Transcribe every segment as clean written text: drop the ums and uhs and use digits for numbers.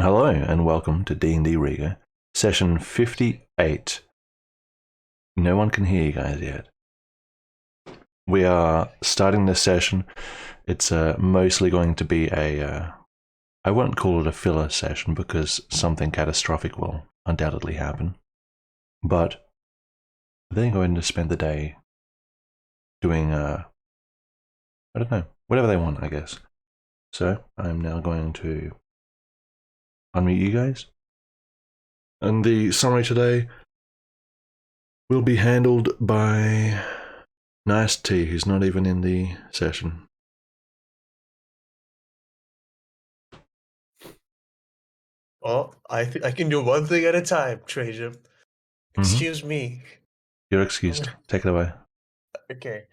Hello and welcome to DnD Riiga, session 58. No one can hear you guys yet. We are starting this session. It's mostly going to be I won't call it a filler session because something catastrophic will undoubtedly happen. But they're going to spend the day doing, I don't know, whatever they want, I guess. So I'm now going to unmute you guys. And the summary today will be handled by Nice T, who's not even in the session. Well, I can do one thing at a time, Trajan. Excuse me. You're excused. Take it away. Okay.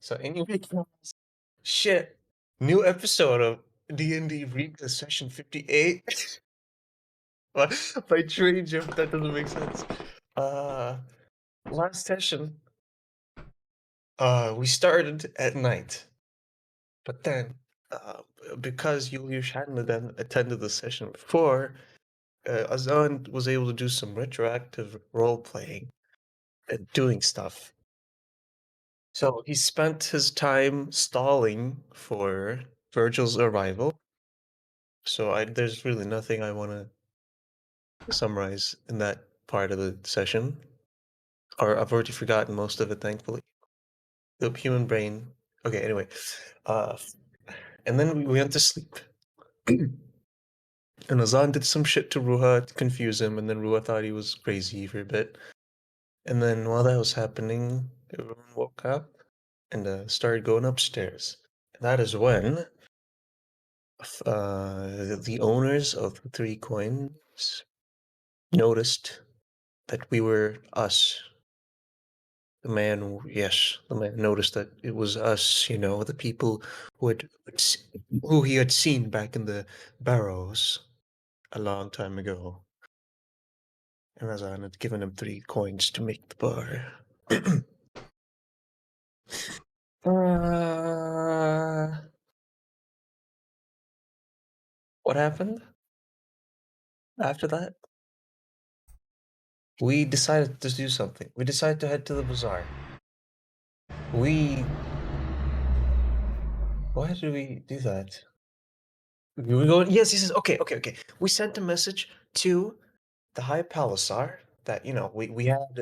So anyway, shit. New episode of DnD Riiga session 58 by Trajan. That doesn't make sense. Last session, we started at night, but then, because Julius hadn't then attended the session before, Azan was able to do some retroactive role playing and doing stuff. So he spent his time stalling for Virgil's arrival. So there's really nothing I want to summarize in that part of the session. Or I've already forgotten most of it, thankfully. The human brain. Okay, anyway. Uh, and then we went to sleep. And Azan did some shit to Ruha to confuse him, and then Ruha thought he was crazy for a bit. And then while that was happening, everyone woke up and started going upstairs. And that is when the owners of the 3 coins noticed that we were us. The man, yes, the man noticed that it was us, the people who he had seen back in the barrows a long time ago. And Razan had given him 3 coins to make the bar. What happened after that? We decided to do something. We decided to head to the bazaar. Why did we do that? We were going. Yes, he says. Okay. We sent a message to the High Palisar that we had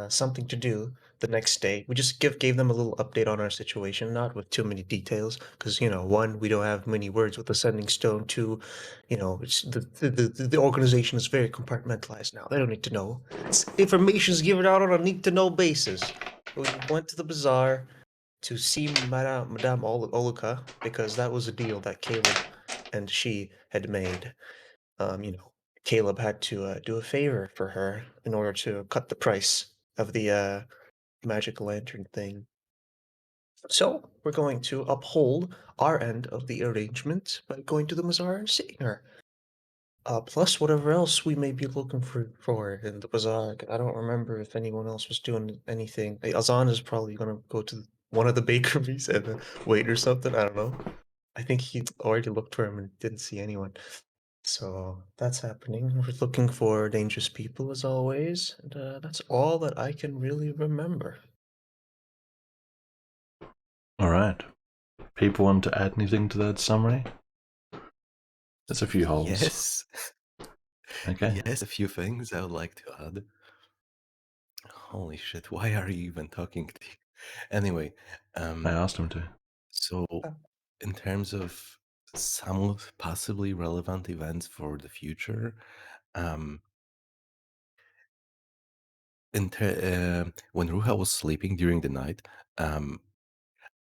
something to do the next day. We just gave them a little update on our situation, not with too many details, because one, we don't have many words with the Sending Stone. Two, it's the organization is very compartmentalized now. They don't need to know. Information is given out on a need to know basis. We went to the bazaar to see Madame Oluka because that was a deal that Caleb and she had made. Caleb had to do a favor for her in order to cut the price of the magic lantern thing. So we're going to uphold our end of the arrangement by going to the bazaar and seeing her. Plus whatever else we may be looking for in the bazaar. I don't remember if anyone else was doing anything. Azan is probably gonna go to one of the bakeries and wait or something. I don't know. I think he already looked for him and didn't see anyone. So that's happening. We're looking for dangerous people as always, and that's all that I can really remember. All right. People want to add anything to that summary? There's a few holes. Yes. Okay. Yes, a few things I would like to add. Holy shit, why are you even talking to you? Anyway, I asked him to. so in terms of somewhat possibly relevant events for the future, when Ruha was sleeping during the night,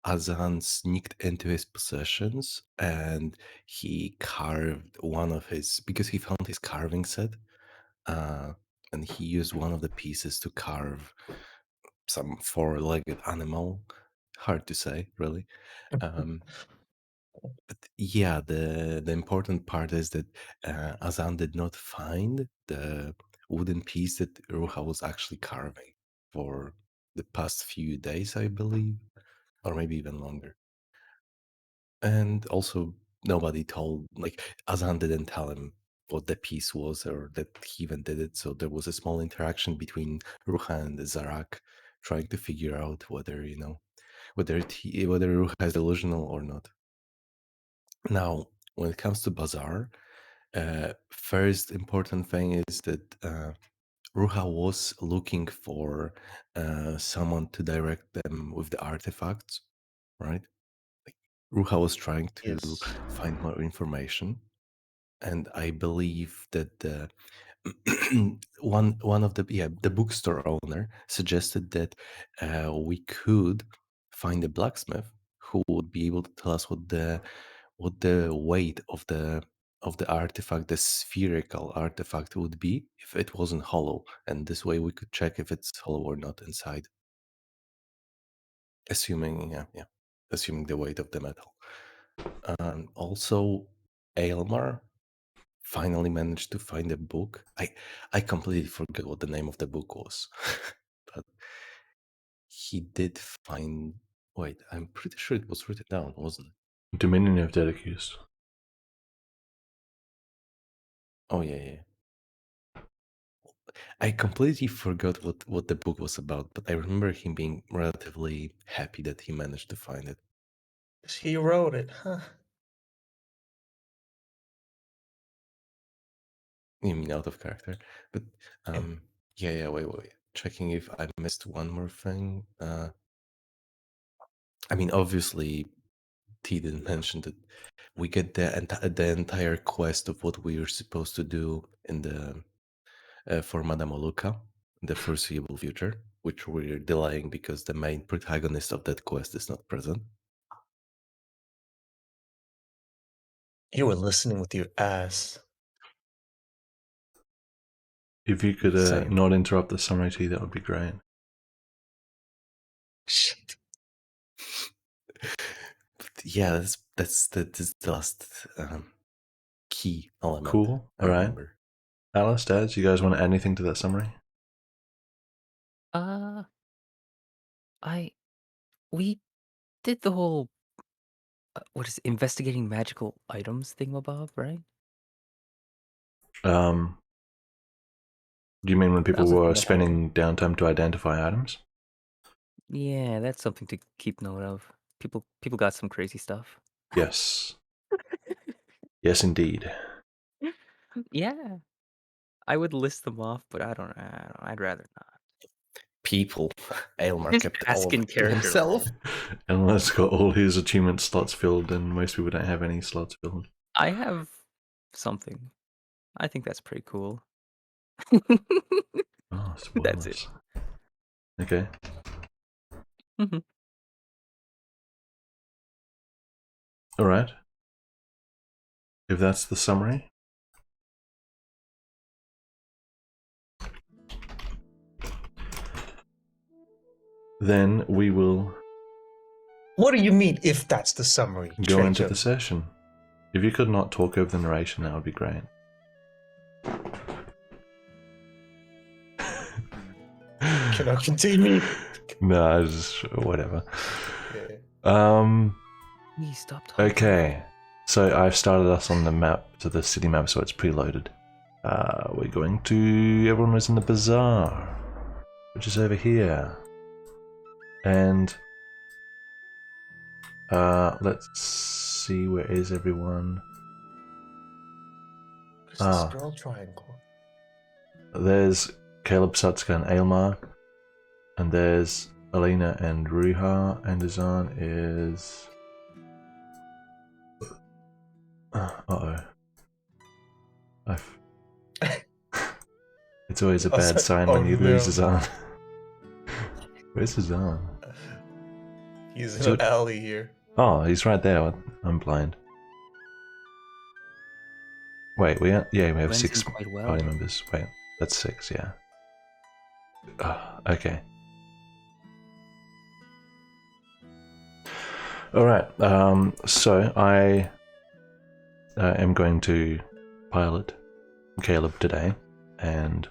Azan sneaked into his possessions and he carved one of his, because he found his carving set, and he used one of the pieces to carve some four-legged animal. Hard to say, really. But yeah, the important part is that Azan did not find the wooden piece that Ruha was actually carving for the past few days, I believe, or maybe even longer. And also, nobody told, like, Azan didn't tell him what the piece was, or that he even did it. So there was a small interaction between Ruha and Zarak, trying to figure out whether whether Ruha is delusional or not. Now, when it comes to Bazaar, first important thing is that Ruha was looking for someone to direct them with the artifacts, right? Ruha was trying to Yes. find more information, and I believe that the one of the bookstore owner suggested that we could find a blacksmith who would be able to tell us what the weight of the artifact, the spherical artifact, would be if it wasn't hollow, and this way we could check if it's hollow or not inside, assuming assuming the weight of the metal. Also, Aylmar finally managed to find a book. I completely forgot what the name of the book was, but he did find. Wait, I'm pretty sure it was written down, wasn't it? Dominion of Dedicus. Oh yeah. I completely forgot what the book was about, but I remember him being relatively happy that he managed to find it. He wrote it, huh? You mean out of character? But wait. Checking if I missed one more thing. I mean, obviously, T didn't mention that we get the entire quest of what we are supposed to do in the for Madame Oluka in the foreseeable future, which we're delaying because the main protagonist of that quest is not present. You were listening with your ass. If you could Same. not interrupt the summary, T, that would be great. Shit. But yeah, that's the last key element. Cool. I All right. remember. Alice, Dad, you guys want to add anything to that summary? We did the whole what is it, investigating magical items thingamabob, right? Do you mean when people was the were thing that spending downtime to identify items? Yeah, that's something to keep note of. People got some crazy stuff. Yes. Yes, indeed. Yeah, I would list them off, but I don't. I'd rather not. People, Aylmar Just kept ask all of in it to character himself. Unless got all his achievement slots filled, and most people don't have any slots filled. I have something. I think that's pretty cool. Oh, spoilers. That's it. Okay. Mhm. All right. If that's the summary. Then we will What do you mean, if that's the summary? go into Traitor? the session. If you could not talk over the narration, that would be great. Can I continue? No, just whatever. Yeah. Please stop talking. Okay. So I've started us on the map, to the city map, so it's preloaded. We're going to... Everyone was in the bazaar, which is over here. And... let's see, where is everyone? What is this girl triangle? There's Caleb, Satsuka, and Aylmar. And there's Alina and Ruha, and Azan is... Uh-oh. It's always a bad sign when you lose Azan. Where's Azan? He's in an alley here. Oh, he's right there. I'm blind. Wait, we have Blends 6 in quite well. party members. Wait, that's 6, yeah. Okay. Alright, so I am going to pilot Caleb today, and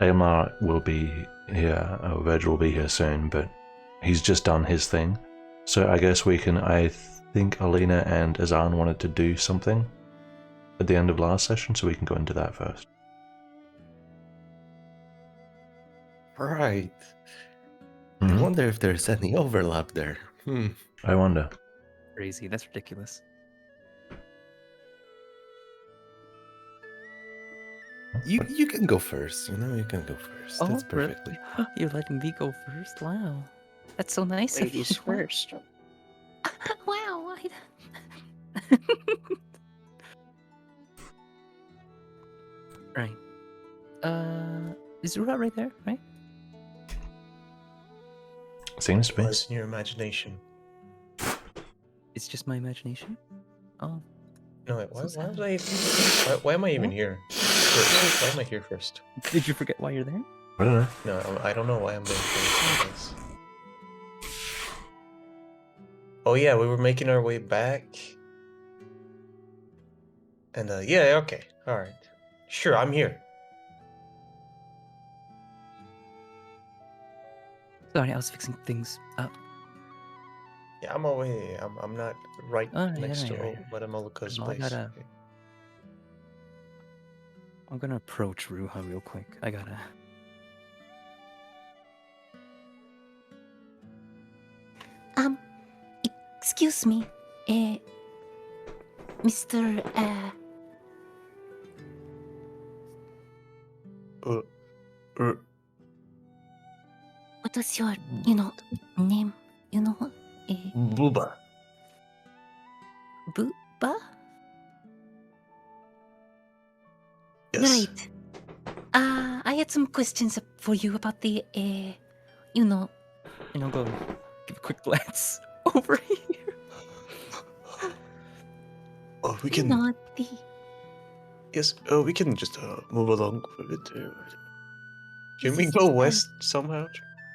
Aylmar will be here, Virgil will be here soon, but he's just done his thing. So I guess we can, I think Alina and Azan wanted to do something at the end of last session, so we can go into that first. Right. I Mhm. wonder if there's any overlap there. I wonder. Crazy. That's ridiculous. You can go first, you know, you can go first. That's really? perfectly. You're letting me go first? Wow. That's so nice of you. Ladies first. Wow. Right. Is Rura right there, right? Seems to be. Was in your imagination. It's just my imagination? Oh. No, wait, So why was sad. why am I even What? here? First? Why am I here first? Did you forget why you're there? I don't know. No, I don't know why I'm there first. Oh yeah, we were making our way back. And yeah, okay. Alright. Sure, I'm here. Sorry, I was fixing things up. Yeah, I'm away. I'm not right Alright, next to alright. Madame Oluka's No, I place. gotta- I'm gonna approach Ruha real quick. I gotta. Excuse me, Mr. Uh, What was your, name? Booba. Booba? Yes. Right. I had some questions for you about the, And I'll go give a quick glance over here. Oh, we you can. know, the, Yes. We can just move along a bit. Can we This go is, west somehow?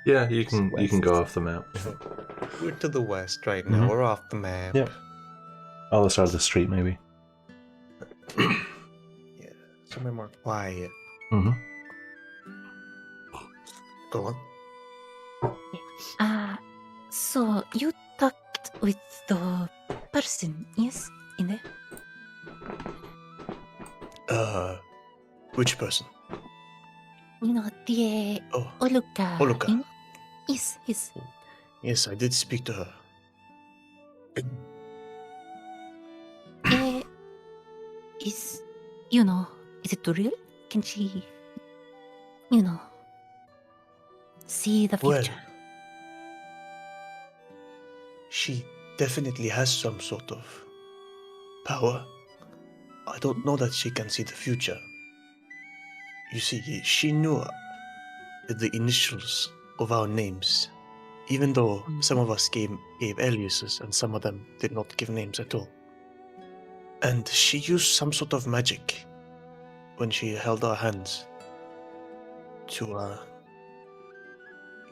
Yeah, you can go West. off the map. We're to the west right now. Mhm. We're off the map. Yep. Other side of the street, maybe. Yeah. Somewhere more quiet. Mm-hmm. Go on. so you talked with the person, yes? In there? Which person? The Oh, Oluka. Oluka. Yes, yes. Yes, I did speak to her. Is it real? Can she, see the Well, future? she definitely has some sort of power. I don't know that she can see the future. You see, she knew the initials of our names, even though some of us gave aliases and some of them did not give names at all. And she used some sort of magic when she held our hands to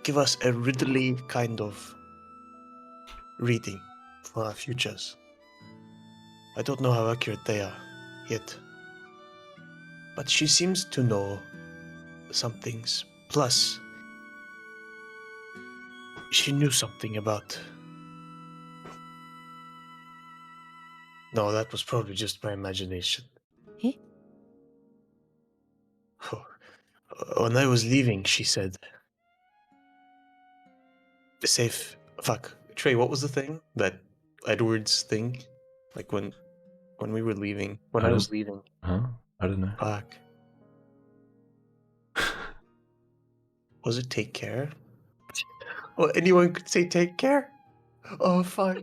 give us a riddly kind of reading for our futures. I don't know how accurate they are yet, but she seems to know some things. Plus, she knew something about... No, that was probably just my imagination. Eh? When I was leaving, she said... Safe... Fuck. Trey, what was the thing? That Edward's thing? Like when we were leaving. When I was leaving. Huh? I don't know. Fuck. Was it take care? Well, anyone could say take care? Oh, fuck.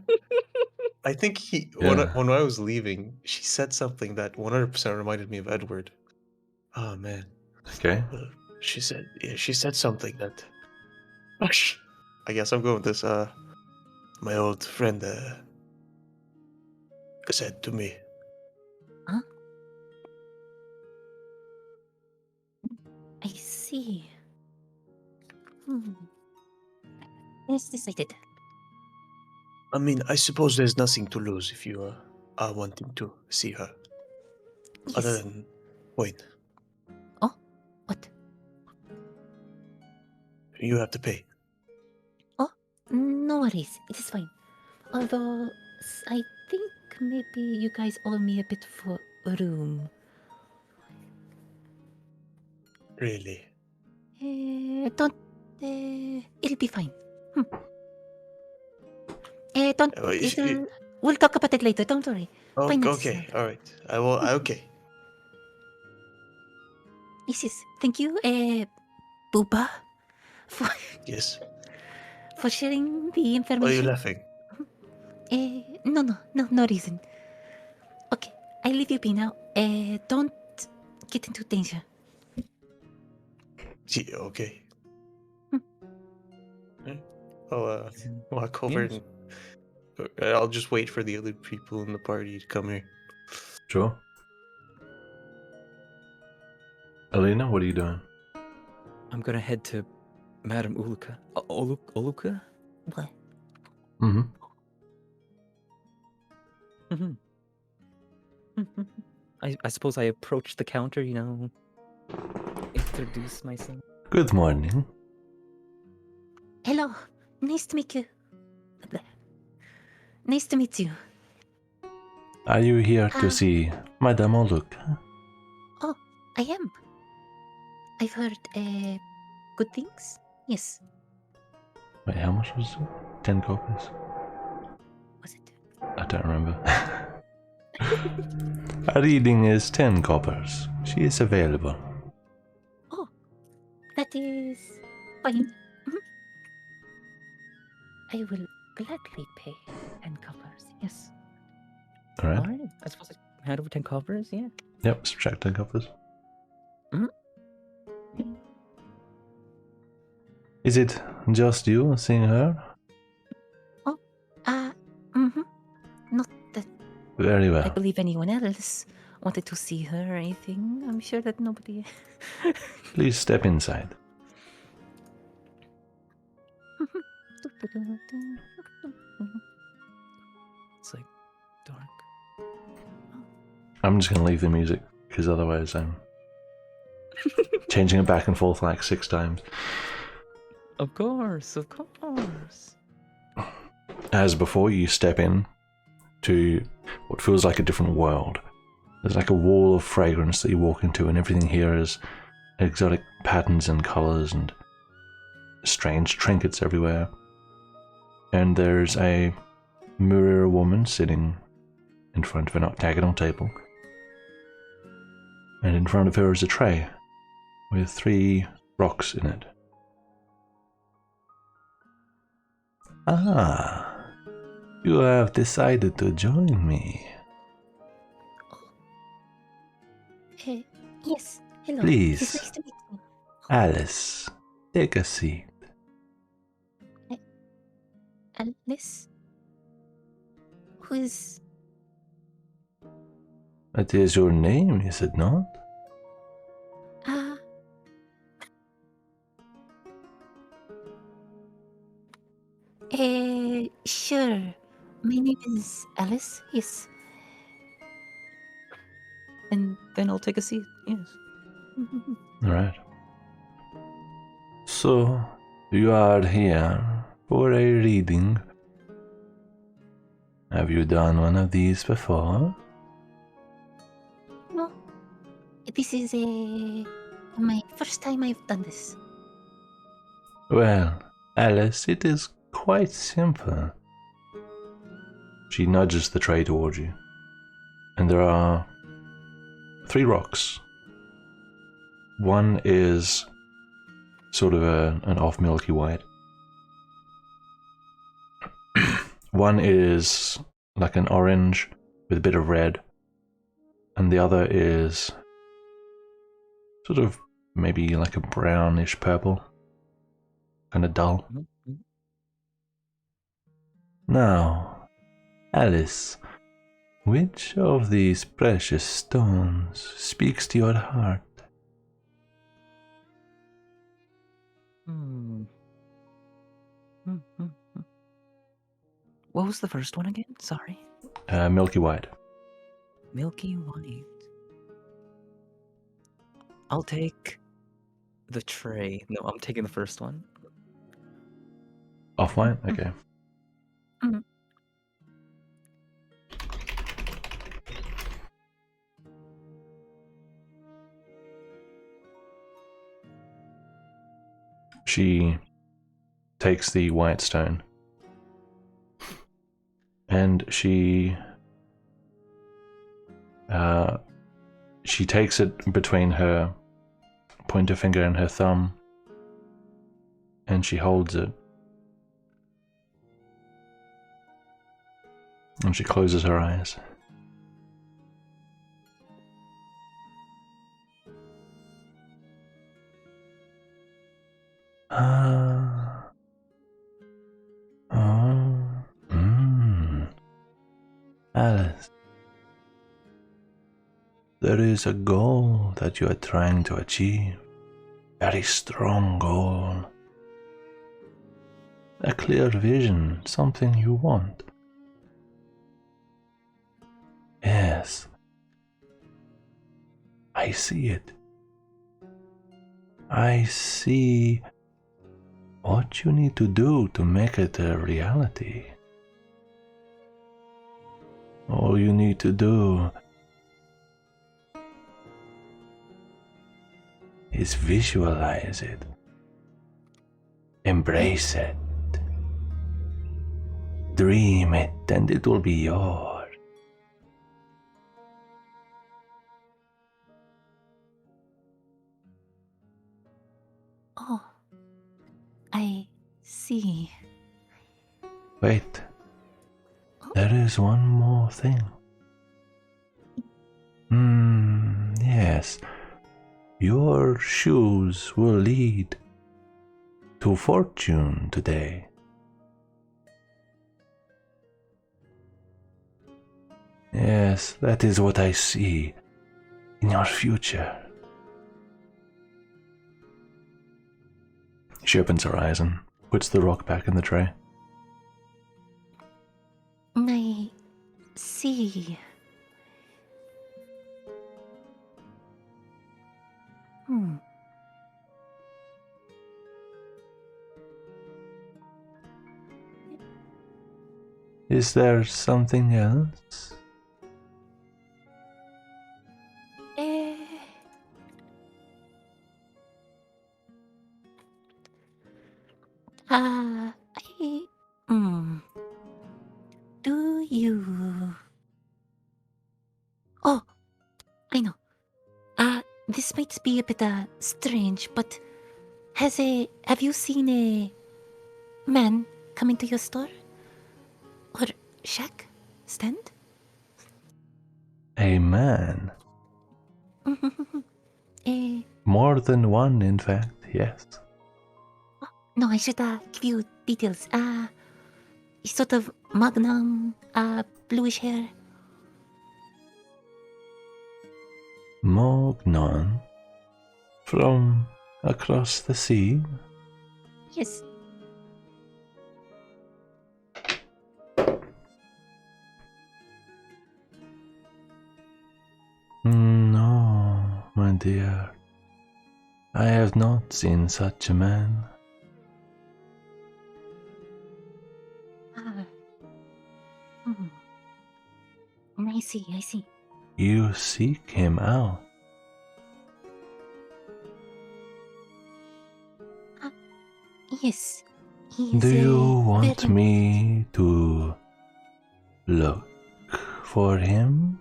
I think Yeah. when I was leaving, she said something that 100% reminded me of Edward. Oh, man. Okay. She said something that... I guess I'm going with this, my old friend, said to me. Huh? I see. Yes, decided. I mean, I suppose there's nothing to lose if you are wanting to see her. Yes. Other than... Wait, Oh, what? you have to pay. Oh, no worries. It is fine. Although, I think maybe you guys owe me a bit for room. Really? Don't. It'll be fine. Don't. We'll talk about it later. Don't worry. Why not, Okay, sir? all right. I will. Okay. Yes. Thank you, Booba, for Yes. for sharing the Why are you information. laughing? No reason. Okay, I leave you be now. Don't get into danger. Gee, okay. Hmm. I'll walk over Yes. and I'll just wait for the other people in the party to come here. Sure. Alina, what are you doing? I'm gonna head to Madame Uluka. Uluka? What? Mm-hmm. Mm-hmm. I suppose I approach the counter, introduce myself. Good morning. Hello. Nice to meet you. Nice to meet you. Are you here to see Madame Oluka? Oh, I am. I've heard good things. Yes. Wait, how much was it? 10 copies? Was it? I don't remember. A reading is 10 coppers. She is available. Oh, that is fine. Mhm. I will gladly pay 10 coppers. Yes. Alright? Alright, I suppose I hand over 10 coppers, yeah. Yep, subtract 10 coppers. Mhm. Is it just you seeing her? Not that Very I well. believe anyone else wanted to see her or anything. I'm sure that nobody. Please step inside. It's like dark. I'm just going to leave the music, because otherwise I'm changing it back and forth like 6 times. Of course, of course. As before, you step in to what feels like a different world. There's like a wall of fragrance that you walk into, and everything here is exotic patterns and colors and strange trinkets everywhere. And there's a Muriel woman sitting in front of an octagonal table. And in front of her is a tray with 3 rocks in it. Ah, you have decided to join me. Yes. Hello. Please. It's nice to meet you. Alice, take a seat. Alice? Who is. That is your name, is it not? Sure. My name is Alice. Yes. And then I'll take a seat, yes. Alright. So, you are here for a reading. Have you done one of these before? No. This is my first time I've done this. Well, Alice, it is quite simple. She nudges the tray towards you, and there are 3 rocks. One is sort of an off milky white. One is like an orange with a bit of red, and the other is sort of maybe like a brownish purple, kind of dull. Mm-hmm. Now, Alice, which of these precious stones speaks to your heart? What was the first one again? Sorry. Milky white. Milky white. I'll take the tray. No, I'm taking the first one. Off white? Okay. She takes the white stone and she takes it between her pointer finger and her thumb, and she holds it. And she closes her eyes. Alice, there is a goal that you are trying to achieve. Very strong goal. A clear vision, something you want. Yes, I see it. I see what you need to do to make it a reality. All you need to do is visualize it, embrace it, dream it, and it will be yours. Oh, I see. Wait, there is one more thing. Yes, your shoes will lead to fortune today. Yes, that is what I see in your future. She opens her eyes and puts the rock back in the tray. I see. Is there something else? Do you... Oh, I know. This might be a bit strange, but have you seen a man come into your store? Or shack? Stand? A man? More than one, in fact, yes. No, I should give you details. He's sort of magnum, bluish hair. Mognon? From across the sea? Yes. No, my dear. I have not seen such a man. I see. You seek him out. Yes. Do you want me to look for him?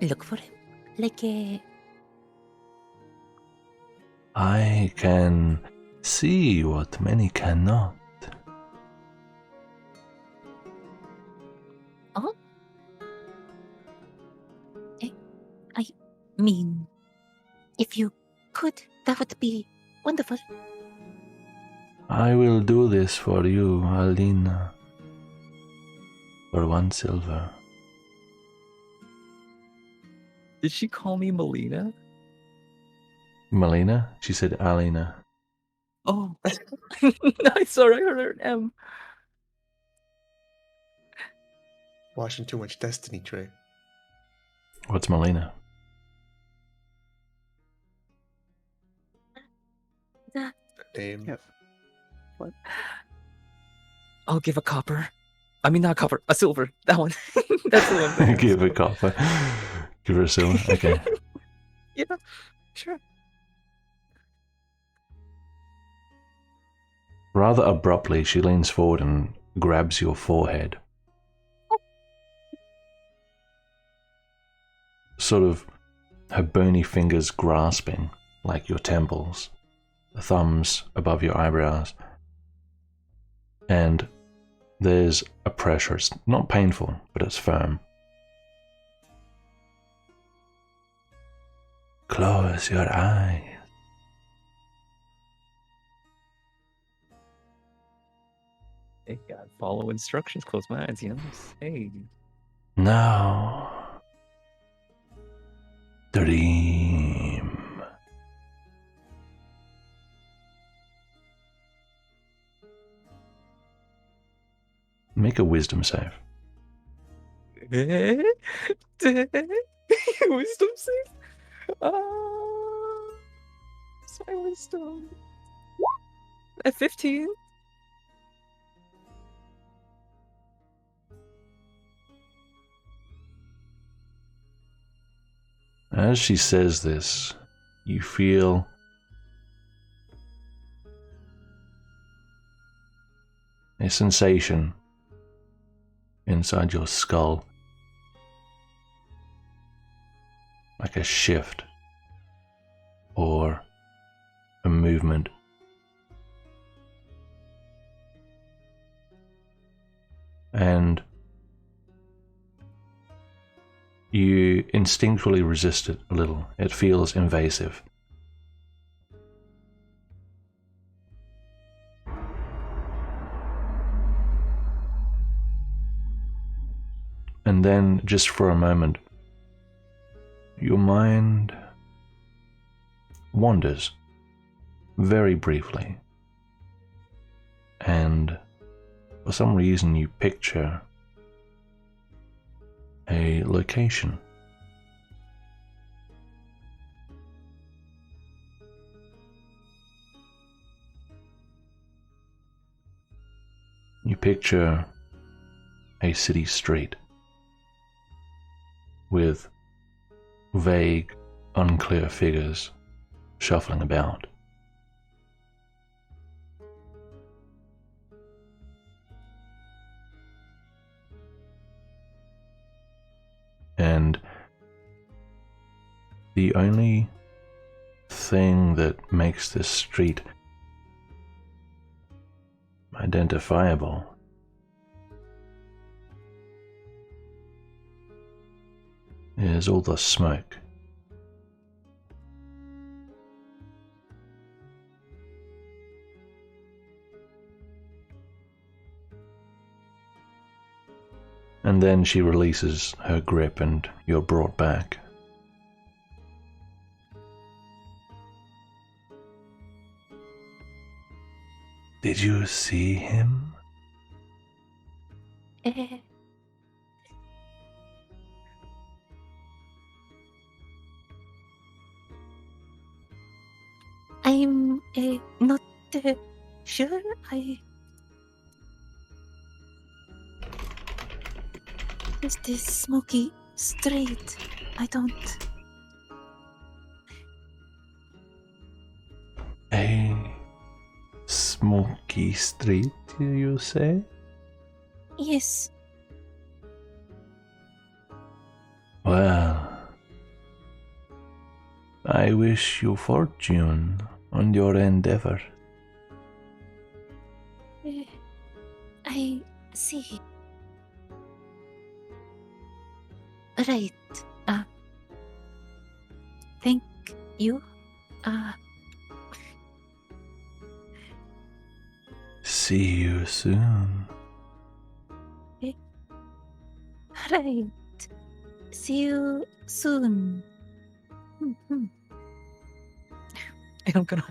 Look for him? Like a... I can see what many cannot. Oh? I mean, if you could, that would be wonderful. I will do this for you, Alina. For 1 silver. Did she call me Melina? Melina? She said Alina. Oh. I sorry, I heard her M. Watching too much Destiny, Trey. What's Melina? Name. Yep. What? I'll give a copper. I mean, not copper, a silver. That one. That's the one. Thing. Give a copper. Give her a silver. Okay. Yeah, sure. Rather abruptly, she leans forward and grabs your forehead. Sort of her bony fingers grasping, like your temples, the thumbs above your eyebrows. And there's a pressure. It's not painful, but it's firm. Close your eyes. Hey, God, follow instructions, close my eyes, you know? Hey. Now, dream. Make a wisdom save. Wisdom save? What's my wisdom? At 15? As she says this, you feel a sensation inside your skull, like a shift or a movement. And you instinctually resist it a little. It feels invasive. And then, just for a moment, your mind wanders very briefly. And for some reason you picture a location. You picture a city street with vague, unclear figures shuffling about. And the only thing that makes this street identifiable is all the smoke. And then she releases her grip and you're brought back. Did you see him? I'm not sure. Is this smoky street? I don't. A smoky street, you say? Yes. Well, I wish you fortune on your endeavor. I see. Right. Thank you. See you soon. Right. See you soon. And I'm gonna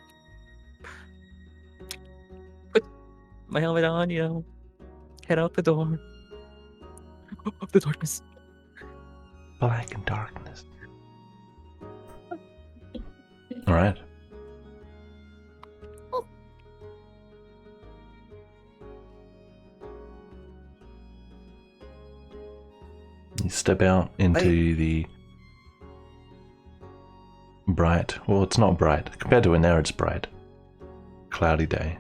put my helmet on, you know, head out the door of the darkness. Black and darkness. Alright. You step out into the bright, well, it's not bright. Compared to in there, it's bright. Cloudy day.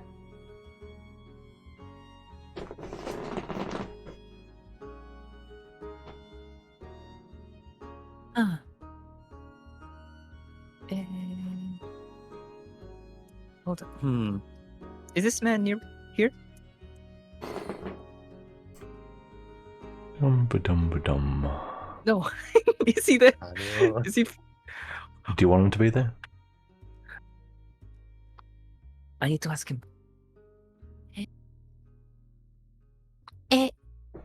Hold on. Is this man near here? Dum-ba-dum-ba-dum. No. Is he there? Adios. Is he? Do you want him to be there? I need to ask him.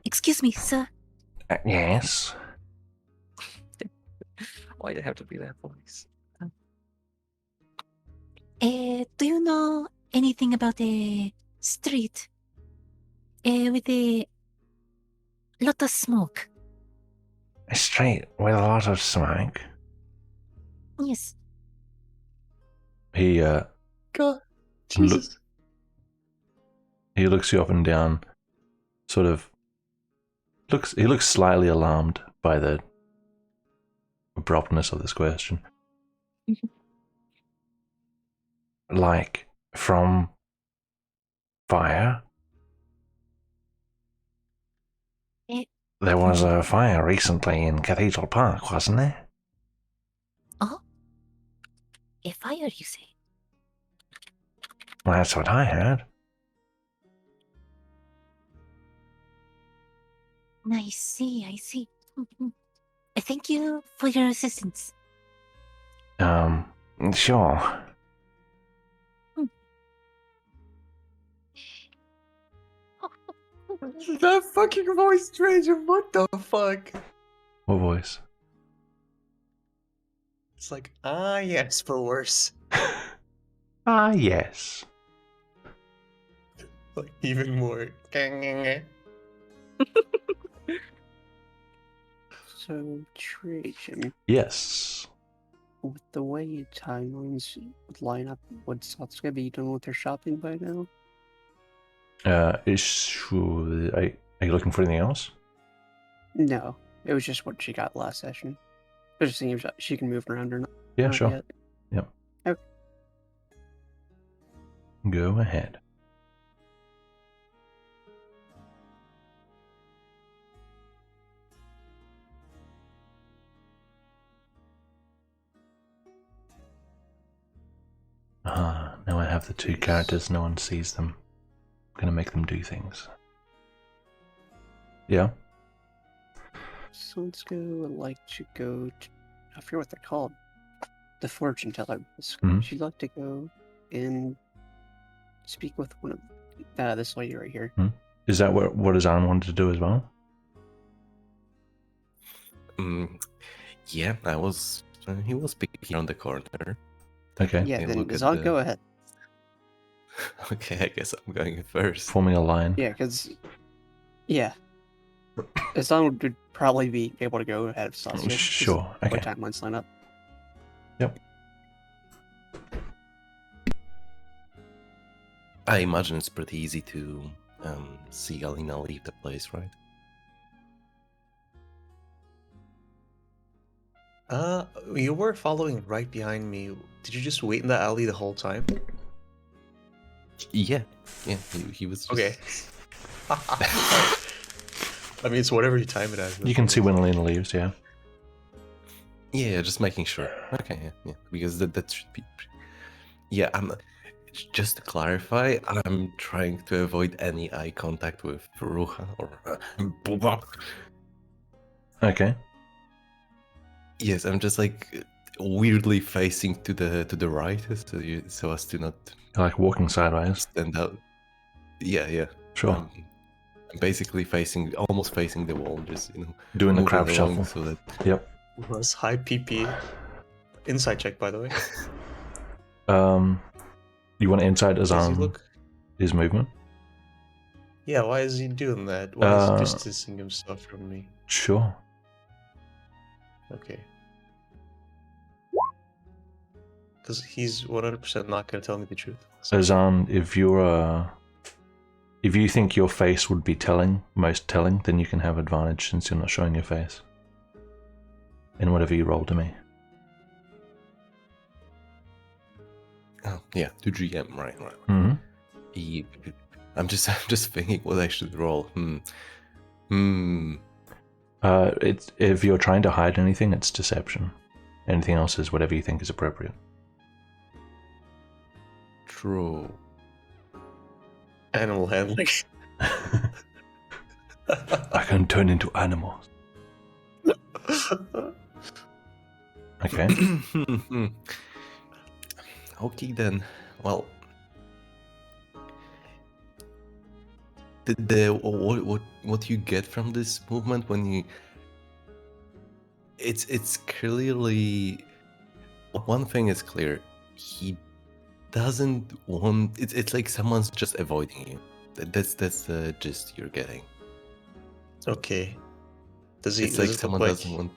Excuse me, sir. Yes. Why did it have to be that voice? Do you know anything about a street with a lot of smoke? A street with a lot of smoke. Yes. He God, Jesus. he looks you up and down, sort of he looks slightly alarmed by the abruptness of this question. Like from fire? There was a fire recently in Cathedral Park, wasn't there? A fire, you say? Well, that's what I heard. I see, I see. Thank you for your assistance. Sure. That fucking voice, Stranger. What the fuck? What voice? It's like, yes, for worse. Ah, yes. Like, even more. So, Trajan, Yes. with the way your timelines line up, would Satsuka be done with her shopping by now? Are you looking for anything else? No, it was just what she got last session. I was just seeing if she can move around or not. Yeah, not sure. yet. Yep. Okay. Go ahead. Now I have the two characters, no one sees them. I'm gonna make them do things. Yeah? So let's go. Would like to go. I forget what they're called. The fortune teller. Mhm. She'd like to go and speak with one of this lady right here. Is that what Azan wanted to do as well? Yeah, I was. He was speaking on the corner. Okay. Yeah, Hey, then look at Zon, the- go ahead. Okay, I guess I'm going first. Forming a line. Yeah, because Zon would probably be able to go ahead of Saskia. 'cause Sure. the Okay. way timelines line up. Yep. I imagine it's pretty easy to see Alina leave the place, right? You were following right behind me. Did you just wait in the alley the whole time? Yeah, he was just... Okay. I mean, it's whatever you time it as. You can see when Alina leaves, yeah. Yeah, just making sure. Okay, yeah, because that should be... Yeah, just to clarify, I'm trying to avoid any eye contact with Ruha or Buba. Okay. Yes, I'm just like weirdly facing to the right, so as to not Like walking sideways. stand out. Yeah. Sure. I'm basically almost facing the wall, just Doing the moving crab along shuffle. so that Yep. Was high PP. Inside check, by the way. You want to insight Does he Azan look? his movement? Yeah, why is he doing that? Why is he distancing himself from me? Sure. Okay. Because he's 100% not going to tell me the truth. So, Azan, if you think your face would be most telling, then you can have advantage since you're not showing your face. In whatever you roll to me. oh yeah, to GM, right. Mm-hmm. I'm just thinking what I should roll. It's if you're trying to hide anything, it's deception. Anything else is whatever you think is appropriate. True. Animal handling. I can turn into animals. Okay. Okay then. Well, what you get from this movement when you it's clearly one thing is clear. He doesn't want it's like someone's just avoiding you. That's the gist you're getting. Okay. Does It's does like it look someone like doesn't want.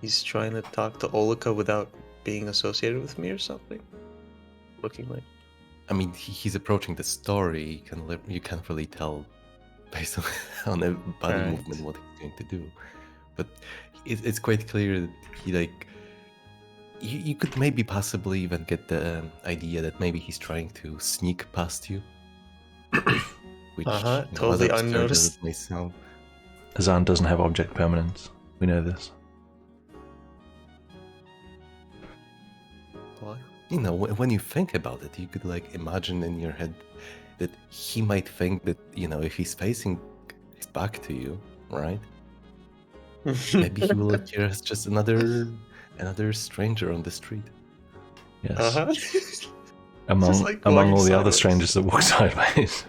he's trying to talk to Olika without being associated with me or something? Looking like. I mean, he's approaching the story. You can't really tell based on a body Right. movement what he's going to do, but it's quite clear that he like. You could maybe possibly even get the idea that maybe he's trying to sneak past you, which as Totally absurd as unnoticed. it may sound. Azan doesn't have object permanence. We know this. What? You know, when you think about it, you could like imagine in your head that he might think that, you know, if he's facing his back to you, right? Maybe he will look here as just another stranger on the street. Yes. Just Among like among walking all the other sideways. strangers that walk sideways.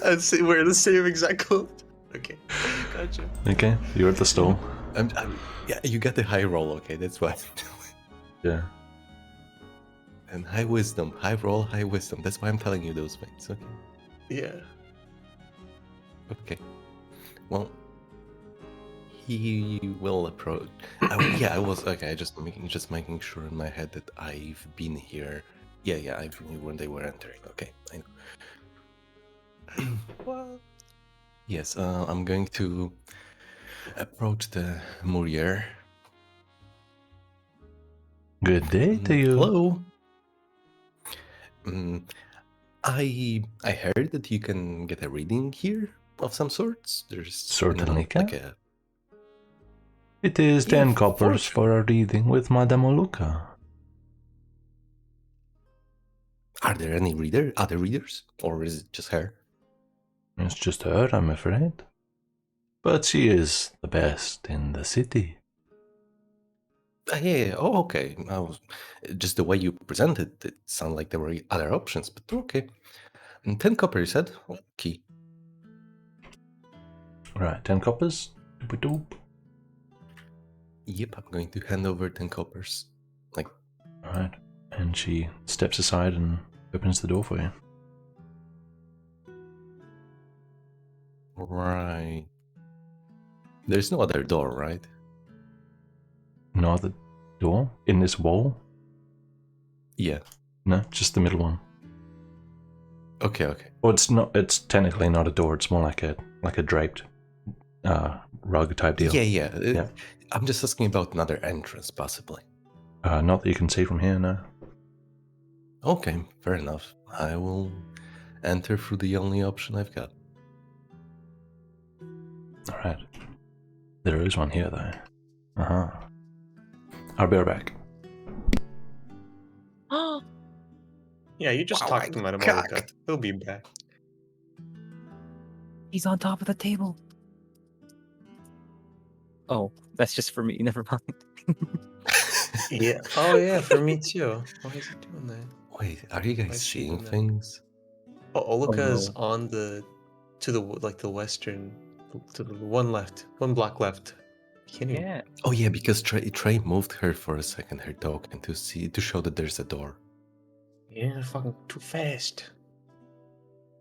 I'd say we're in the same exact code. Okay, gotcha. Okay, you're at the stall. Yeah, you got the high roll, okay? That's why. Yeah. And high wisdom, high roll, high wisdom. That's why I'm telling you those things. Okay. Yeah. Okay. Well, he will approach. I was okay. Just making sure in my head that I've been here. Yeah. I've been here when they were entering. Okay, I know. Well, Yes. I'm going to approach the Mourier. Good day to you. Hello. I heard that you can get a reading here of some sorts. There's Certainly like can. a. It is Yeah, 10 coppers fortune. for a reading with Madame Oluka. Are there any other readers, or is it just her? It's just her, I'm afraid. But she is the best in the city. Yeah. Oh, okay. Just the way you presented it sounded like there were other options, but okay. And 10 copper, you said? Okay. Right, 10 coppers. Doop-a-doop. Yep, I'm going to hand over 10 coppers. Like, Alright, and she steps aside and opens the door for you. right. There's no other door, right? No other door in this wall? Yeah. No, just the middle one. Okay. Well, it's technically not a door, it's more like a draped rug type deal. Yeah. Yeah. I'm just asking about another entrance, possibly. Not that you can see from here, no. Okay, fair enough. I will enter through the only option I've got. Alright. There is one here, though. Uh-huh. I'll be right back. Oh, yeah, you just Wow, talk I to Madame cocked. Olika. He'll be back. he's on top of the table. Oh, that's just for me. Never mind. Yeah. Oh, yeah, for me too. Why is he doing that? Wait, are you Why guys is she seeing doing that? things? Oh, Olika is no. on the western, to the one block left. Can't even. Yeah. Oh yeah, because Trey moved her for a second, her token, to show that there's a door. Yeah, fucking too fast.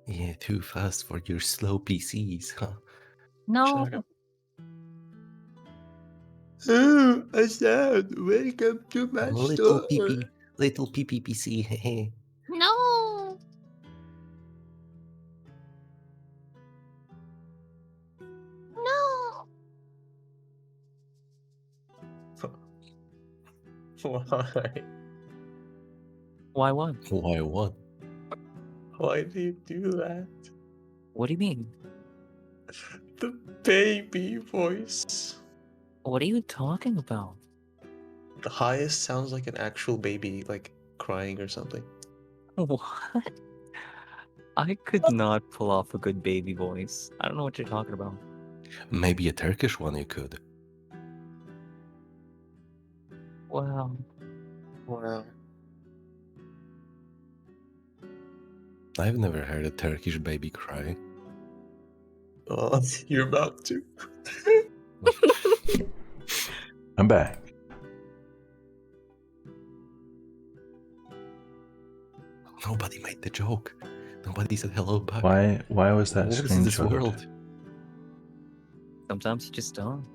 Yeah, too fast for your slow PCs, huh? No. Shut up. Oh, I said, welcome to my Little store. PP PC. Hey. No. No. Why? Why what? Why what? Why do you do that? What do you mean? The baby voice. What are you talking about? The highest sounds like an actual baby, like crying or something. What? I could not pull off a good baby voice. I don't know what you're talking about. Maybe a Turkish one you could. Well, Wow. I've never heard a Turkish baby cry. Oh, you're about to. I'm back. Nobody made the joke. Nobody said hello back. Why was that What is this screenshotted? world? sometimes you just don't.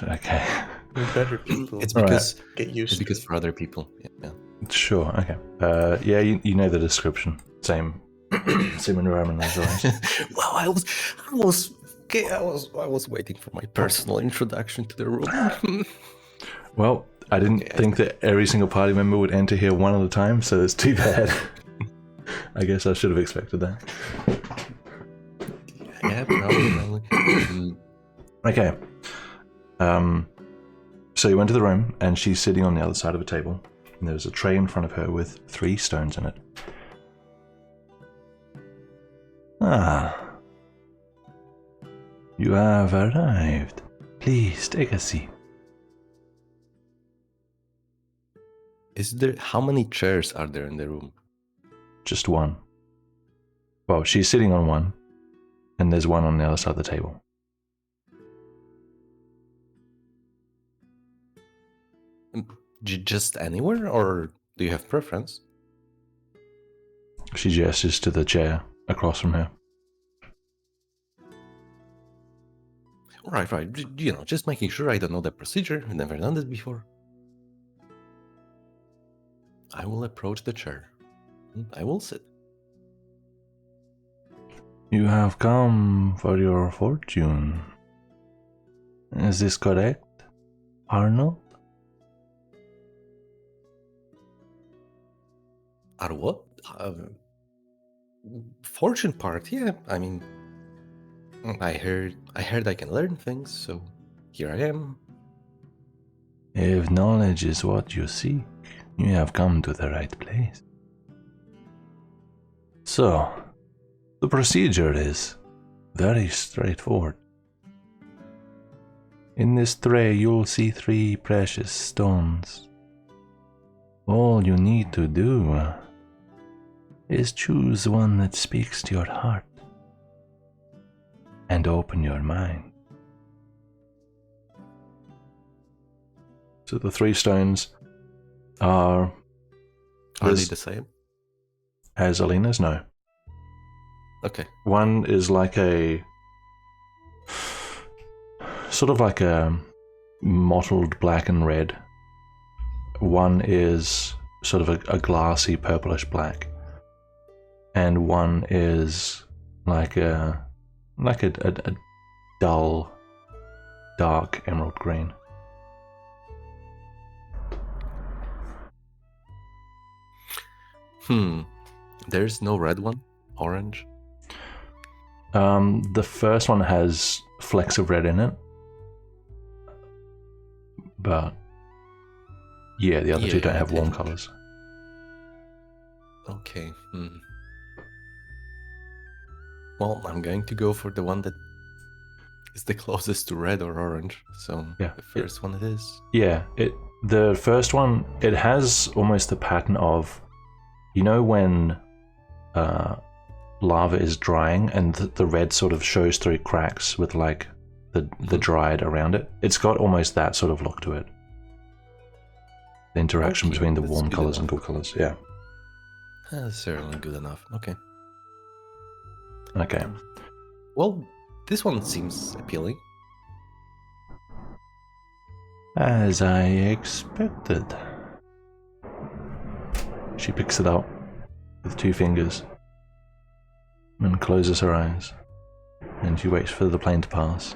Okay. We're better people. It's Alright. because Get used it's to because it. for other people. Yeah. Sure. Okay. Yeah, you know the description. Same environment as always. Wow, I was waiting for my personal introduction to the room. Well, I didn't think that every single party member would enter here one at a time, so it's too bad. I guess I should have expected that. Yeah, probably. Okay. So you went to the room, and she's sitting on the other side of a table, and there's a tray in front of her with 3 stones in it. Ah. You have arrived. Please take a seat. How many chairs are there in the room? Just one. Well, she's sitting on one, and there's one on the other side of the table. Just anywhere, or do you have preference? She gestures to the chair across from her. Right. Just making sure I don't know the procedure. I've never done this before. I will approach the chair. I will sit. You have come for your fortune. Is this correct, Arnold? Or what? Fortune part, yeah. I mean, I heard I can learn things, so here I am. If knowledge is what you seek, you have come to the right place. So, the procedure is very straightforward. In this tray, you'll see 3 precious stones. All you need to do is choose one that speaks to your heart and open your mind. So the 3 stones are They the same? as Alina's? No. Okay. One is like a sort of like a mottled black and red. One is sort of a glassy purplish black, and one is like a dull, dark emerald green. There's no red one? Orange? The first one has flecks of red in it, but yeah, the other 2 don't have warm colors. Okay. Well, I'm going to go for the one that is the closest to red or orange. So Yeah, the first one it is. Yeah, the first one, it has almost the pattern of, you know, when lava is drying and the red sort of shows through cracks with like the dried around it. It's got almost that sort of look to it. The interaction Okay, between the that's warm good colors and enough. cool colors. Yeah. That's certainly good enough. Okay. Okay. Well, this one seems appealing. As I expected. She picks it up with 2 fingers and closes her eyes, and she waits for the plane to pass.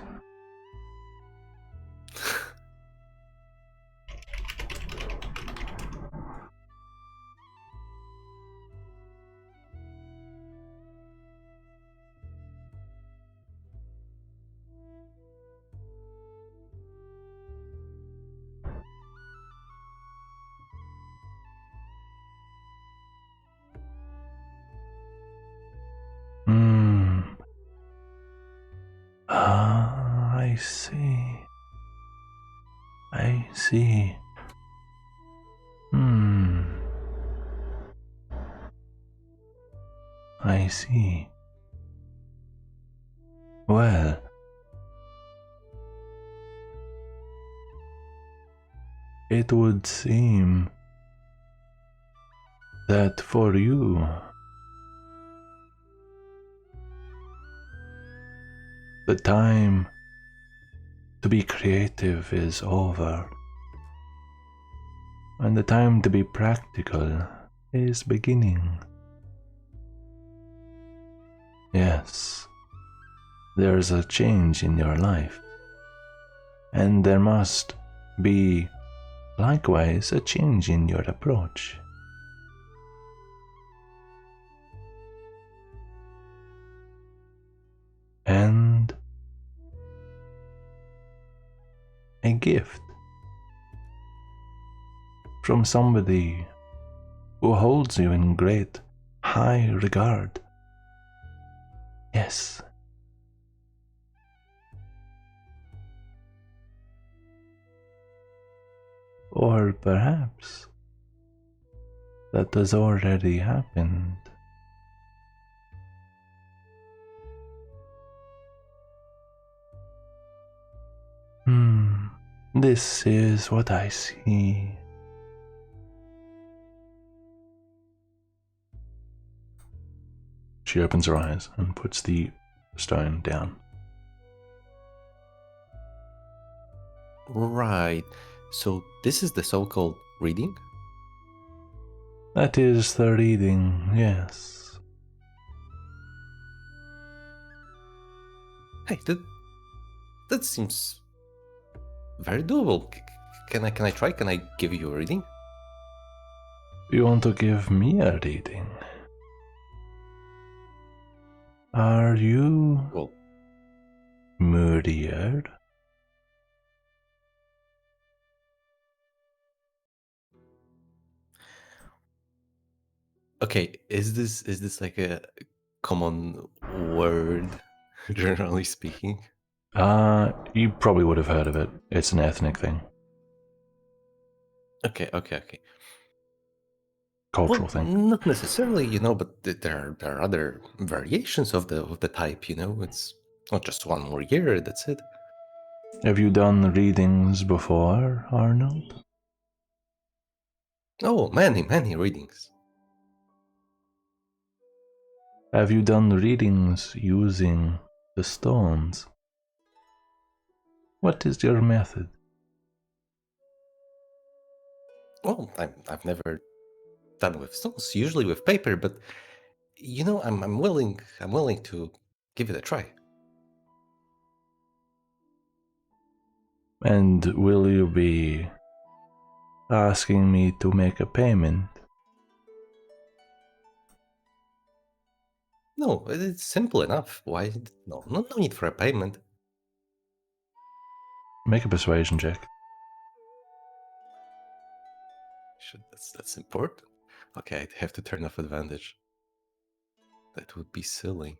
see. I see. I see. Well, it would seem that for you, the time to be creative is over, and the time to be practical is beginning. Yes, there's a change in your life, and there must be likewise a change in your approach. And a gift from somebody who holds you in great high regard. Yes. Or perhaps that has already happened. This is what I see. She opens her eyes and puts the stone down. Right. So this is the so-called reading? That is the reading, yes. Hey, that seems very doable. Can I try? Can I give you a reading? You want to give me a reading? Are you Well, Muriel? okay. Is this like a common word, generally speaking? You probably would have heard of it. It's an ethnic thing, Okay. cultural Well, thing. not necessarily, but there are other variations of the type. It's not just one more year. That's it. Have you done readings before, Arnold? Oh, many readings. Have you done readings using the stones? What is your method? Well, I've never done with stones. Usually with paper, but I'm willing to give it a try. And will you be asking me to make a payment? No, it's simple enough. Why? No need for a payment. Make a persuasion check. That's important. Okay, I'd have to turn off advantage. That would be silly.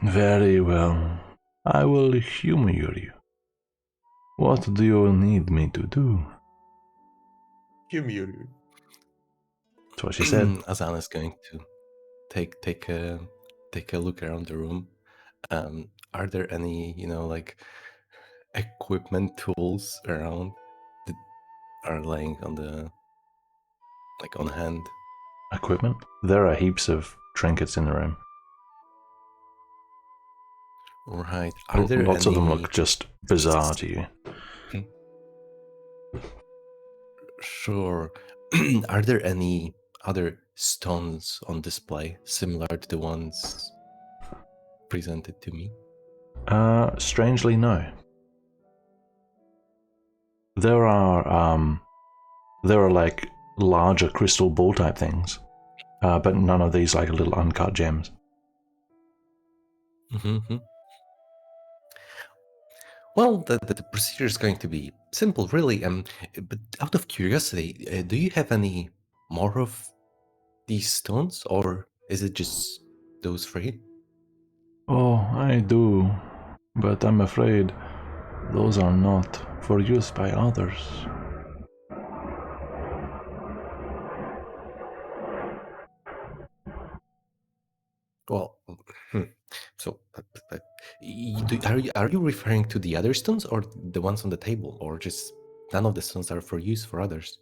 Very well. I will humor you. What do you need me to do? Humor. That's what she said. Azana's going to take a look around the room. Are there any like equipment tools around that are laying on hand? Equipment? There are heaps of trinkets in the room. Right. Are there Lots of them any- look just bizarre to you. Sure. Are there any other stones on display similar to the ones presented to me? Strangely, no. There are like larger crystal ball type things, but none of these like little uncut gems. Mm-hmm. Well, the procedure is going to be simple, really. But out of curiosity, do you have any more of these stones, or is it just those three? Oh, I do, but I'm afraid those are not for use by others. Well, so are you referring to the other stones, or the ones on the table, or just none of the stones are for use for others?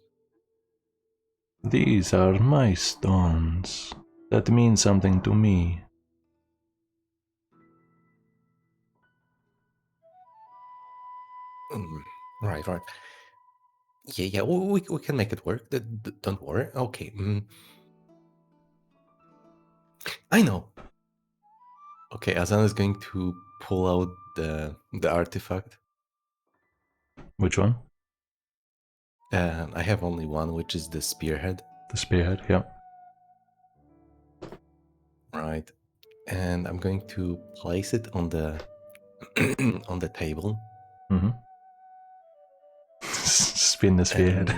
These are my stones that mean something to me. Right, right. Yeah. We can make it work. Don't worry. Okay. I know. Okay, Azan is going to pull out the artifact. Which one? I have only one, which is the spearhead. The spearhead, yeah. Right. And I'm going to place it on the on the table. Mm-hmm. Spin the spearhead.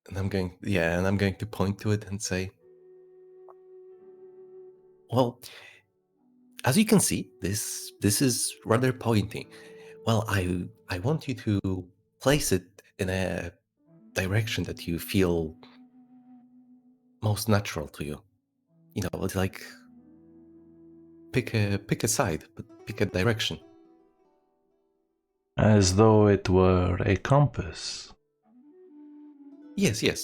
And I'm going to point to it and say, well, as you can see, this is rather pointy. Well, I want you to place it in a direction that you feel most natural to you. You know, it's like pick a side, but pick a direction. As though it were a compass. Yes. A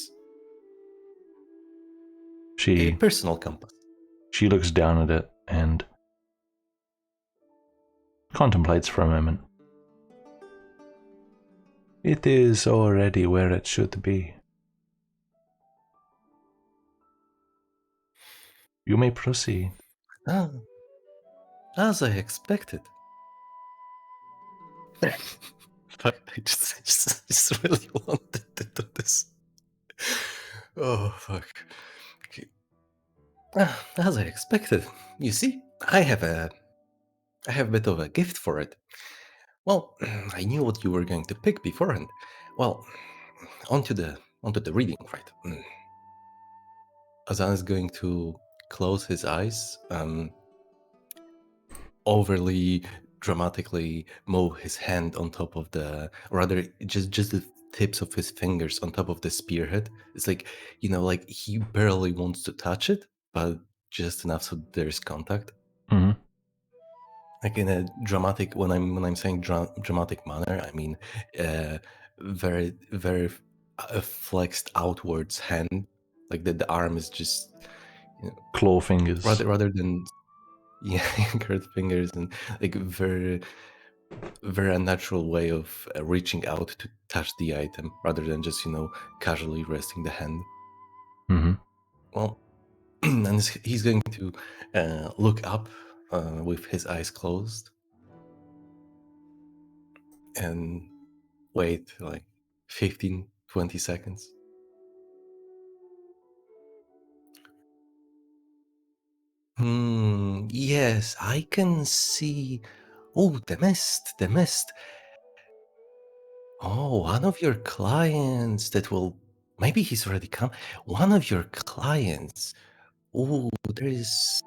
She personal compass. she looks down at it and contemplates for a moment. It is already where it should be. You may proceed. Ah, as I expected. But I just really wanted to do this. Oh, fuck. Okay. As I expected. You see, I have a bit of a gift for it. Well, I knew what you were going to pick beforehand. Well, onto the reading, right? Azan is going to close his eyes, overly dramatically move his hand on top of the, rather just the tips of his fingers on top of the spearhead. It's like, like he barely wants to touch it, but just enough so there's contact. Mm-hmm. Like in a dramatic, when I'm saying dramatic manner, I mean very very flexed outwards hand, like the arm is just Claw fingers. rather than curved fingers, and like very unnatural way of reaching out to touch the item rather than just casually resting the hand. Mm-hmm. Well, and he's going to look up with his eyes closed and wait like 15-20 seconds. Yes, I can see. Oh, the mist. Oh, one of your clients that will. Maybe he's already come. One of your clients. Oh, there's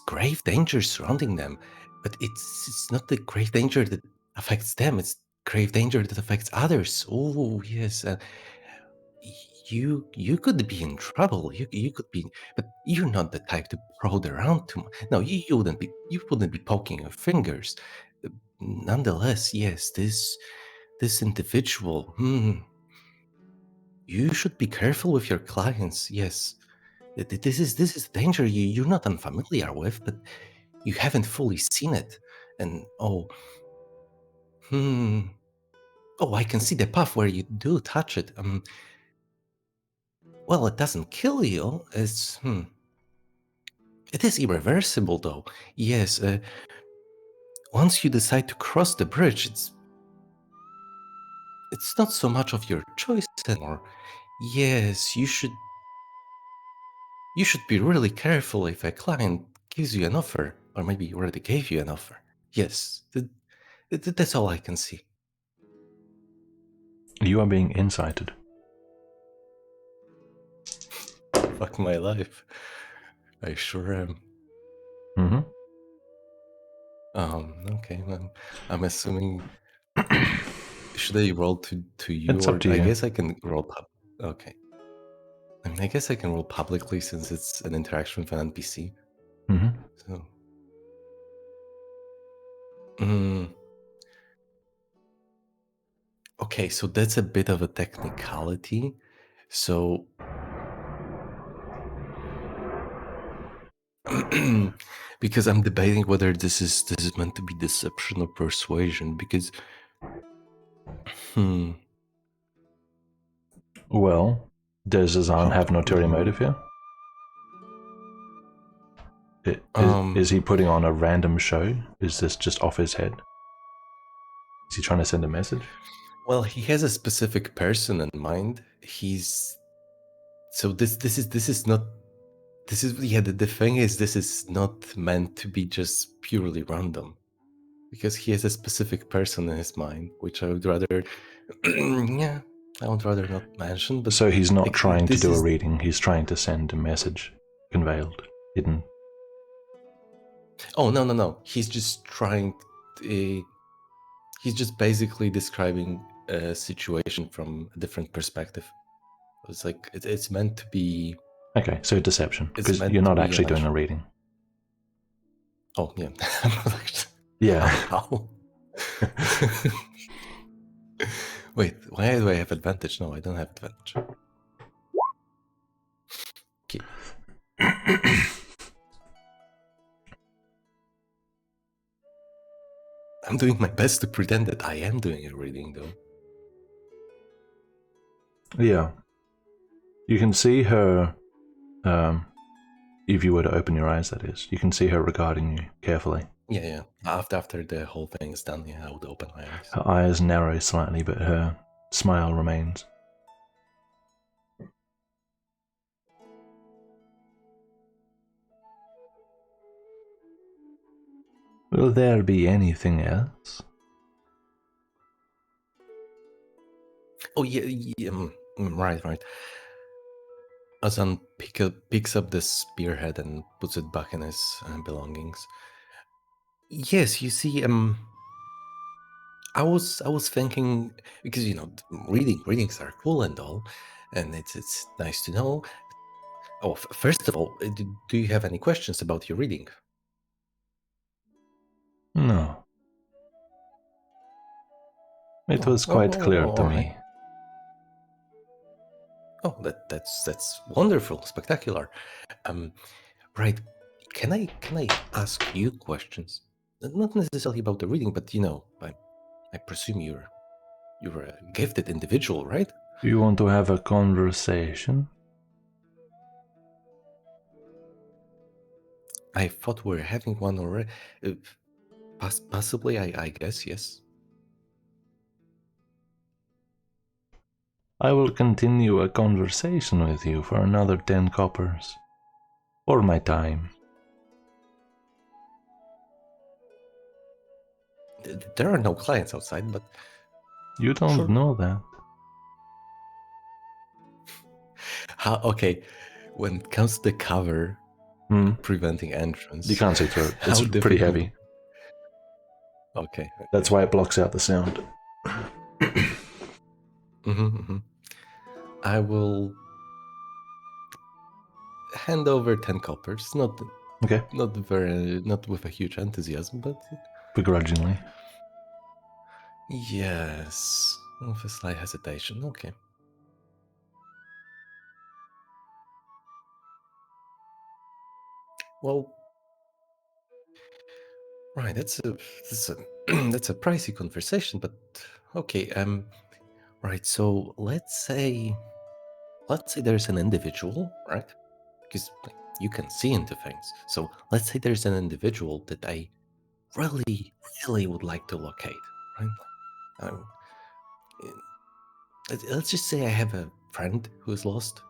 grave danger surrounding them, but it's not the grave danger that affects them. It's grave danger that affects others. Oh, yes. You could be in trouble. You could be, but you're not the type to prod around too much. No, you wouldn't be poking your fingers. Nonetheless, yes, this individual. You should be careful with your clients. Yes, this is danger you're not unfamiliar with, but you haven't fully seen it. And I can see the path where you do touch it. Well, it doesn't kill you. It is irreversible, though. Yes, once you decide to cross the bridge, it's not so much of your choice anymore. Yes, you should be really careful if a client gives you an offer, or maybe already gave you an offer. Yes, that's all I can see. You are being incited. Fuck my life. I sure am. Mm-hmm. Okay, I'm assuming. Should I roll to you, It's or up to I you. guess I can roll okay. I mean, I guess I can roll publicly since it's an interaction with an NPC. Mm-hmm. So, mm, okay, so that's a bit of a technicality. So, because I'm debating whether this is meant to be deception or persuasion. Because, Well, does Azan have an ulterior motive here? Is he putting on a random show? Is this just off his head? Is he trying to send a message? Well, he has a specific person in mind. This is not. This is the thing is, this is not meant to be just purely random, because he has a specific person in his mind, which I would rather, I would rather not mention. But so he's not trying to do a is... reading. He's trying to send a message, conveyed, hidden. Oh no! He's just trying. He's just basically describing a situation from a different perspective. It's like it's meant to be. Okay, so deception, because you're not actually doing a reading. Oh, yeah. Yeah. How? Wait, why do I have advantage? No, I don't have advantage. Okay. I'm doing my best to pretend that I am doing a reading, though. Yeah. You can see her, if you were to open your eyes, that is. You can see her regarding you carefully. Yeah. After the whole thing is done, I would open my eyes. Her eyes narrow slightly, but her smile remains. Will there be anything else? Oh, yeah, right. Azan picks up the spearhead and puts it back in his belongings. Yes, you see, I was thinking, because readings are cool and all, and it's nice to know. Oh, first of all, do you have any questions about your reading? No. It was quite clear to me. Oh, that's wonderful, spectacular. Right. Can I ask you questions? Not necessarily about the reading, but I presume you're a gifted individual, right? You want to have a conversation? I thought we were having one already. Possibly, I guess, yes. I will continue a conversation with you for another 10 coppers. For my time. There are no clients outside, but... You don't know that. Okay, when it comes to the cover preventing entrance... You can't see through it. It's pretty heavy. Okay. That's why it blocks out the sound. I will hand over 10 coppers. Not with a huge enthusiasm, but begrudgingly. Yes, with a slight hesitation. Okay. Well, right. That's a that's a pricey conversation, but okay. Right. So let's say there's an individual, right? Because you can see into things. So let's say there's an individual that I really, really would like to locate, right? Let's just say I have a friend who is lost,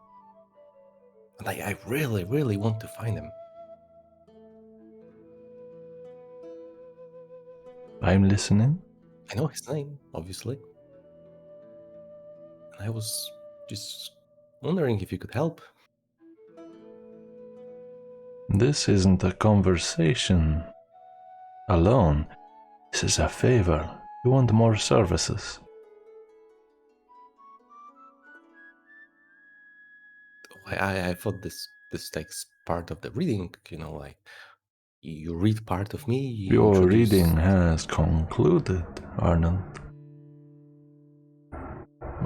and I really, really want to find him. I'm listening. I know his name, obviously. And I was just wondering if you could help. This isn't a conversation alone. This is a favor. You want more services. I thought this takes part of the reading, like you read part of me, you Your introduce... reading has concluded, Arnold.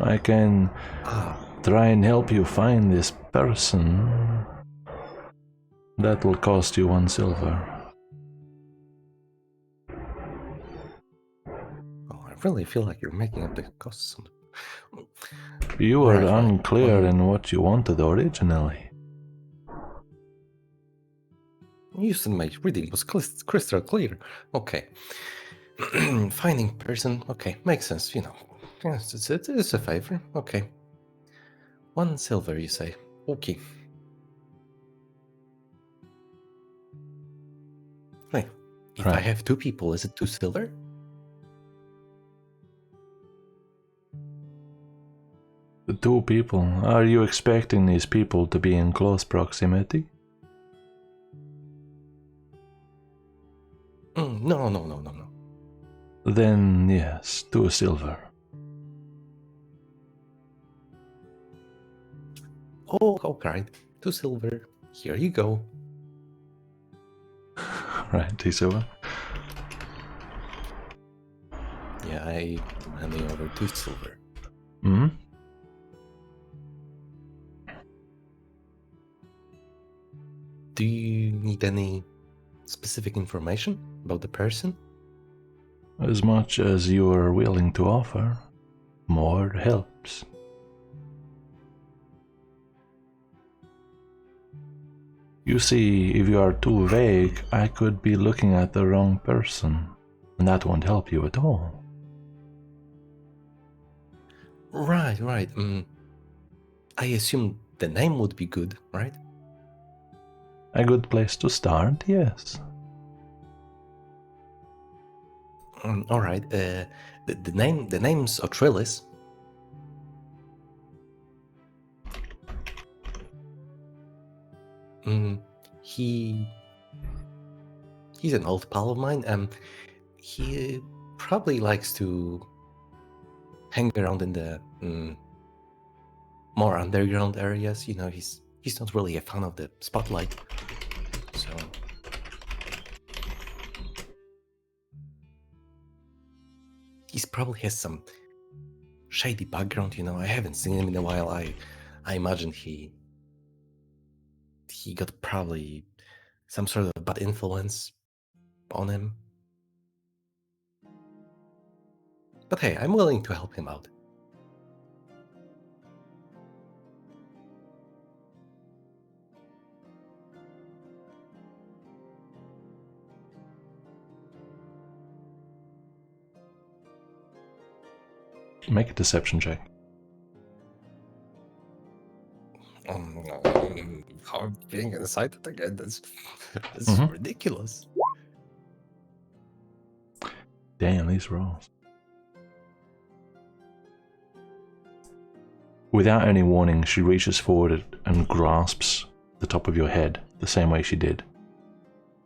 I can try and help you find this person. That will cost you 1 silver. Oh, I really feel like you're making up the costs. You were Right. unclear in what you wanted originally. You said my reading was crystal clear. Okay. Finding person. Okay, makes sense, Yes, it's a favor. Okay. 1 silver, you say. Okay. Wait, if I Right. have 2 people, is it 2 silver? The 2 people. Are you expecting these people to be in close proximity? No. Then yes, 2 silver. Oh, okay. 2 silver. Here you go. Right, 2 silver. Yeah, I'm handing over 2 silver. Hmm? Do you need any specific information about the person? As much as you are willing to offer, more helps. You see, if you are too vague, I could be looking at the wrong person, and that won't help you at all. Right. I assume the name would be good, right? A good place to start, yes. All right. The name's Otrilis. He's an old pal of mine. He probably likes to hang around in the more underground areas. He's not really a fan of the spotlight. So he probably has some shady background. I haven't seen him in a while. I imagine he got probably some sort of bad influence on him. But hey, I'm willing to help him out. Make a deception check. How being excited again? That's Mhm. ridiculous. Damn, these rolls. Without any warning, she reaches forward and grasps the top of your head the same way she did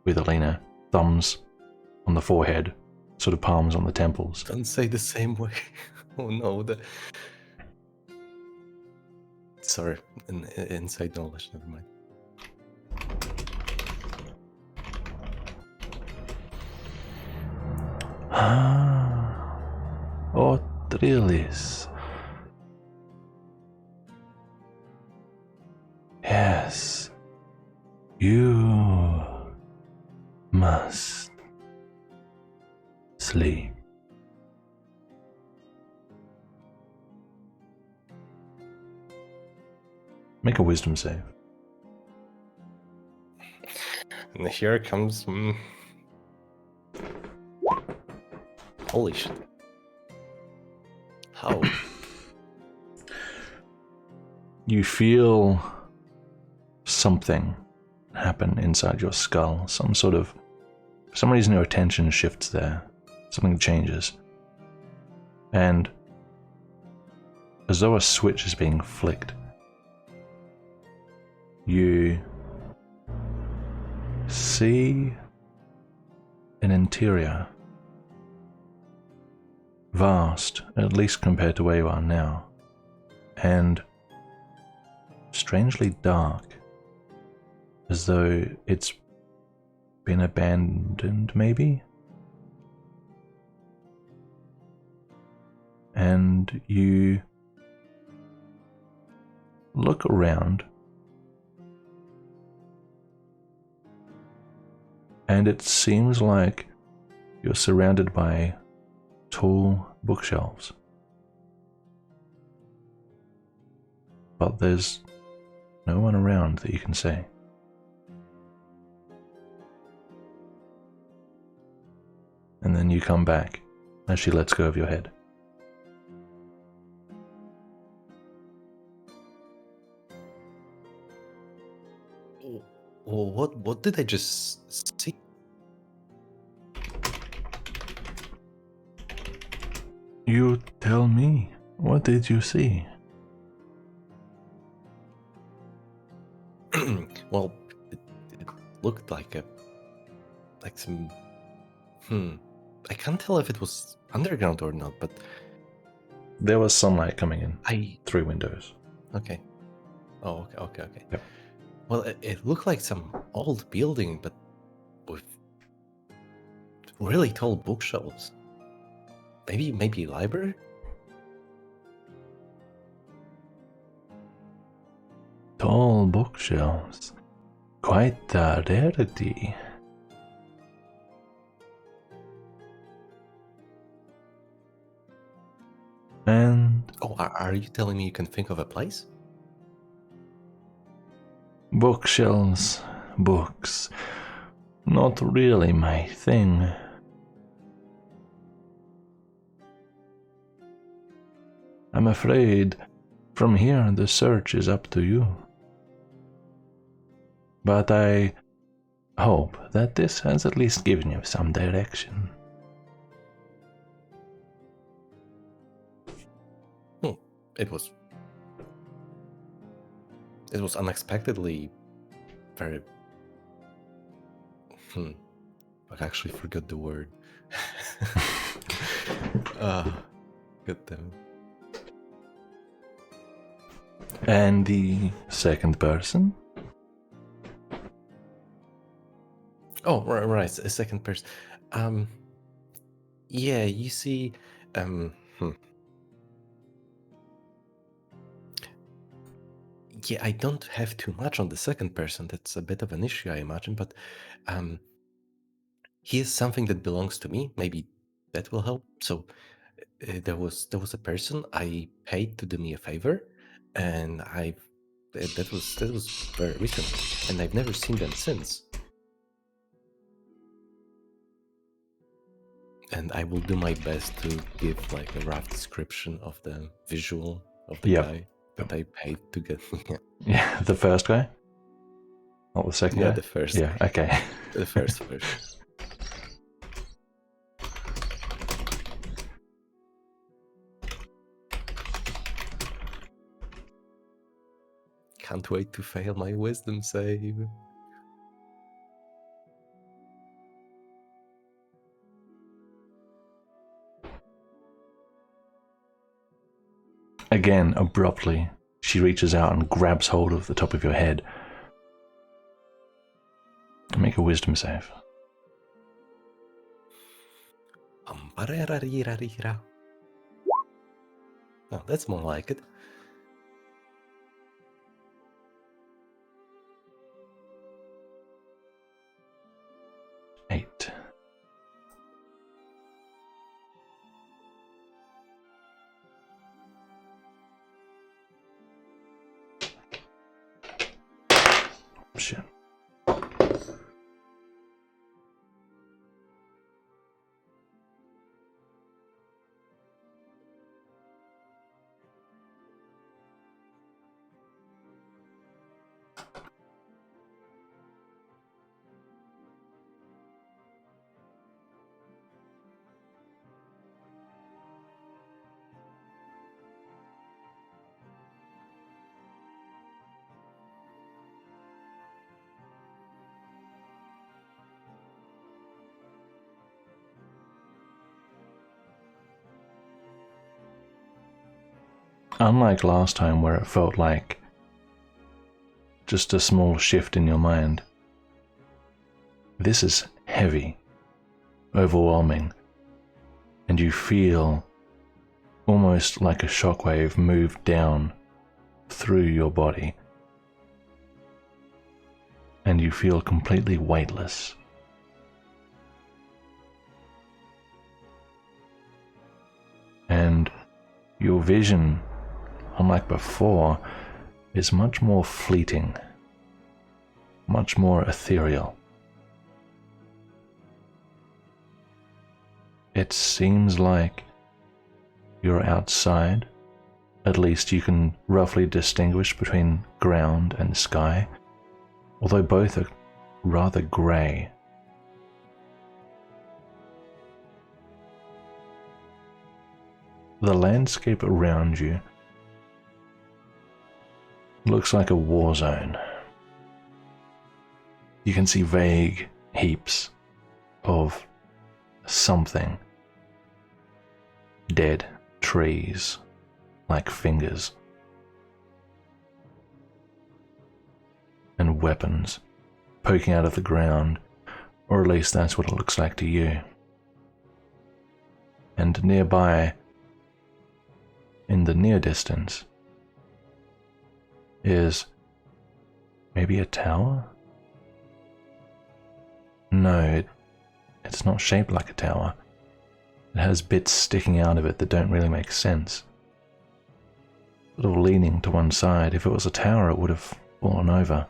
with Alina. Thumbs on the forehead, sort of palms on the temples. Don't say the same way. Oh no, sorry, inside knowledge, never mind. Otrilis. Yes, you must sleep. Make a wisdom save. And here comes... Holy shit. How? You feel something happen inside your skull. For some reason your attention shifts there. something changes. And as though a switch is being flicked, you see an interior, vast, at least compared to where you are now, and strangely dark, as though it's been abandoned, maybe? And you look around, and it seems like you're surrounded by tall bookshelves. But there's no one around that you can see. And then you come back as she lets go of your head. Well, what did I just see? You tell me, what did you see? Well, it looked like some. I can't tell if it was underground or not, but There was sunlight coming in I. through windows. Okay. Oh, okay. Yep. Well, it looked like some old building, but with really tall bookshelves. Maybe library? Tall bookshelves. Quite a rarity. And Oh, are you telling me you can think of a place? bookshelves, books. Not really my thing. I'm afraid from here the search is up to you. But I hope that this has at least given you some direction. It was unexpectedly very. I actually forgot the word. God damn it. And the second person? Oh, right, a second person. Yeah, you see, Yeah, I don't have too much on the second person. That's a bit of an issue, I imagine, but he is something that belongs to me. Maybe that will help. So there was a person I paid to do me a favor, and that was very recently, and I've never seen them since. And I will do my best to give like a rough description of the visual of the guy that I paid to get. Yeah, the first guy? Not the second guy? The first. Yeah, okay. The first version. Can't wait to fail my wisdom save. Again, abruptly, she reaches out and grabs hold of the top of your head. Make a wisdom save. Oh, that's more like it. Eight. Shit. unlike last time where it felt like just a small shift in your mind, this is heavy, overwhelming, and you feel almost like a shockwave move down through your body, and you feel completely weightless. And your vision, unlike before, is much more fleeting, much more ethereal. It seems like you're outside. At least you can roughly distinguish between ground and sky, although both are rather grey. The landscape around you looks like a war zone. You can see vague heaps of something. Dead trees, like fingers. And weapons poking out of the ground, or at least that's what it looks like to you. And nearby, in the near distance, is maybe a tower? No, it's not shaped like a tower. It has bits sticking out of it that don't really make sense. Sort of leaning to one side. If it was a tower, it would have fallen over.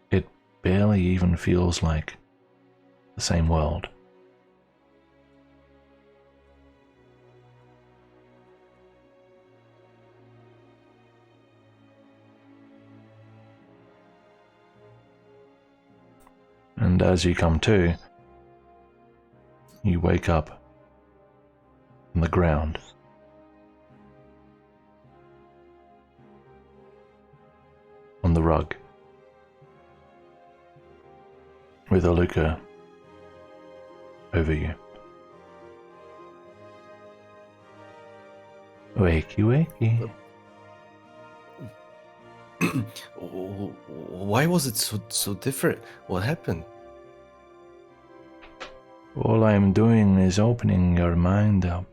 It barely even feels like the same world. And as you come to, you wake up on the ground. On the rug. With Aluka over you. Wakey, wakey. Why was it so different? What happened? All I'm doing is opening your mind up.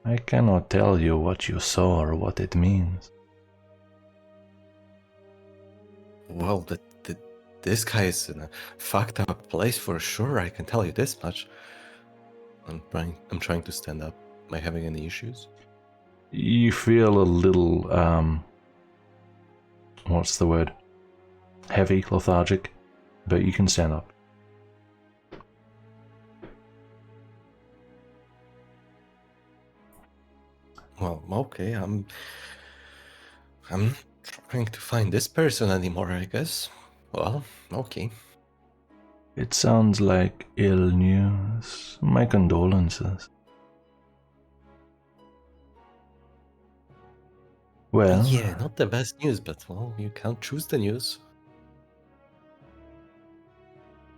I cannot tell you what you saw or what it means. Well, this guy is in a fucked up place for sure. I can tell you this much. I'm trying to stand up. Am I having any issues? You feel a little, what's the word? Heavy, lethargic, but you can stand up. Well, okay, I'm not trying to find this person anymore, I guess. Well, okay. It sounds like ill news. My condolences. Well, Yeah, not the best news, but well, you can't choose the news.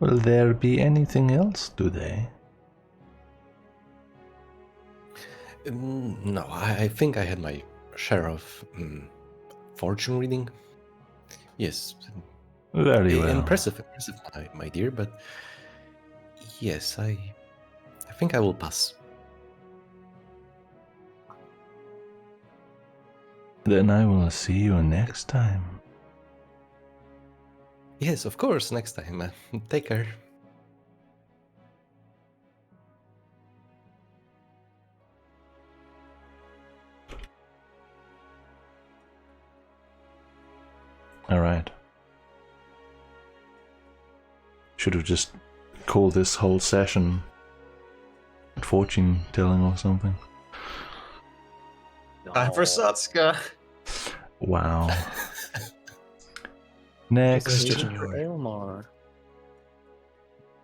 will there be anything else today? No, I think I had my share of fortune reading. Yes, Very well. impressive, my dear. But yes, I think I will pass. Then I will see you next time. Yes, of course. Next time. Take care. All right. Should have just called this whole session fortune telling or something. Time for Satsuka. Wow. Next. Elmar.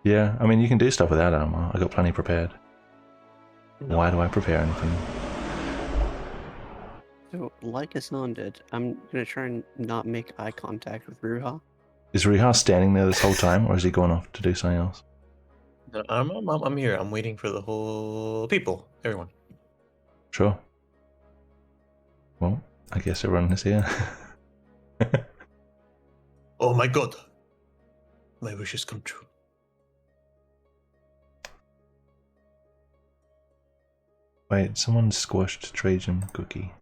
Yeah, I mean, you can do stuff without Elmar. I got plenty prepared. Why do I prepare anything? So, like Hassan did, I'm gonna try and not make eye contact with Ruha. Is Riiga standing there this whole time, or is he going off to do something else? No, I'm here. I'm waiting for the whole people, everyone. Sure. Well, I guess everyone is here. Oh my god, my wishes come true. Wait, someone squashed Trajan Cookie.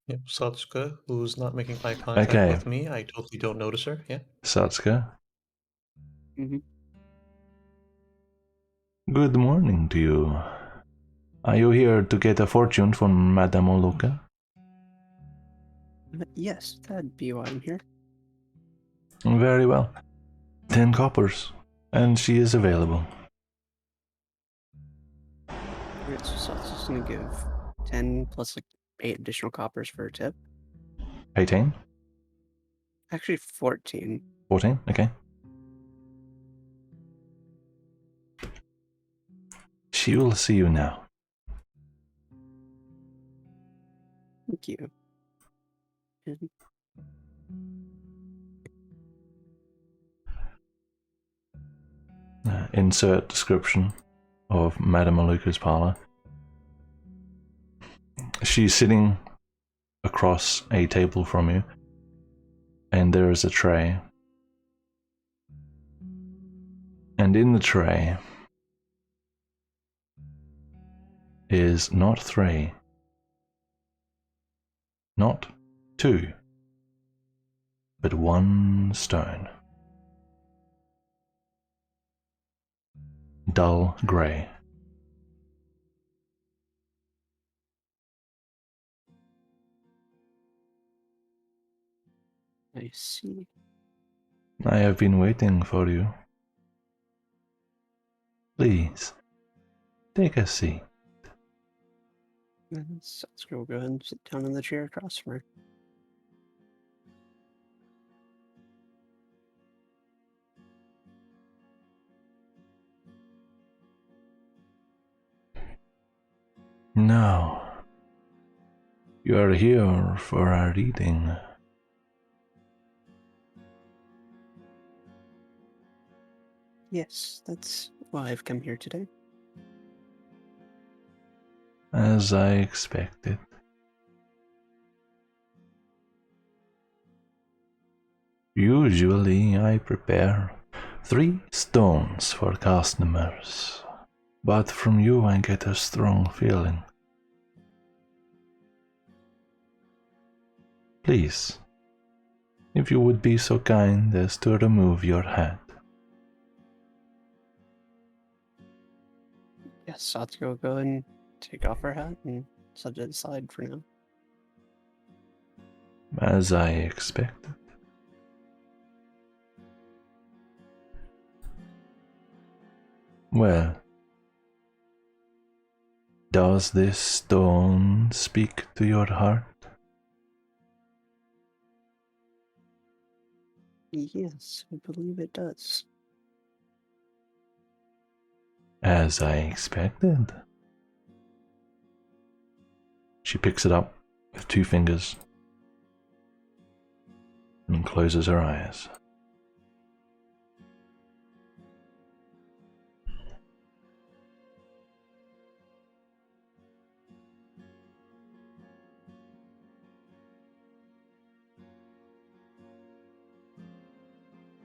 Yep, Satsuka, who's not making eye contact Okay. with me. I totally don't notice her. Yeah. Satsuka, Mm-hmm. good morning to you. Are you here to get a fortune from Madame Oluka? Yes, that'd be why I'm here. Very well. 10 coppers, and she is available. Alright, so it's just gonna give 10 plus like 8 additional coppers for a tip. 18? Actually, 14. 14? Okay. She will see you now. Thank you. And Insert description of Madame Oluka's parlor. She's sitting across a table from you, and there is a tray. And in the tray is not 3, not 2, but 1 stone. Dull grey. I see. I have been waiting for you. Please, take a seat. So we'll go ahead and sit down in the chair across from her. Now, you are here for our reading. Yes, that's why I've come here today. As I expected. Usually I prepare 3 stones for customers, but from you I get a strong feeling. Please, if you would be so kind as to remove your hat. Yes, Satsuko will go ahead and take off her hat and set it aside for now. As I expected. Well, does this stone speak to your heart? Yes, I believe it does. As I expected. She picks it up with 2 fingers and closes her eyes.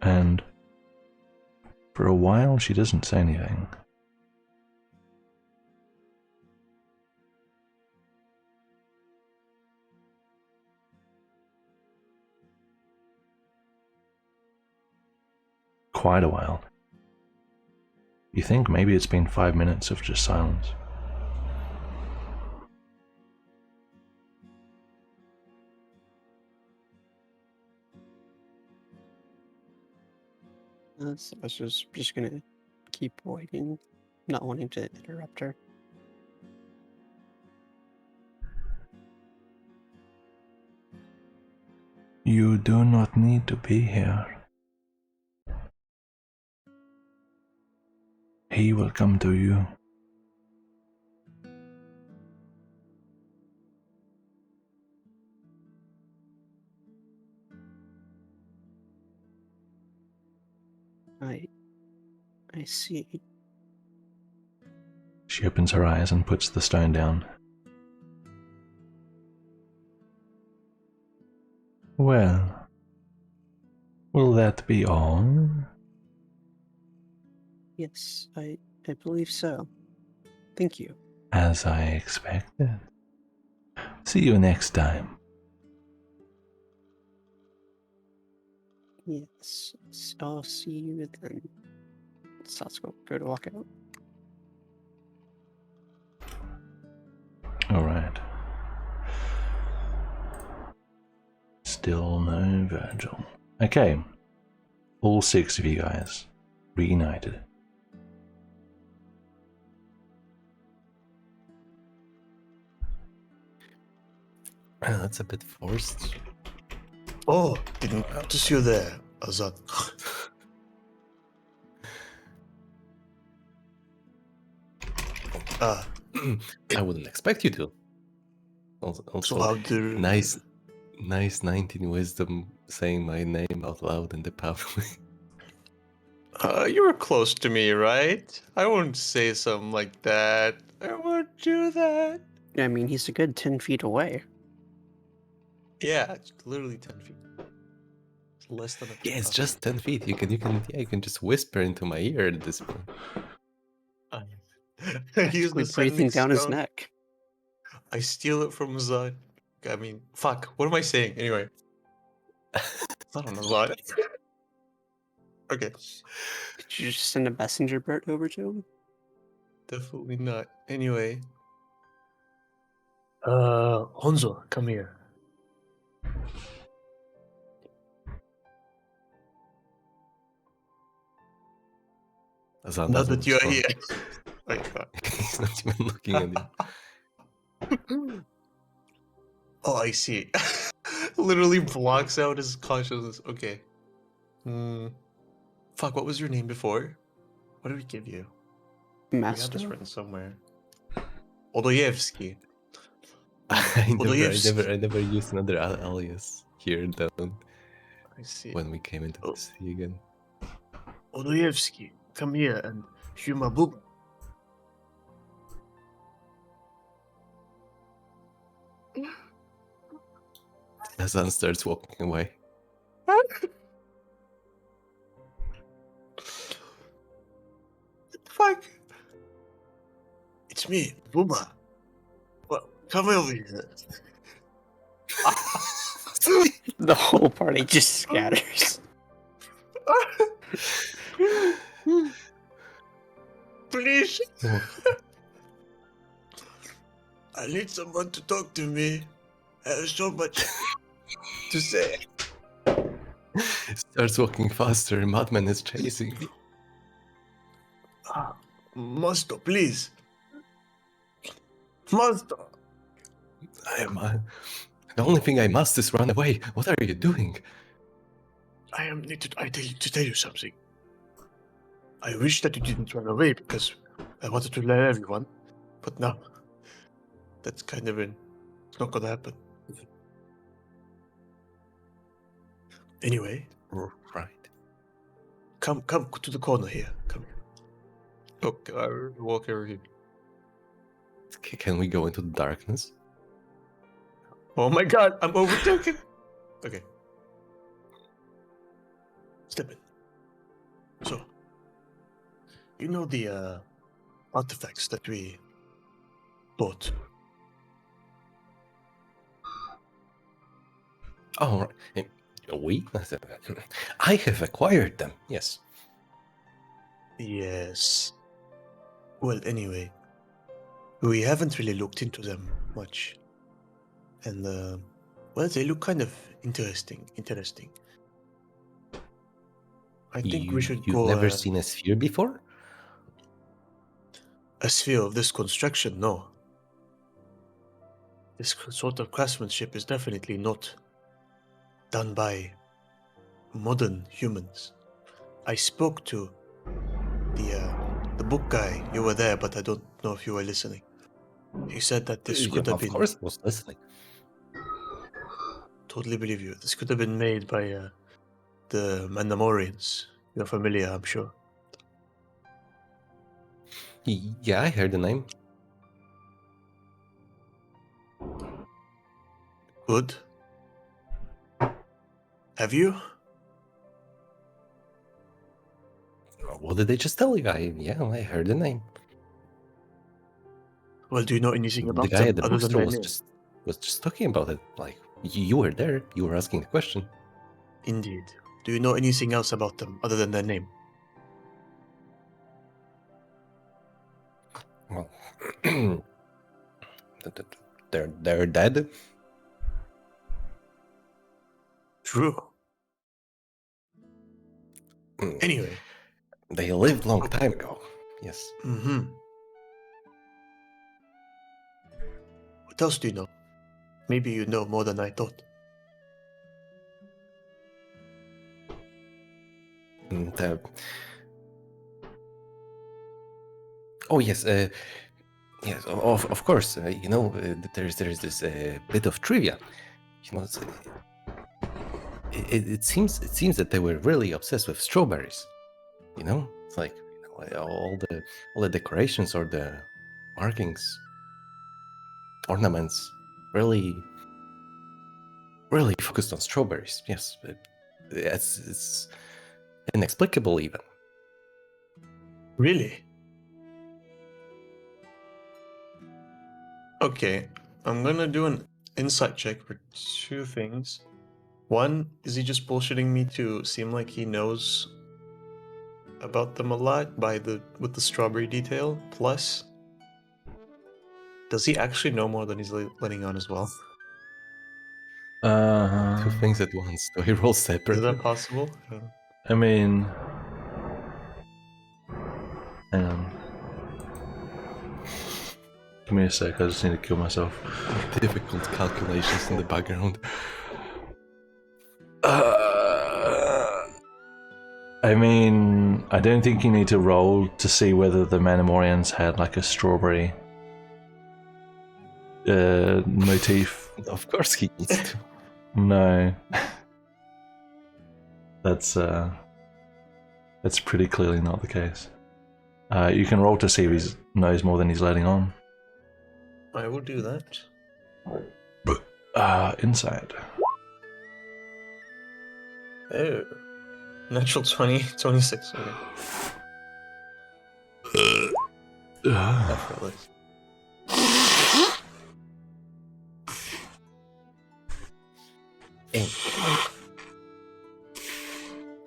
And for a while she doesn't say anything. Quite a while. You think maybe it's been 5 minutes of just silence. So I was just gonna keep waiting, not wanting to interrupt her. You do not need to be here. He will come to you. I see. She opens her eyes and puts the stone down. Well, will that be all? Yes, I believe so. Thank you. As I expected. See you next time. Yes, I'll see you then. Satsuko go to walk out. Alright. Still no Virgil. Okay. All 6 of you guys reunited. That's a bit forced. Oh, didn't notice you there, Azad. I wouldn't expect you to. Also, So how do nice 19 wisdom saying my name out loud in the public. You were close to me, right? I wouldn't say something like that. I wouldn't do that. I mean, he's a good 10 feet away. Yeah, it's literally 10 feet. It's less than a Yeah, it's pickup. just 10 feet. You can just whisper into my ear at this point. Use Practically the breathing sending down his stone. neck. I steal it from Azad. I mean, fuck. What am I saying? Anyway. It's not on Azad. Okay. Did you just send a messenger bird over to him? Definitely not. Anyway. Honzo, come here. Azan Now doesn't that you are respond. here. My God. He's not even looking at you. Oh, I see. Literally blocks out his consciousness. Okay. Fuck, what was your name before? What did we give you? We had this Master? written somewhere. Odoyevsky. I Odoyevsky. never used another alias here down I see. when we came into the city again. Odoyevsky, come here and hear my book. Azan starts walking away. Fuck. It's me, Booba. Well, come over here. The whole party just scatters. Please. I need someone to talk to me. I have so much to say. Starts walking faster. Madman is chasing me. Master, please. Master. The only thing I must is run away. What are you doing? I need to tell you something. I wish that you didn't run away because I wanted to let everyone, but now that's kind of it's not gonna happen. Anyway, Right. come to the corner here. Come here. Okay, I will walk over here. Can we go into the darkness? Oh my God, I'm overtaken. Okay. Step in. So, you know the artifacts that we bought? Oh, right. We? I have acquired them. Yes. Yes. Well, anyway, we haven't really looked into them much. And, well, they look kind of interesting. I think we should You've go... never seen a sphere before? A sphere of this construction, no. This sort of craftsmanship is definitely not done by modern humans. I spoke to the book guy. You were there, but I don't know if you were listening. He said that this could have been... Of course, I was listening. Totally believe you. This could have been made by the Mandalorians You're familiar, I'm sure. Yeah, I heard the name. Good. Have you? What did they just tell you? I heard the name. Well, do you know anything The about guy them at the other than bookstore their was name? just talking about it. Like you were there. You were asking the question. Indeed. Do you know anything else about them other than their name? Well, they're dead. True. Mm, Anyway. They lived long time ago. Yes. Mm-hmm. What else do you know? Maybe you know more than I thought. And, oh yes. Yes. Of course. There's this bit of trivia. It seems that they were really obsessed with strawberries. It's like all the decorations or the markings, ornaments, really focused on strawberries. Yes, it's inexplicable even. Really? Okay, I'm gonna do an insight check for two things. One, is he just bullshitting me to seem like he knows about them a lot with the strawberry detail? Plus, does he actually know more than he's letting on as well? Two things at once. Do I roll Is separately? that possible? I mean, hang on. Give me a sec. I just need to kill myself. Difficult calculations in the background. I mean, I don't think you need to roll to see whether the Manamorians had like a strawberry motif. Of course, he needs to. No, that's pretty clearly not the case. You can roll to see if he knows more than he's letting on. I will do that. Insight. Oh. Natural 20, 26. Okay. Effortless.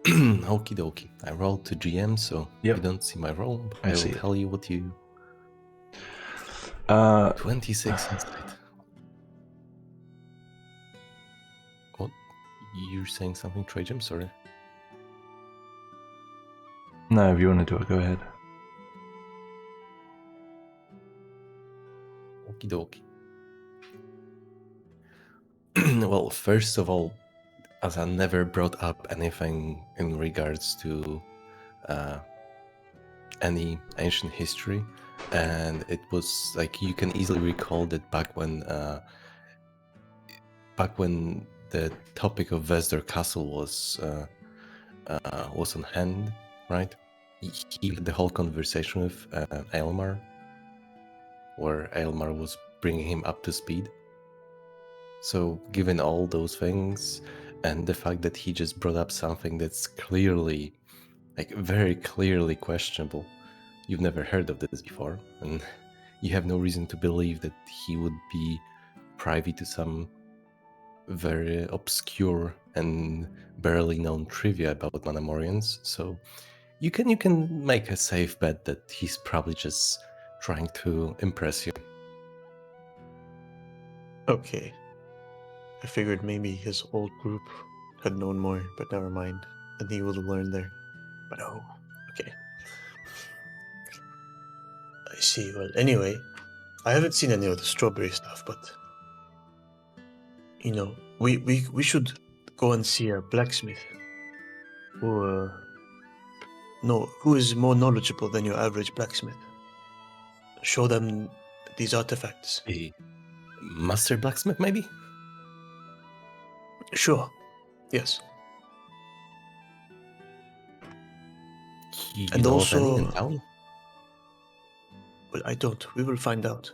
Okie dokie. I rolled to GM, so Yep. you don't see my roll. But I I will see it. tell you what you. 26 insight. What? You're saying something, Trajan? Sorry. No, if you want to do it, go ahead. Okie dokie. Well, first of all, as I never brought up anything in regards to any ancient history, and it was like you can easily recall that back when the topic of Vesder Castle was on hand, right? He had the whole conversation with Aelmar, where Aelmar was bringing him up to speed. So, given all those things, and the fact that he just brought up something that's clearly, like very clearly questionable, you've never heard of this before, and you have no reason to believe that he would be privy to some very obscure and barely known trivia about Manamorians. So you can make a safe bet that he's probably just trying to impress you. Okay. I figured maybe his old group had known more, but never mind. And he would have learned there. But oh, okay. I see. Well, anyway, I haven't seen any of the strawberry stuff, but we should go and see our blacksmith, who is more knowledgeable than your average blacksmith. Show them these artifacts. A master blacksmith, maybe? Sure. Yes. You And know of any in also- town? Well, I don't. We will find out.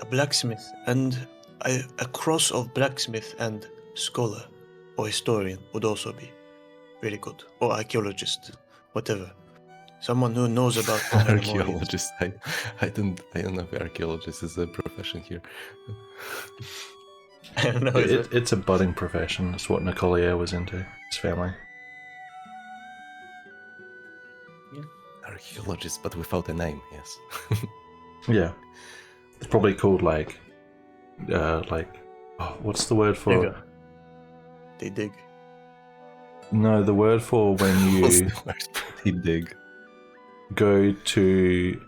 A blacksmith and a cross of blacksmith and scholar or historian would also be very good. Or archaeologist, whatever. Someone who knows about the Metamorians. Archaeologist. I don't know if archaeologist is a profession here. I don't know. Is it? It's a budding profession. It's what Nicolier was into. His family. Archaeologist, but without a name, yes. Yeah. It's probably called like, what's the word for? Digger. They dig. No, the word for when What's you the word? He dig. go to,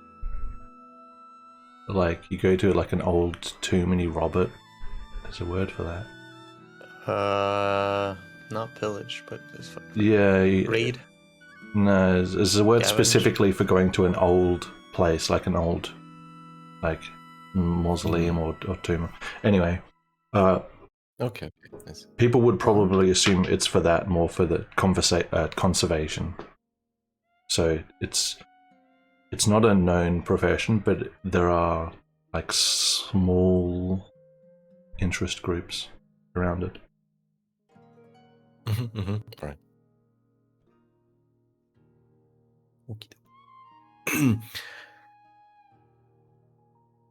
like an old tomb and you rob it. There's a word for that. Not pillage, but it's fine. Yeah. Raid. No, there's a word Scavenge. specifically for going to an old place, like an old, like mausoleum or tomb. Anyway, Okay, nice. people would probably assume it's for that, more for the conservation. So it's not a known profession, but there are like small interest groups around it. Right. Okay.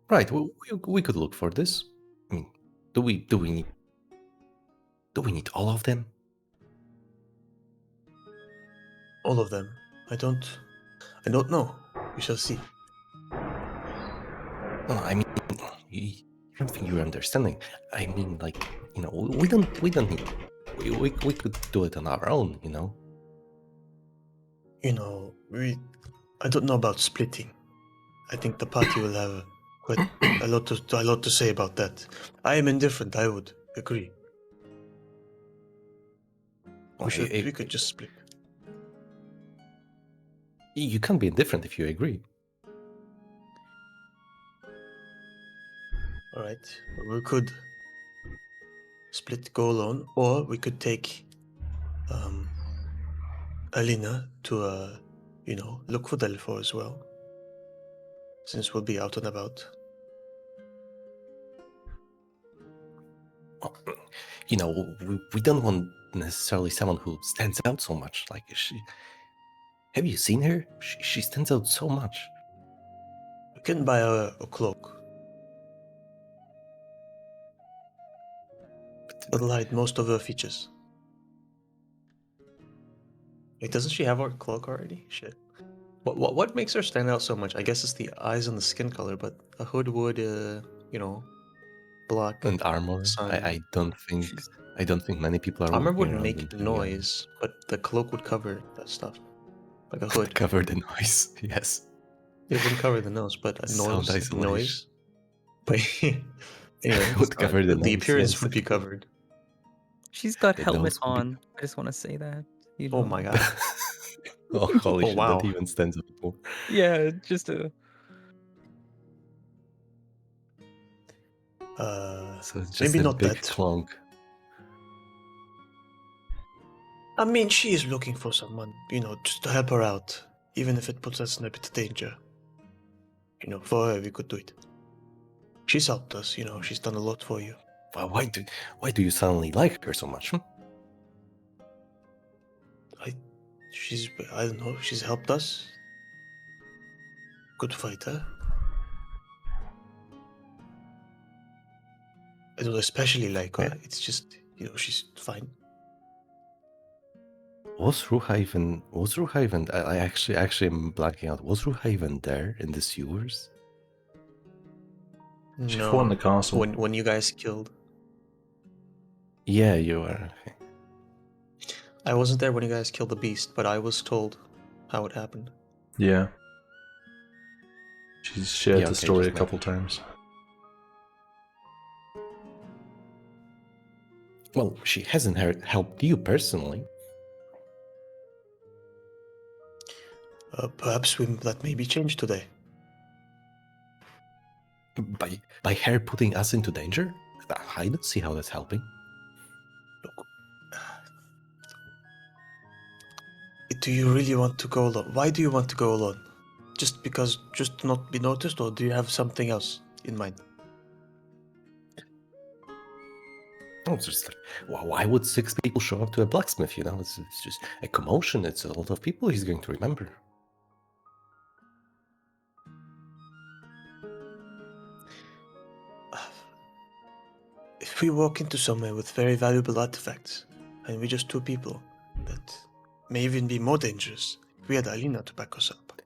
Right. We could look for this. I mean, do we need all of them? All of them. I don't know. We shall see. No, I mean, I don't think you're understanding. I mean, like, we don't need. We could do it on our own, I don't know about splitting. I think the party will have quite a lot to say about that. I am indifferent. I would agree. Well, We could just split. You can't be indifferent if you agree. All right. We could split, go alone, or we could take Alina to look for Delphor as well, since we'll be out and about. Well, we don't want necessarily someone who stands out so much. Like, have you seen her? She stands out so much. We can buy her a cloak. It'll hide most of her features. Wait, doesn't she have our cloak already? Shit. What makes her stand out so much? I guess it's the eyes and the skin color, but a hood would, block. And armor. Sun. I don't think many people are. Armor walking wouldn't around make in noise, but the cloak would cover that stuff, like a hood. cover the noise. Yes. It wouldn't cover the nose, but a Sound noise. isolation. But anyway, Would cover the noise, appearance yes. would be covered. She's got The helmet nose would be- on. I just want to say that. Oh my god. Oh, holy Oh, shit! wow. That even stands up more. Yeah, just a. So it's just Maybe a not big that. clonk. I mean, she is looking for someone, just to help her out, even if it puts us in a bit of danger. For her, we could do it. She's helped us, she's done a lot for you. Well, why do you suddenly like her so much? I don't know, she's helped us. Good fighter. I don't especially like her. It's just, she's fine. Was Ruha even? I actually am blacking out. Was Ruha even there in the sewers? She fought in the castle. When you guys killed. Yeah, you were. Okay. I wasn't there when you guys killed the beast, but I was told how it happened. Yeah. She's shared Yeah, the okay, story a just couple times. Well, she hasn't helped you personally. Perhaps that may be changed today. By her putting us into danger? I don't see how that's helping. Look, do you really want to go alone? Why do you want to go alone? Just to not be noticed, or do you have something else in mind? Oh, it's just like, why would 6 people show up to a blacksmith? You know, it's just a commotion. It's a lot of people he's going to remember. If we walk into somewhere with very valuable artifacts, and we're just 2 people, that may even be more dangerous. We had Alina to back us up,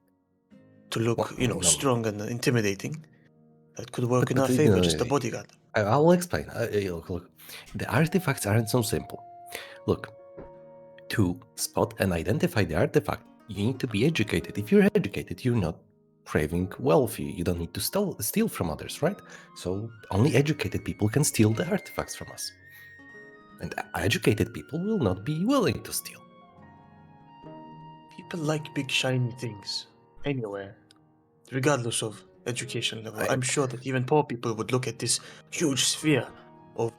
to look, Well, no. strong and intimidating. That could work in But our you favor, know, just a bodyguard. I'll explain. Look, the artifacts aren't so simple. Look, to spot and identify the artifact, you need to be educated. If you're educated, you're not craving wealth. You don't need to steal from others, right? So only educated people can steal the artifacts from us. And educated people will not be willing to steal. People like big shiny things, anywhere, regardless of education level. I'm sure that even poor people would look at this huge sphere of,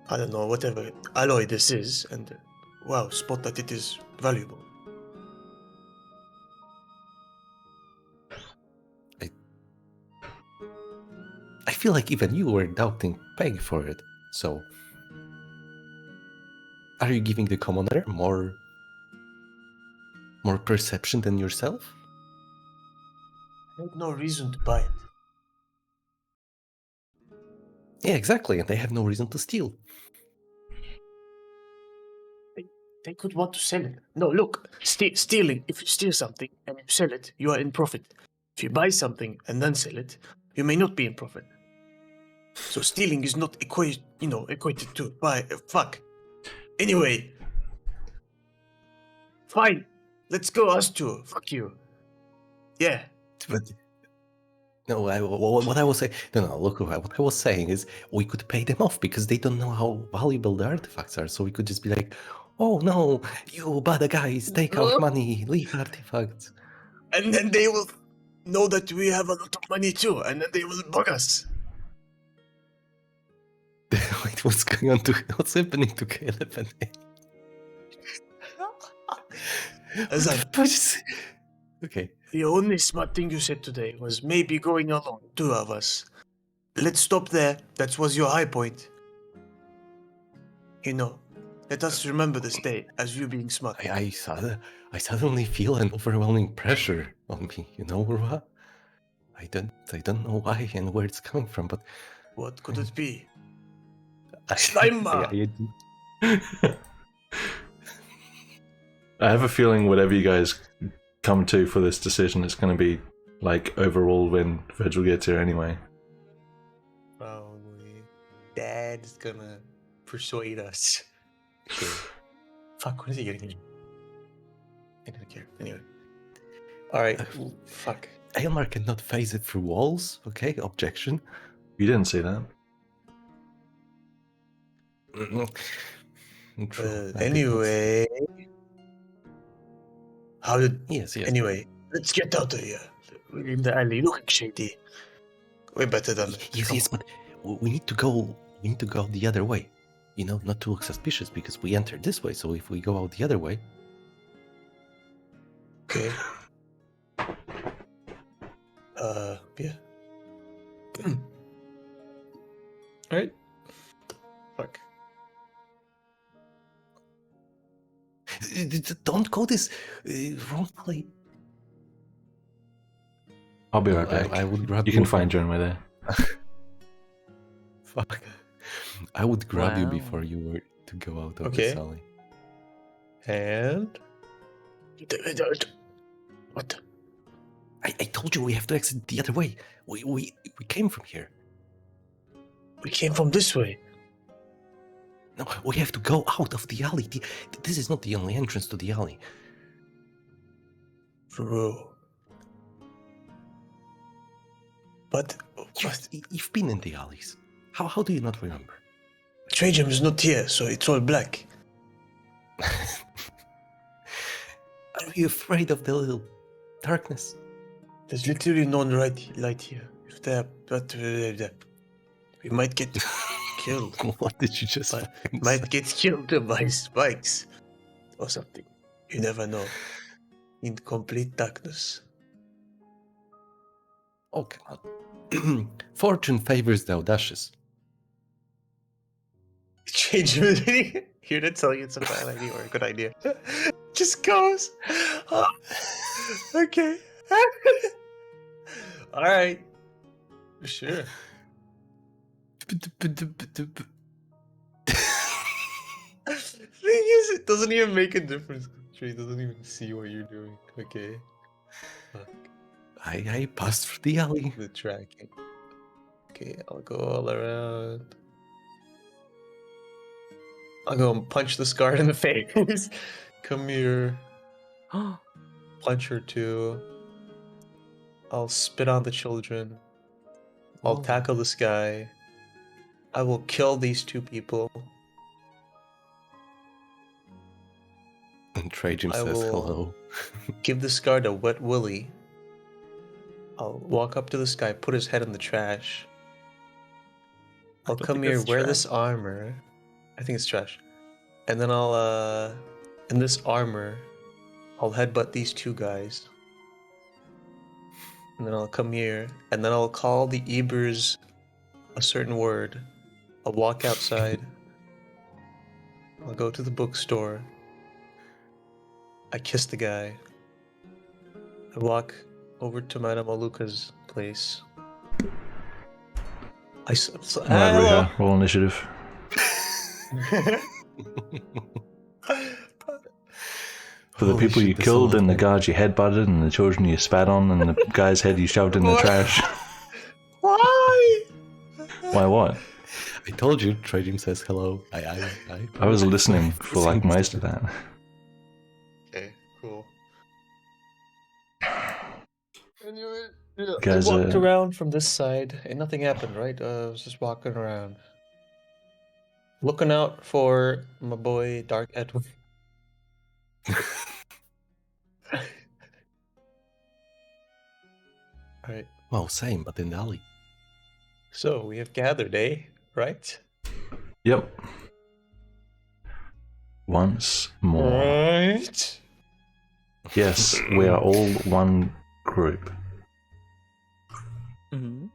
I don't know, whatever alloy this is, and wow, spot that it is valuable. I feel like even you were doubting paying for it. So, are you giving the commoner more perception than yourself? I had no reason to buy it. Yeah, exactly, and they have no reason to steal. They could want to sell it. No, look, stealing, if you steal something and you sell it, you are in profit. If you buy something and then sell it, you may not be in profit. So stealing is not equated to buy. Fuck. Anyway. Fine. Let's go us 2. Fuck you. Yeah. But no, what I was saying. No. Look, what I was saying is we could pay them off because they don't know how valuable the artifacts are. So we could just be like, "Oh no, you bad guys, take our money, leave artifacts." And then they will know that we have a lot of money too, and then they will bug us. Wait, what's happening to Caleb and Azan, okay. the only smart thing you said today was maybe going alone, 2 of us. Let's stop there. That was your high point. Let us remember this day as you being smart. I suddenly feel an overwhelming pressure on me. You know, Urwa? I don't know why and where it's coming from, but What could it be? I have a feeling whatever you guys come to for this decision, it's going to be like overall when Virgil gets here anyway. Probably. Dad's gonna persuade us. Okay. Fuck, what is he getting? I don't care. Anyway. Alright. Fuck. Aylmar cannot phase it through walls. Okay, objection. You didn't see that. Anyway. How did... Yes. Anyway, let's get out of here. We're in the alley looking shady. Way better than... Yes, but we need to go the other way. You know, not to look suspicious because we entered this way, so if we go out the other way... Okay. Yeah. Alright. Fuck. Don't go this wrong way. I'll be right back. I would grab you. Can find your own way there. Fuck. I would grab you Wow. before you were to go out of Okay. the alley. And... What? I told you we have to exit the other way. We came from here. We came from this way. No, we have to go out of the alley. This is not the only entrance to the alley. Bro. But... You've been in the alleys. How do you not remember? Trajum is not here, so it's all black. Are you afraid of the little darkness? There's literally no light here. If there, but we might get killed. What did you just Might get killed by spikes or something. You never know. in complete darkness. Oh, come on. Fortune favors the audacious. Change it. Here to tell you it's a bad idea or a good idea. Just goes. Oh, okay. All right. Sure. Thing is, it doesn't even make a difference. Trey doesn't even see what you're doing. Okay. Fuck. I passed through the alley. The tracking. Okay, I'll go all around. I'll go and punch this guard in the face. Come here. Punch her too. I'll spit on the children. I'll Whoa. tackle this guy. I will kill these two people. And Trajan I says will- hello. Give this guard a wet willy. I'll walk up to this guy, put his head in the trash. I'll don't come think here, that's wear trash. this armor. I think it's trash. And then I'll, in this armor, I'll headbutt these two guys. And then I'll come here, and then I'll call the Ebers a certain word. I'll walk outside. I'll go to the bookstore. I kiss the guy. I walk over to Madame Aluka's place. Alright, Riiga, roll initiative. For the Holy people shit, you this killed, all and the happened. guards you headbutted, and the children you spat on, and the guy's head you shoved in the What? trash. Why? Why what? I told you, Trajan says hello. I was listening for like most of that. Okay, cool. Guys, I walked around from this side, and nothing happened, right? I was just walking around. Looking out for my boy, Dark Edwin. Alright, Well, same, but in the alley. so we have gathered, eh? Right? Yep. Once more. Right. Yes, we are all one group. Mhm.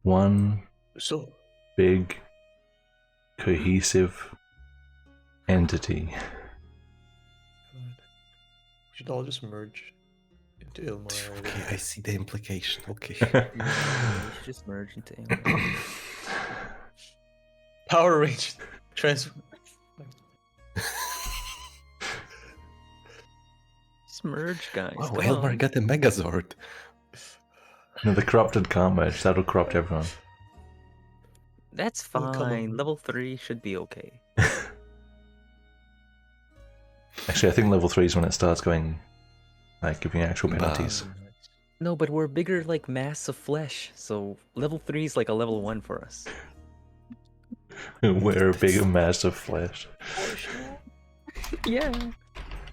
One So, big, cohesive entity. we should all just merge into Ilmar. Okay, I see the implication. Okay. We should just merge into Alien. Power Range transfer. Just merge, guys. Wow, come Elmar on. got a Megazord. No, the corrupted can't merge. That'll corrupt everyone. That's We'll come fine. over. Level 3 should be okay. Actually, I think level 3 is when it starts going, like, giving actual Bah. penalties. No, but we're bigger like mass of flesh, so level 3 is like a level 1 for us. We're a big mass of flesh. Yeah.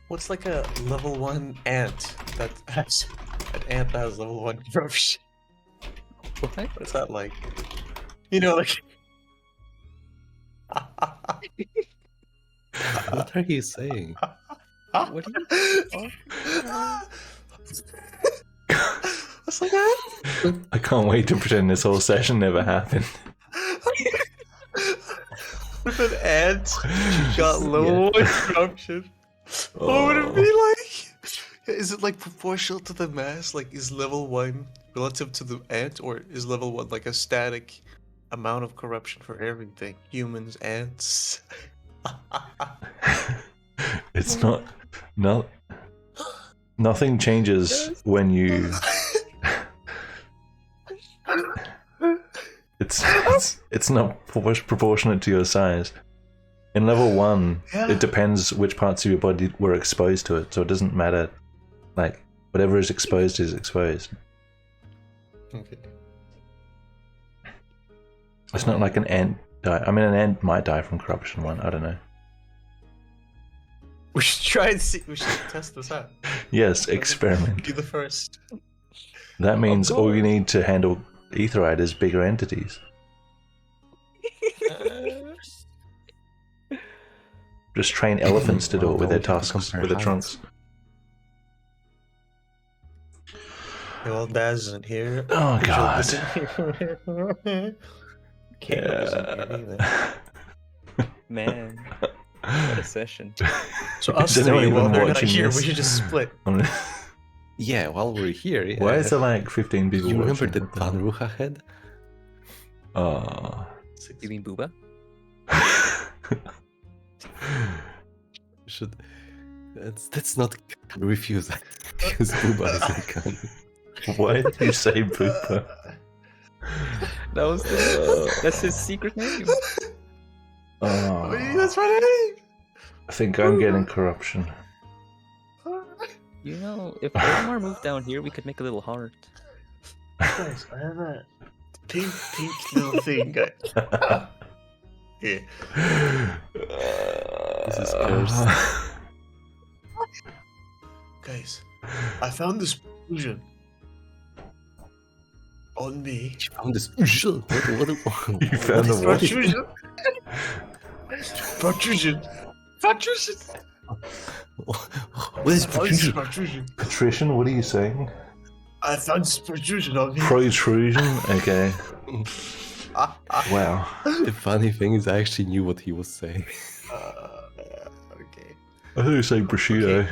What's like a level 1 ant that has an ant that has level 1 corruption? What? What's that like? You know, like. What are you saying? What are you talking about? What's like that? I can't wait to pretend this whole session never happened. With an ant, she got level 1 corruption. What would it be like? Is it like proportional to the mass? Like, is level 1 relative to the ant, or is level 1 like a static amount of corruption for everything? Humans, ants. It's not. No. Nothing changes when you. It's not proportionate to your size. In level 1, Yeah. it depends which parts of your body were exposed to it, so it doesn't matter. Like, whatever is exposed is exposed. Okay. It's not like an ant die. I mean, an ant might die from corruption 1, I don't know. We should try and see. We should test this out. Yes, experiment. Be the first. That means all you course. need to handle Aetherite is bigger entities. Just train elephants to do it with their Well, we have to tusks, compare with their heights. trunks. Well, Daz isn't here. Oh, Jill God. isn't here. Caleb isn't here either. Man, what a session. So us Is anyone three, while even they're not watching here, this? we should just split. Yeah, while we're here, yeah. Why is there like 15 people You remember watching? the What the hell? Panrucha head? Oh. You mean Booba? Should that's not refuse because Booba is a gun. Why did you say Booper? That was that's his secret name. Oh, That's my name. I think I'm getting corruption. You know, if Omar moved down here, we could make a little heart. Guys, I have a pink little thing, guys. Here. This is cursed. Guys, I found this protrusion on me. You found this. What? You found the what? Protrusion. Protrusion. Protrusion. What is I found this protrusion? protrusion. Patrician, what are you saying? I found this protrusion on me. Protrusion? Okay. Wow. The funny thing is, I actually knew what he was saying. Okay. I thought you were saying prosciutto. Okay.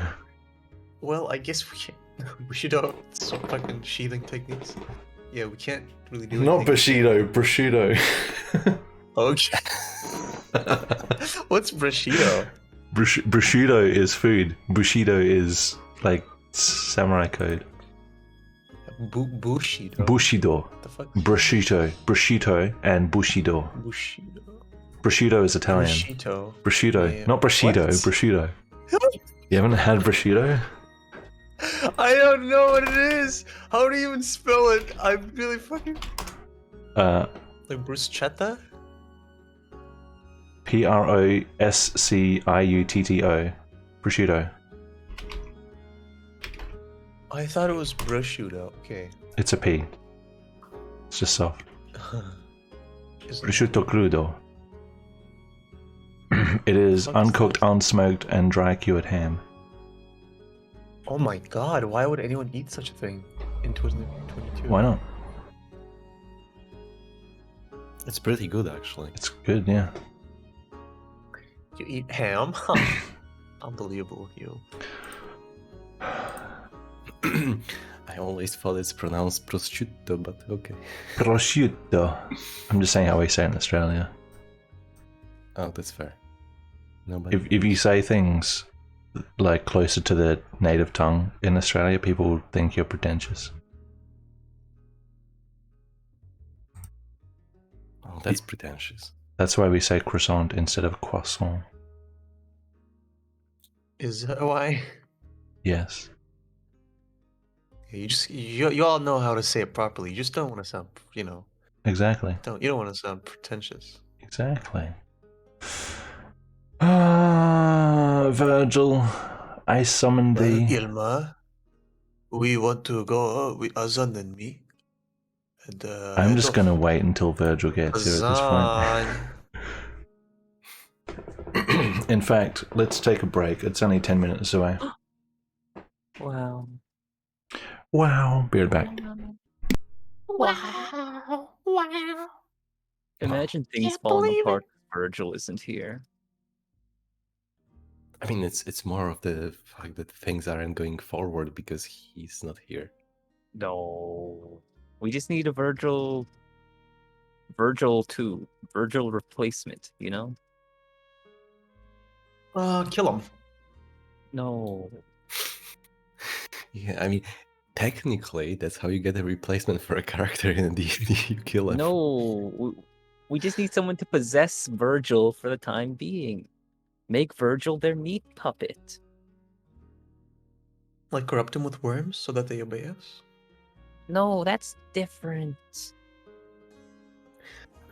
Well, I guess we can't. We should have some fucking sheathing techniques. Yeah, we can't really do Not anything. prosciutto. Okay. What's prosciutto? Prosciutto is food. Bushido is like samurai code. Bushido. Bushido. What the fuck? Prosciutto and Bushido. Bushido. Prosciutto is Italian. Prosciutto. Prosciutto. Yeah. Not prosciutto, What? prosciutto. You haven't had prosciutto? I don't know what it is. How do you even spell it? I'm really fucking like bruschetta. Prosciutto. Prosciutto. I thought it was prosciutto. Okay. It's a P. It's just soft. Isn't- Prosciutto crudo. It is What is uncooked, unsmoked, and dry cured ham. Oh my god, why would anyone eat such a thing in 2022? Why not? It's pretty good, actually. It's good, yeah. You eat ham? Unbelievable, you. I always thought it's pronounced prosciutto, but okay. Prosciutto. I'm just saying how we say it in Australia. Oh, that's fair. No, but If you say things like closer to the native tongue in Australia, people will think you're pretentious. oh, that's pretentious. That's why we say croissant instead of croissant. Is that why? Yes. You all know how to say it properly. You just don't want to sound, you know, Exactly. you don't want to sound pretentious. Exactly. Virgil, I summoned thee. Ilma, we want to go with Azan and me. And, I'm just gonna wait until Virgil gets here at this point. In fact, let's take a break. It's only 10 minutes away. Wow. Wow. Beard back. Wow. Wow. Imagine things Can't falling believe apart if Virgil isn't here. I mean, it's more of the fact that things aren't going forward because he's not here. No. We just need a Virgil 2. Virgil replacement, you know? Kill him. No. Yeah, I mean, technically, that's how you get a replacement for a character in a D&D. You kill him. No. We just need someone to possess Virgil for the time being. Make Virgil their meat puppet. Like corrupt him with worms so that they obey us? No, that's different.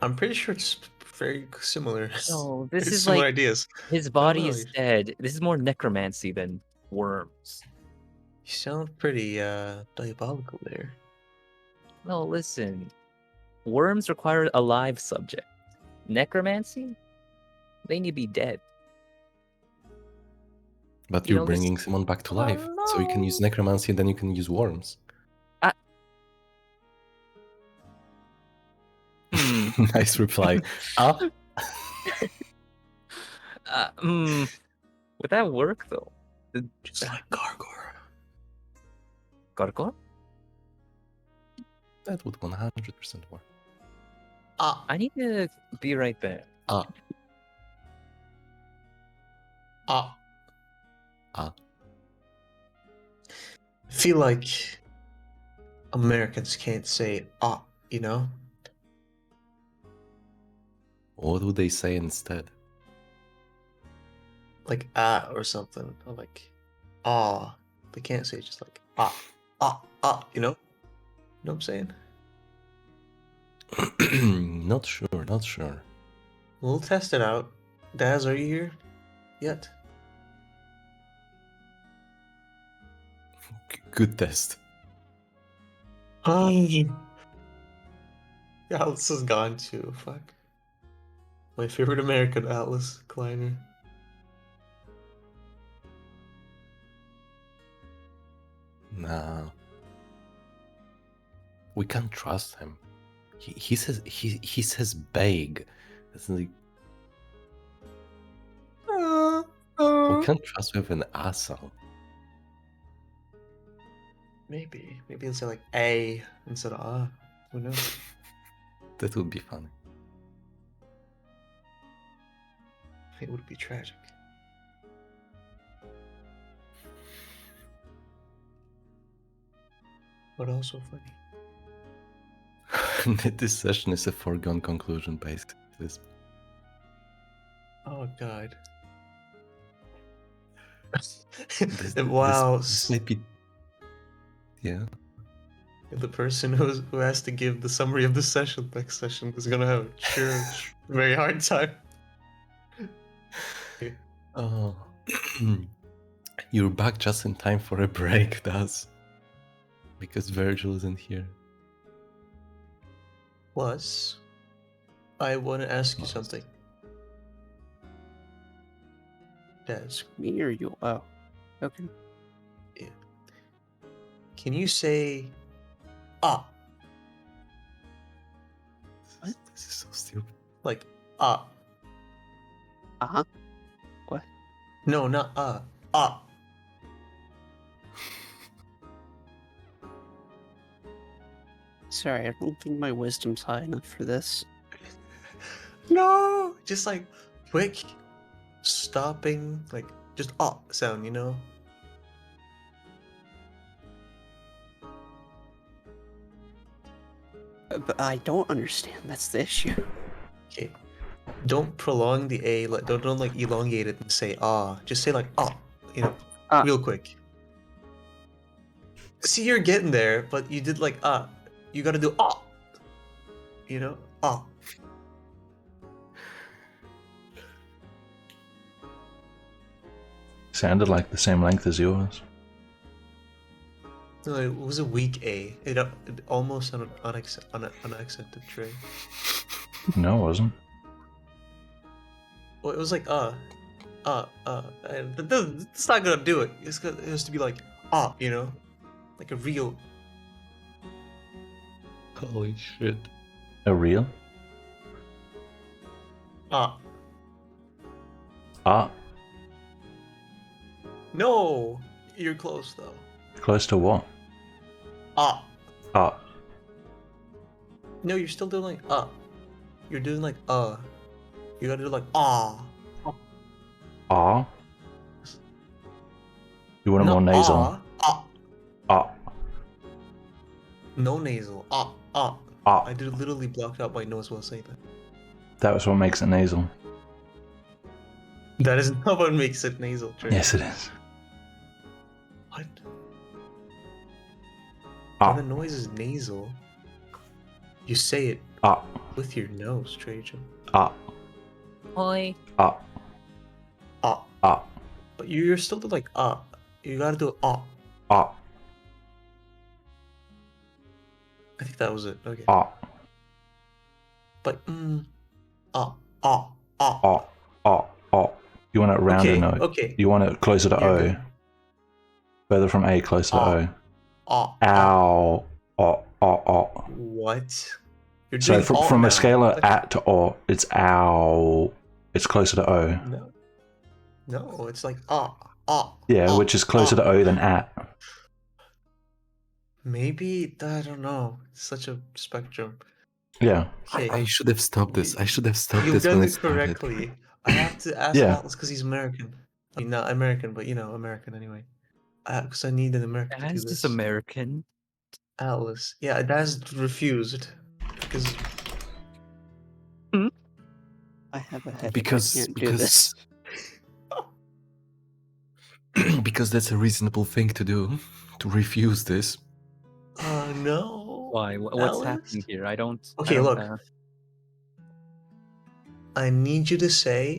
I'm pretty sure it's very similar. No, this It's is similar like ideas. his body know, is dead. This is more necromancy than worms. You sound pretty diabolical there. No, listen. Worms require a live subject. Necromancy? They need to be dead. But You you're know, this- bringing someone back to life, so you can use necromancy and then you can use worms. Nice reply. Ah, Would that work though? Just like Gargor. Gargoyle? that would 100% work. Ah, I need to be right back. Ah, ah. ah. I feel like Americans can't say ah, you know? What would they say instead? Like ah or something. Or like ah. They can't say just like ah, ah, ah, you know? You know what I'm saying? Not sure, not sure. We'll test it out. Daz, are you here yet? Good test. Yeah, Atlas is gone too. Fuck. My favorite American, Atlas Kleiner. Nah. We can't trust him. He says beg. It's like we can't trust with an asshole. Maybe he'll say like a instead of ah. Who knows? That would be funny. It would be tragic. But also funny. This session is a foregone conclusion based. Oh god. This Wow. might be. Yeah. The person who has to give the summary of the session next session is gonna have a very hard time. Oh. You're back just in time for a break, Daz. Because Virgil isn't here. Plus, I want to ask you Plus. something. Daz, Me or you? Oh, okay. can you say ah? This is so stupid. Like ah? Uh-huh. What? No, not ah. Ah. Sorry, I don't think my wisdom's high enough for this. No, just like quick, stopping, like just ah sound, you know? But I don't understand. That's the issue. Okay. Don't prolong the a. Like don't like elongate it and say ah. Just say like ah. You know, Ah. real quick. See, you're getting there, but you did like ah. You gotta do ah. You know, ah. Sounded like the same length as yours. No, it was a weak A. It almost an unaccented tray. No, it wasn't. Well, it was like and it's not gonna do it. It has to be like you know, like a real. Holy shit. A real? Ah. No, you're close though. Close to what? Ah. No, you're still doing like You're doing like You gotta do like ah. You want it more nasal? No nasal. I did literally blocked out my nose while saying that. That was what makes it nasal. That is not what makes it nasal, Trey. Yes, it is. What? When a noise is nasal, you say it with your nose, Trajan. Oi. But you're still doing like You gotta do Ah. I think that was it. Okay. But You want it rounder? Okay, No. okay. You want it closer to You're O. good. Further from A, closer to O. Ow. Ow. What? You're So doing from now. a scalar Like, at to O, it's ow. It's closer to O. No, it's like Yeah, which is closer to O than at. Maybe I don't know. It's such a spectrum. Yeah. Okay, I should have stopped this. I should have stopped you've this when done it it started. correctly. I have to ask Yeah. Atlas because he's American. I mean, not American, but American anyway. Because I need an American to do As this. this American. Atlas. Yeah, Daz refused because I have a headache. Because I can't do this. because that's a reasonable thing to do, to refuse this. oh no. Why? What's Atlas? happening here? I don't. Okay, I don't, look. I need you to say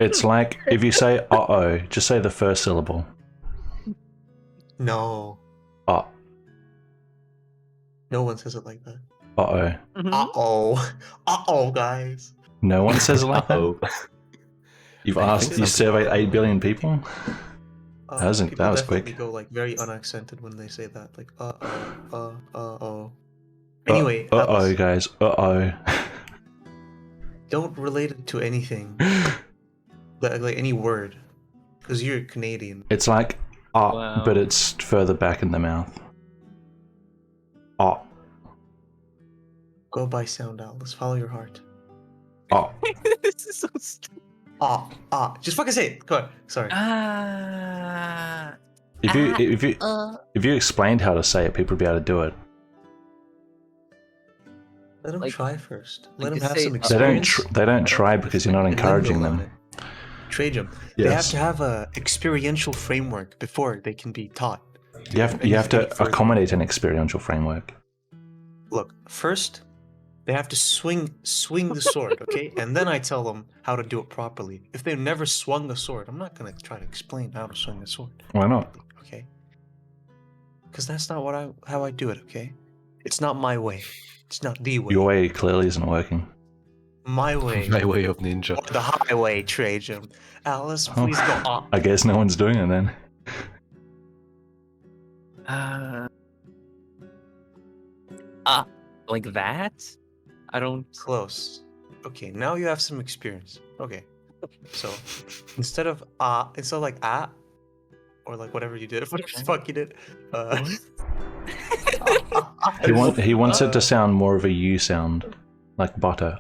It's like if you say uh-oh, just say the first syllable. No. Uh. No one says it like that. Uh-oh. Mhm. Uh-oh, guys. No one says it like that? Uh-oh. You've I asked, think you some surveyed 8 billion people? That was People definitely quick. go like very unaccented when they say that. Like uh-oh. Anyway, Uh-oh, Atlas, guys. Uh-oh. don't relate it to anything. like any word. Because you're Canadian. It's like Wow. but it's further back in the mouth. Go by sound, Atlas. Follow your heart. This is so stupid. Just fucking say it. Go on. Sorry. If you explained how to say it, people would be able to do it. Let them like- try first. Let like them to have say, some They experience. don't try because you're not encouraging Then build on them. it. Trade them. They have Yes. to have a experiential framework before they can be taught. You have any to further. accommodate an experiential framework. Look, first they have to swing the sword, okay? And then I tell them how to do it properly. If they've never swung a sword, I'm not gonna try to explain how to swing a sword. Why not? Okay? Because that's not how I do it, okay? It's not my way. It's not the way. Your way clearly isn't working. My way. My way of ninja. Or the highway, Trajan. Alice, please go up. I guess no one's doing it then. Like that? I don't. Close. Okay, now you have some experience. Okay. So instead of like or like whatever you did, whatever the fuck you did. He wants it to sound more of a U sound, like butter.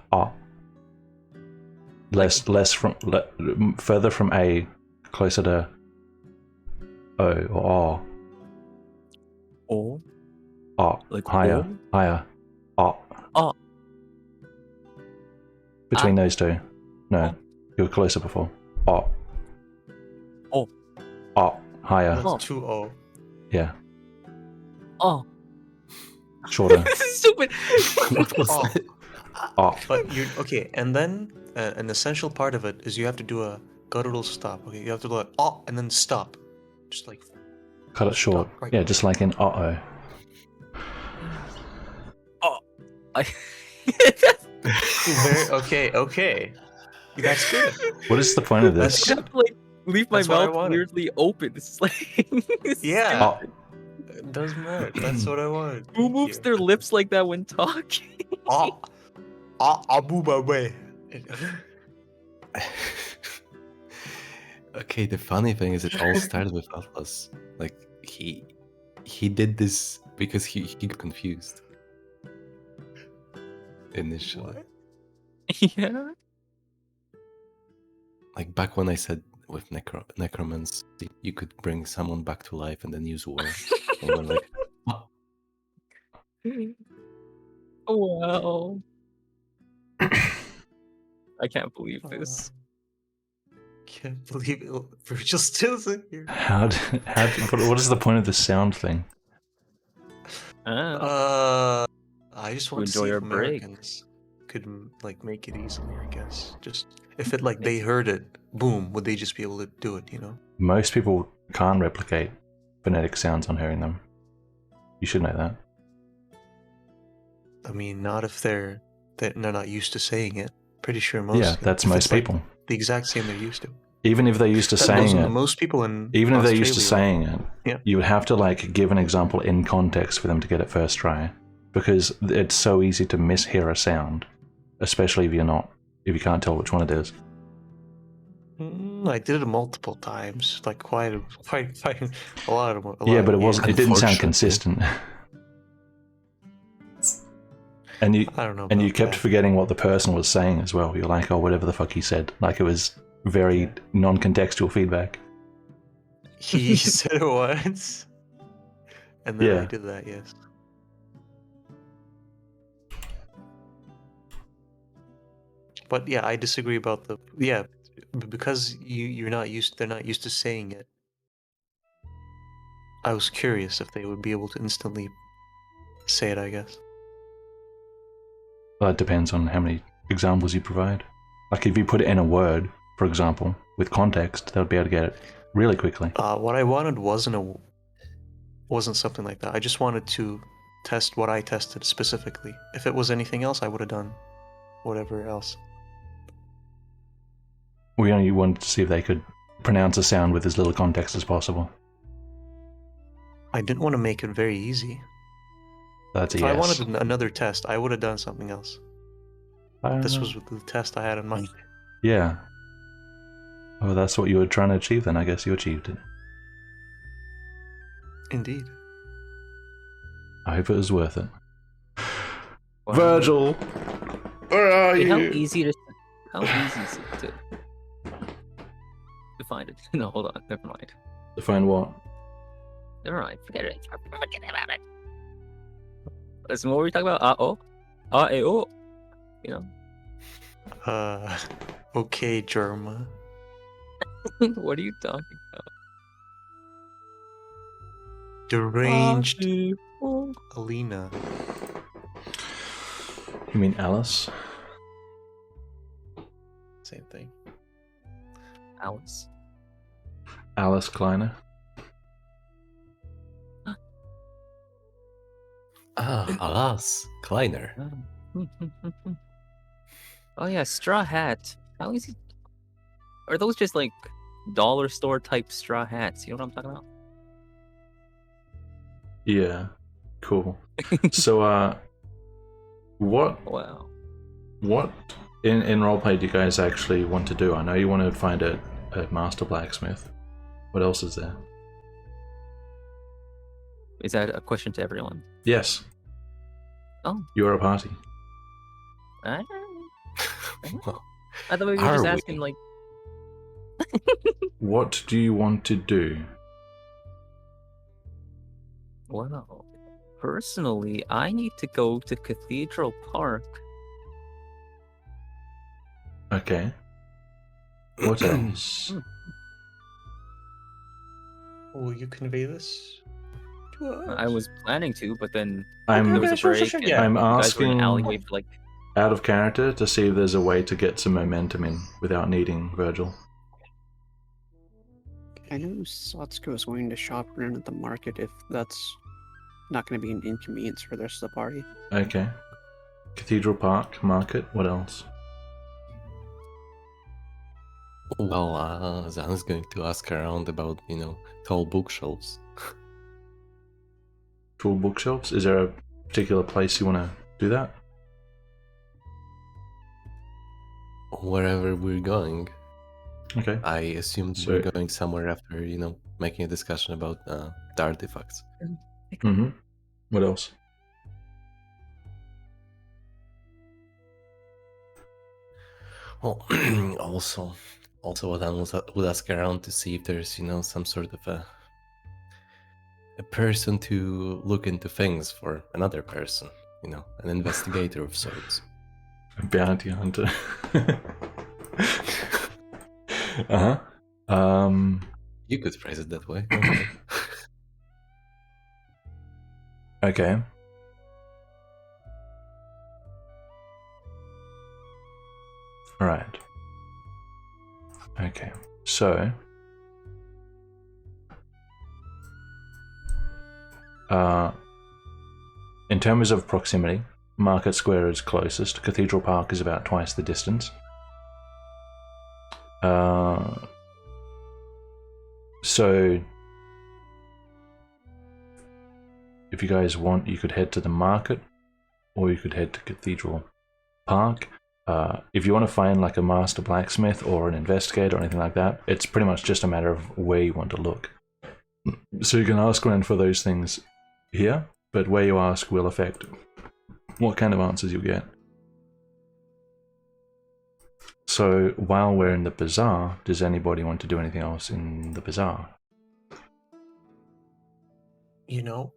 Further from A, closer to O or Oh. Like higher, oh? higher, Ah. Between those two. No, you were closer before. Oh. Higher. That's 2-0. Yeah, Oh. shorter. This is stupid. What was Oh. that? But you okay, and then an essential part of it is you have to do a guttural stop. Okay, you have to do and then stop, just like Cut it short. Stop right Yeah, now. just like in uh-oh. okay. That's good. What is the point of That's this? I have to like leave my That's what I mouth wanted. weirdly open. This is like. This is Yeah. stupid. It doesn't matter. That's what I wanted. Who moves their lips like that when talking? Abu Babe. Okay, the funny thing is it all started with Atlas. Like he did this because he got confused. Initially. What? Yeah. Like back when I said with necromancy, you could bring someone back to life and then use war. And we're like, Wow. I can't believe this. Can't believe it. Virgil Stills in here. What is the point of the sound thing? Ah. I just To want to enjoy see our if break. Americans could like make it easily. I guess just if it like they heard it, boom, would they just be able to do it? You know? Most people can't replicate phonetic sounds on hearing them. You should know that. I mean, not if they're not used to saying it. Pretty sure most. Yeah, that's if most it's, like, people. the exact same they're used to. Even if they're used to That saying wasn't it, most people in even if they're used to Australia, saying it, Yeah. you would have to like give an example in context for them to get it first try, because it's so easy to mishear a sound, especially if you can't tell which one it is. I did it multiple times, like quite a lot of. Yeah, but it games. didn't sound Unfortunately. consistent. And you I don't know. and you about kept that. forgetting what the person was saying as well. You're like, oh, whatever the fuck he said. Like it was very non-contextual feedback. He said it once, and then I Yeah. did that. Yes. But yeah, I disagree about because they're not used to saying it. I was curious if they would be able to instantly say it, I guess. Well, it depends on how many examples you provide. Like if you put it in a word, for example, with context, they'll be able to get it really quickly. What I wanted wasn't something like that. I just wanted to test what I tested specifically. If it was anything else, I would have done whatever else. We only wanted to see if they could pronounce a sound with as little context as possible. I didn't want to make it very easy. That's a If I yes. wanted another test, I would have done something else. This was the test I had in mind. Yeah. Well, that's what you were trying to achieve then. I guess you achieved it. Indeed. I hope it was worth it. Wow. Virgil! Where are Wait, you? how easy is it to find it? No, hold on. Never mind. To find what? Never mind. Forget it. Forget about it. That's what we're talking about. Oh. You know. Okay, Germa. What are you talking about? Deranged Alina. You mean Alice? Same thing. Alice. Alice Kleiner? Alas, Kleiner. Oh yeah, straw hat. How easy? Are those just like dollar store type straw hats? You know what I'm talking about? Yeah. Cool. So, what Wow. in roleplay do you guys actually want to do? I know you want to find a master blacksmith. What else is there? Is that a question to everyone? Yes. Oh. You're a party. I Well, thought we were Are just we? asking like. What do you want to do? Well, personally, I need to go to Cathedral Park. Okay. What else? Will you convey this to us? I was planning to, but then I'm there was a sure, break. sure, and yeah. I'm you guys were in an asking- alleyway for like. out of character to see if there's a way to get some momentum in without needing Virgil. I know Satsuko is going to shop around at the market if that's not going to be an inconvenience for the rest of the party. Okay. Cathedral Park, market, what else? well, Zan's going to ask around about, tall bookshelves. Full bookshelves? Is there a particular place you want to do that? Wherever we're going, Okay. I assumed So- we're going somewhere after, making a discussion about the artifacts. Mm-hmm. What else? Well, also Adan would ask around to see if there's, some sort of a person to look into things for another person, an investigator of sorts. A bounty hunter. Uh-huh. You could phrase it that way. Okay. Alright. Okay. So in terms of proximity, Market Square is closest. Cathedral Park is about twice the distance. So, if you guys want, you could head to the market, or you could head to Cathedral Park. If you want to find like a master blacksmith or an investigator or anything like that, it's pretty much just a matter of where you want to look. So you can ask around for those things here, but where you ask will affect what kind of answers you get. So while we're in the bazaar, does anybody want to do anything else in the bazaar? You know,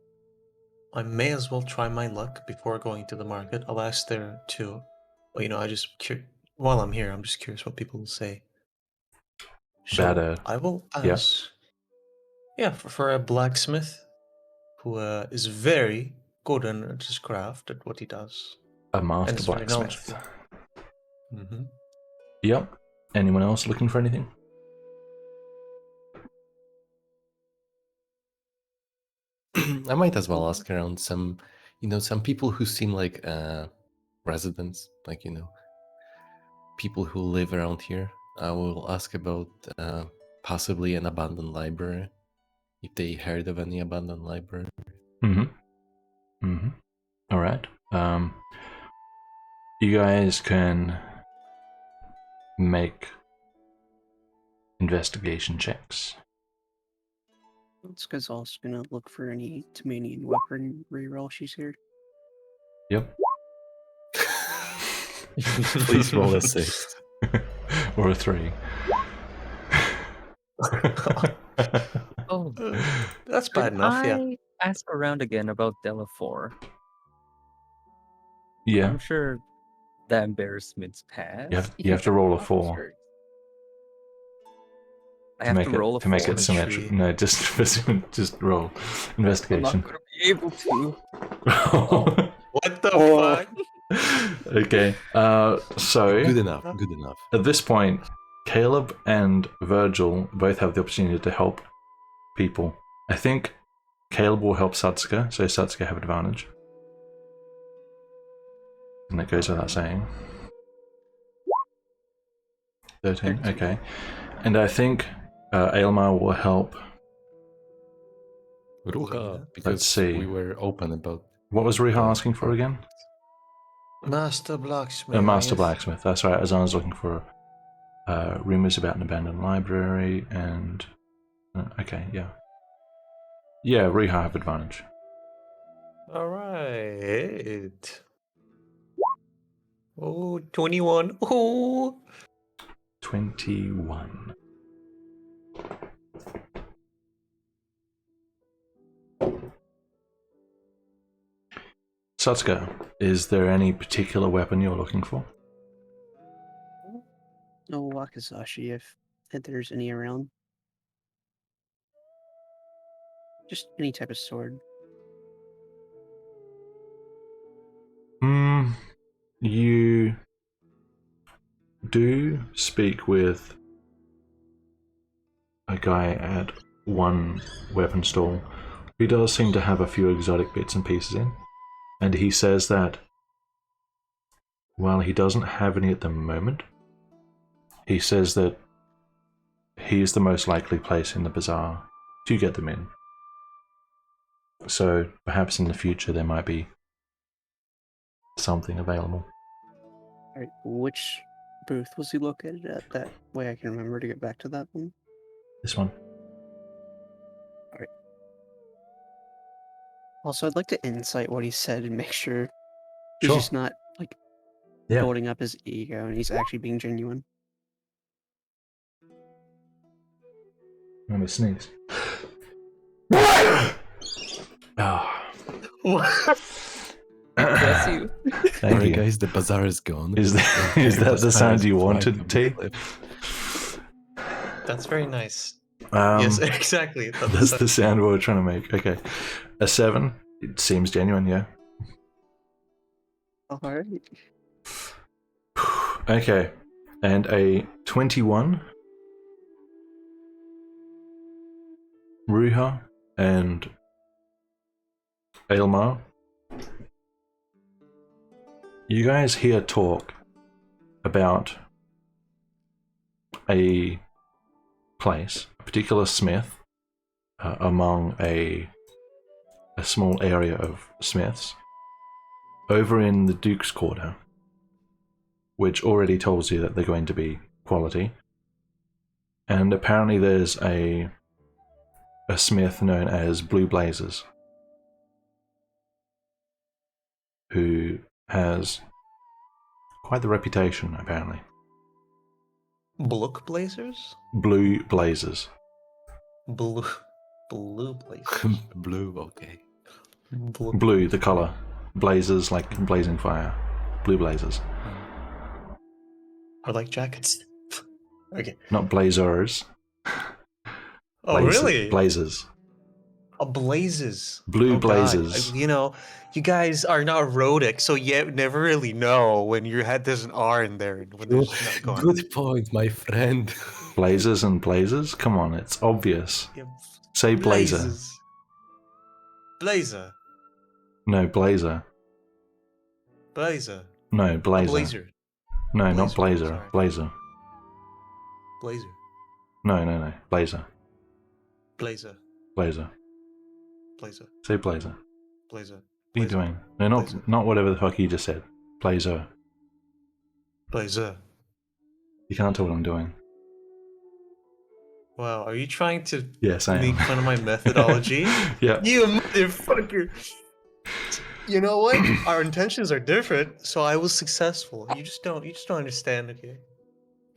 I may as well try my luck before going to the market. I'll ask there too. But you know, while I'm here, I'm just curious what people will say. So I will ask. Yeah, for a blacksmith who is very good at his craft, at what he does. A master And is very blacksmith. knowledgeable. Mm-hmm. Yep. Anyone else looking for anything? I might as well ask around some people who seem like residents, like, people who live around here. I will ask about possibly an abandoned library, if they heard of any abandoned library. All right. You guys can make investigation checks. This guy's also gonna look for any Tamanian weaponry while she's here. Yep. Please roll a 6. Or a 3. Oh, That's bad enough, yeah. I ask around again about Delafor. Yeah. I'm sure the embarrassment's past. You have to roll a 4. I have to roll a 4. To make it symmetric. No, just roll I'm investigation. not going to be able to. What the fuck? Okay. So Good enough. at this point, Caleb and Virgil both have the opportunity to help people. I think Caleb will help Satsuka, so Satsuka have advantage. And that goes without saying. 13, okay. And I think Aylmar will help. Ruha, because Let's see. we were open about... What was Riha asking for again? Master blacksmith. A master yes. blacksmith, that's right. Azan's looking for rumors about an abandoned library and... okay, yeah. Yeah, Riha have advantage. Alright. Oh, 21. Oh. 21. Satsuka, is there any particular weapon you're looking for? No wakizashi, if there's any around. Just any type of sword. You do speak with a guy at one weapon stall who does seem to have a few exotic bits and pieces in, and he says that while he doesn't have any at the moment, he says that he is the most likely place in the bazaar to get them in. So perhaps in the future there might be something available. Alright, which booth was he located at? That way I can remember to get back to that one. This one. Alright. Also, I'd like to insight what he said and make sure he's Sure. just not, like, Yeah. building up his ego and he's actually being genuine. Let me sneeze. Ah. Bless you. Thank Sorry, you. guys, the bazaar is gone. Is that the sound you wanted, T? That's very nice. Yes, exactly. That's the sound we were trying to make. Okay. A 7. It seems genuine, yeah. Alright. Okay. And a 21. Ruha and Aylmar. You guys hear talk about a place, a particular smith among a small area of smiths over in the Duke's Quarter, which already tells you that they're going to be quality. And apparently there's a smith known as Blue Blazers who has quite the reputation, apparently. Blook Blazers? Blue Blazers. Blue Blazers. Blue, okay. Blue, the colour. Blazers, like blazing fire. Blue Blazers. Or like jackets. Okay. Not blazers. Oh, really? Blazers. Blazes. Blue Oh, Blazers. God. You know, you guys are not rhotic, so you never really know when your head there's an R in there and when there's not going. Good point, my friend. Blazers and blazers? Come on, it's obvious. Yeah, Say blazer. blazes. Blazer. No, blazer. Blazer. No, blazer. Blazer. No, not Blazer, blazer. sorry. Blazer. Blazer. No. Blazer. Blazer. Blazer. Blazer. Say blazer. Blazer. What are you Blazer. doing? No, Blazer. not whatever the fuck you just said. Blazer. Blazer. You can't tell what I'm doing. Wow, are you trying to Yes, I make am. fun of my methodology? Yeah. You motherfucker! You know what? Our intentions are different, so I was successful. You just don't understand, okay?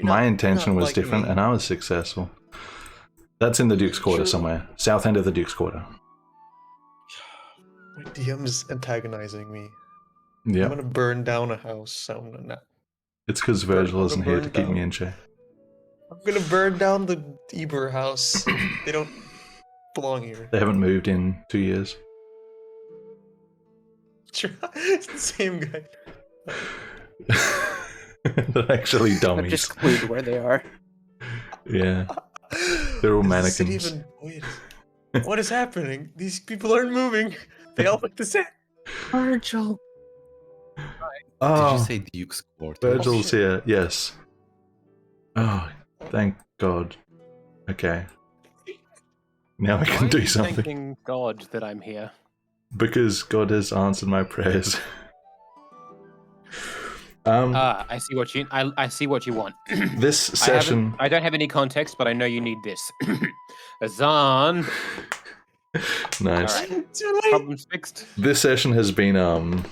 My intention was different, me. and I was successful. That's in the Duke's Quarter Sure. somewhere. South end of the Duke's Quarter. My DM's antagonizing me. I'm Yeah. gonna burn down a house. It's because Virgil isn't here to keep me in check. I'm gonna burn down the Eber house. They don't belong here. They haven't moved in 2 years. It's the same guy. They're actually I've dummies. just clued where they are. Yeah. They're all Is the city mannequins. even- wait, what is happening? These people aren't moving. They all look the same. Virgil. Did Oh, you say Duke's Quarter? Virgil's shit. here. Yes. Oh, thank God. Okay. Now we Why can are do you something. thanking God that I'm here? Because God has answered my prayers. I see what you. I see what you want. This session. I don't have any context, but I know you need this. Azan. Nice. All right. Too late. Problems fixed. This session has been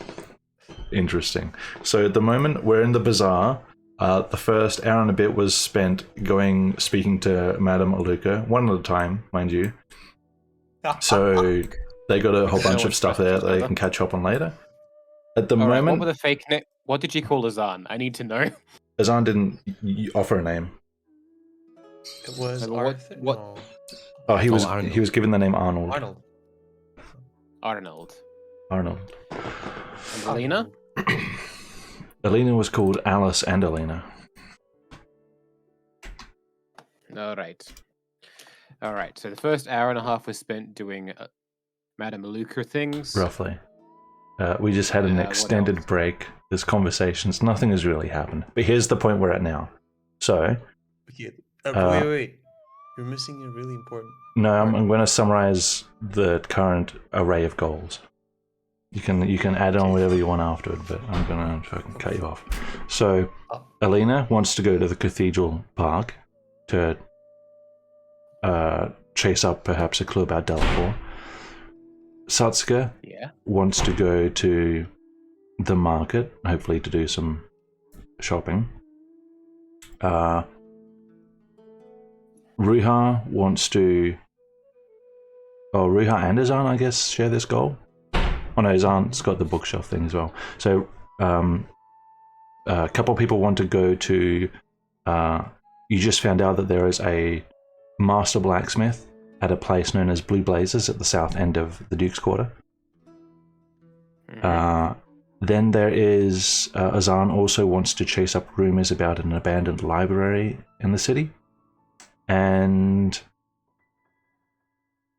interesting. So at the moment we're in the bazaar. The first hour and a bit was spent speaking to Madame Aluka, one at a time, mind you. So they got a whole bunch of stuff there that they can catch up on later. At the All right, moment, what were the fake? What did you call Azan? I need to know. Azan didn't offer a name. It was Okay, but what- Arthur. what- No. Oh, he was Arnold. he was given the name Arnold. Arnold. Arnold. Arnold. And Alina? Alina was called Alice and Alina. All right. All right. So the first hour and a half was spent doing Madame Aluka things. Roughly. We just had an What extended else? break. There's conversations. Nothing has really happened. But here's the point we're at now. So, Okay. Uh, Wait. You're missing a really important. no, I'm going to summarize the current array of goals. You can add on whatever you want afterward, but I'm going to fucking cut you off. So, Alina wants to go to the Cathedral Park to chase up perhaps a clue about Delphor. Satsuka Yeah. wants to go to the market, hopefully to do some shopping. Ruha wants to... Oh, Ruha and Azan, I guess, share this goal. Oh no, Azan's got the bookshelf thing as well. So, a couple of people want to go to... you just found out that there is a master blacksmith at a place known as Blue Blazers at the south end of the Duke's Quarter. Then there is Azan also wants to chase up rumors about an abandoned library in the city. And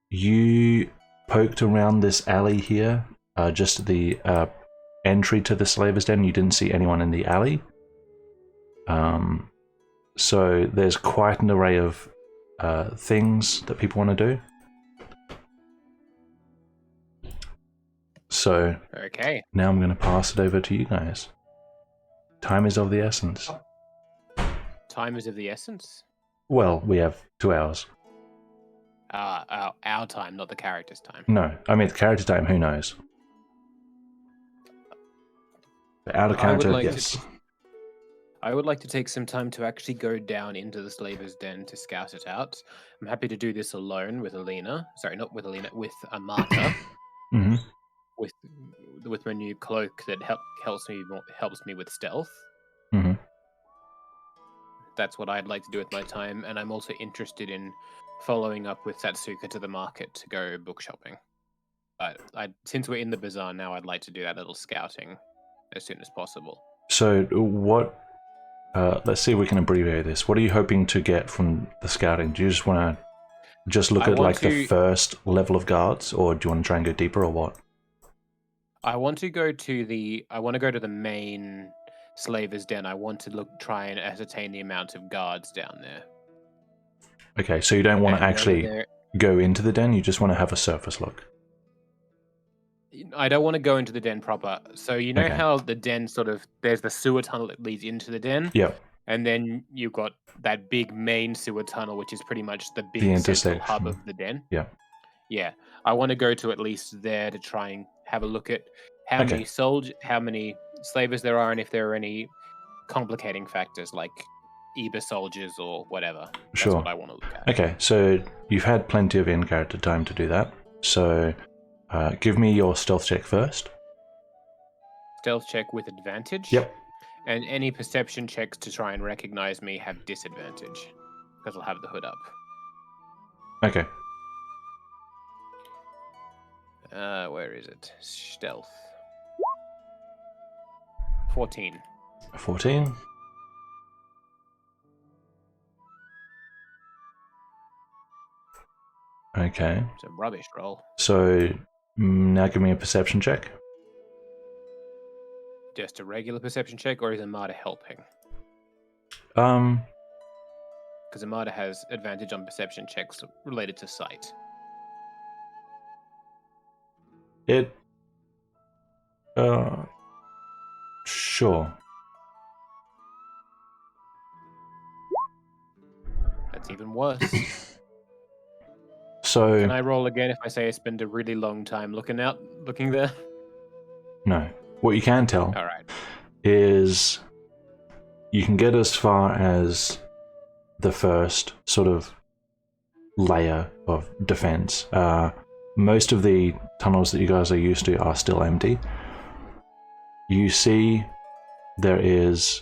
you poked around this alley here, just the entry to the Slaver's Den. You didn't see anyone in the alley. So there's quite an array of things that people want to do. So Okay. now I'm going to pass it over to you guys. Time is of the essence. Time is of the essence. Well, we have 2 hours. Our time, not the character's time. No, I mean, the character time, who knows? But out of I would character, like to yes. I would like to take some time to actually go down into the Slaver's Den to scout it out. I'm happy to do this alone with Alina. Sorry, not with Alina, with Amata. hmm With my new cloak that helps me with stealth. hmm That's what I'd like to do with my time, and I'm also interested in following up with Satsuka to the market to go book shopping. But since we're in the bazaar now, I'd like to do that little scouting as soon as possible. So what... let's see if we can abbreviate this. What are you hoping to get from the scouting? Do you just want to just look at like the first level of guards, or do you want to try and go deeper, or what? I want to go to the main Slaver's Den. I want to try and ascertain the amount of guards down there. Okay, so you don't want to And actually go into the den, you just want to have a surface look. I don't want to go into the den proper. So you know Okay. how the den there's the sewer tunnel that leads into the den? Yep. And then you've got that big main sewer tunnel, which is pretty much the big central intersection. hub of the den. Yeah. Yeah. I want to go to at least there to try and have a look at how many slavers there are, and if there are any complicating factors like Eba soldiers or whatever. That's Sure. what I want to look at. Okay, so you've had plenty of in-character time to do that. So give me your stealth check first. Stealth check with advantage. Yep. And any perception checks to try and recognize me have disadvantage because I'll have the hood up. Okay. Where is it? Stealth. 14. 14. Okay. It's a rubbish roll. So now give me a perception check. Just a regular perception check, or is Amada helping? Um, Because Amada has advantage on perception checks related to sight. it. Sure. That's even worse. So Can I roll again if I say I spend a really long time looking there? no. What you can tell All right. is you can get as far as the first sort of layer of defense. Most of the tunnels that you guys are used to are still empty. You see there is,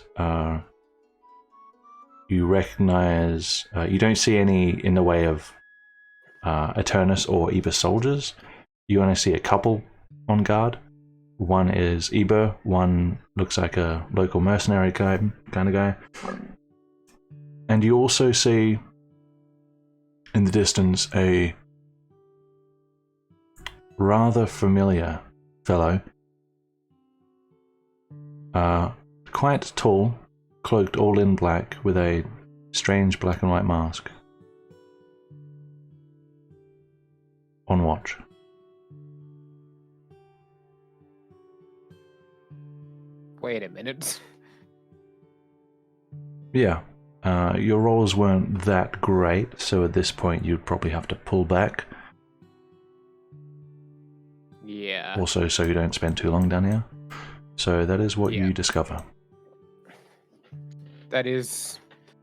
you recognize, you don't see any in the way of Eternus or Eba soldiers. You only see a couple on guard. One is Eba, one looks like a local mercenary kind of guy. And you also see in the distance a rather familiar fellow. Quite tall, cloaked all in black with a strange black and white mask. On watch. Wait a minute. Yeah. Your rolls weren't that great, so at this point you'd probably have to pull back. Yeah. Also, so you don't spend too long down here. So that is what Yeah. you discover. That is...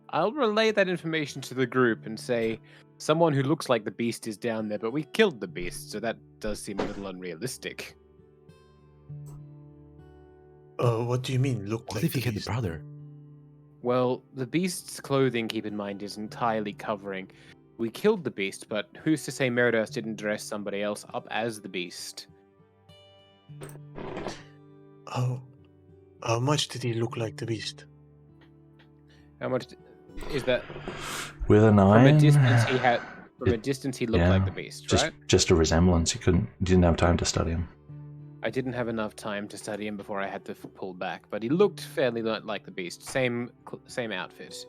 I'll relay that information to the group and say, someone who looks like the beast is down there, but we killed the beast, so that does seem a little unrealistic. What do you mean, look What like if you the had the beast? brother? Well, the beast's clothing, keep in mind, is entirely covering. We killed the beast, but who's to say Meridas didn't dress somebody else up as the beast? How much did he look like the beast? How much is that? With a 9? From a distance, he had. From a distance, he looked yeah, like the beast, right? Just a resemblance. You didn't have time to study him. I didn't have enough time to study him before I had to pull back, but he looked fairly like the beast. Same outfit.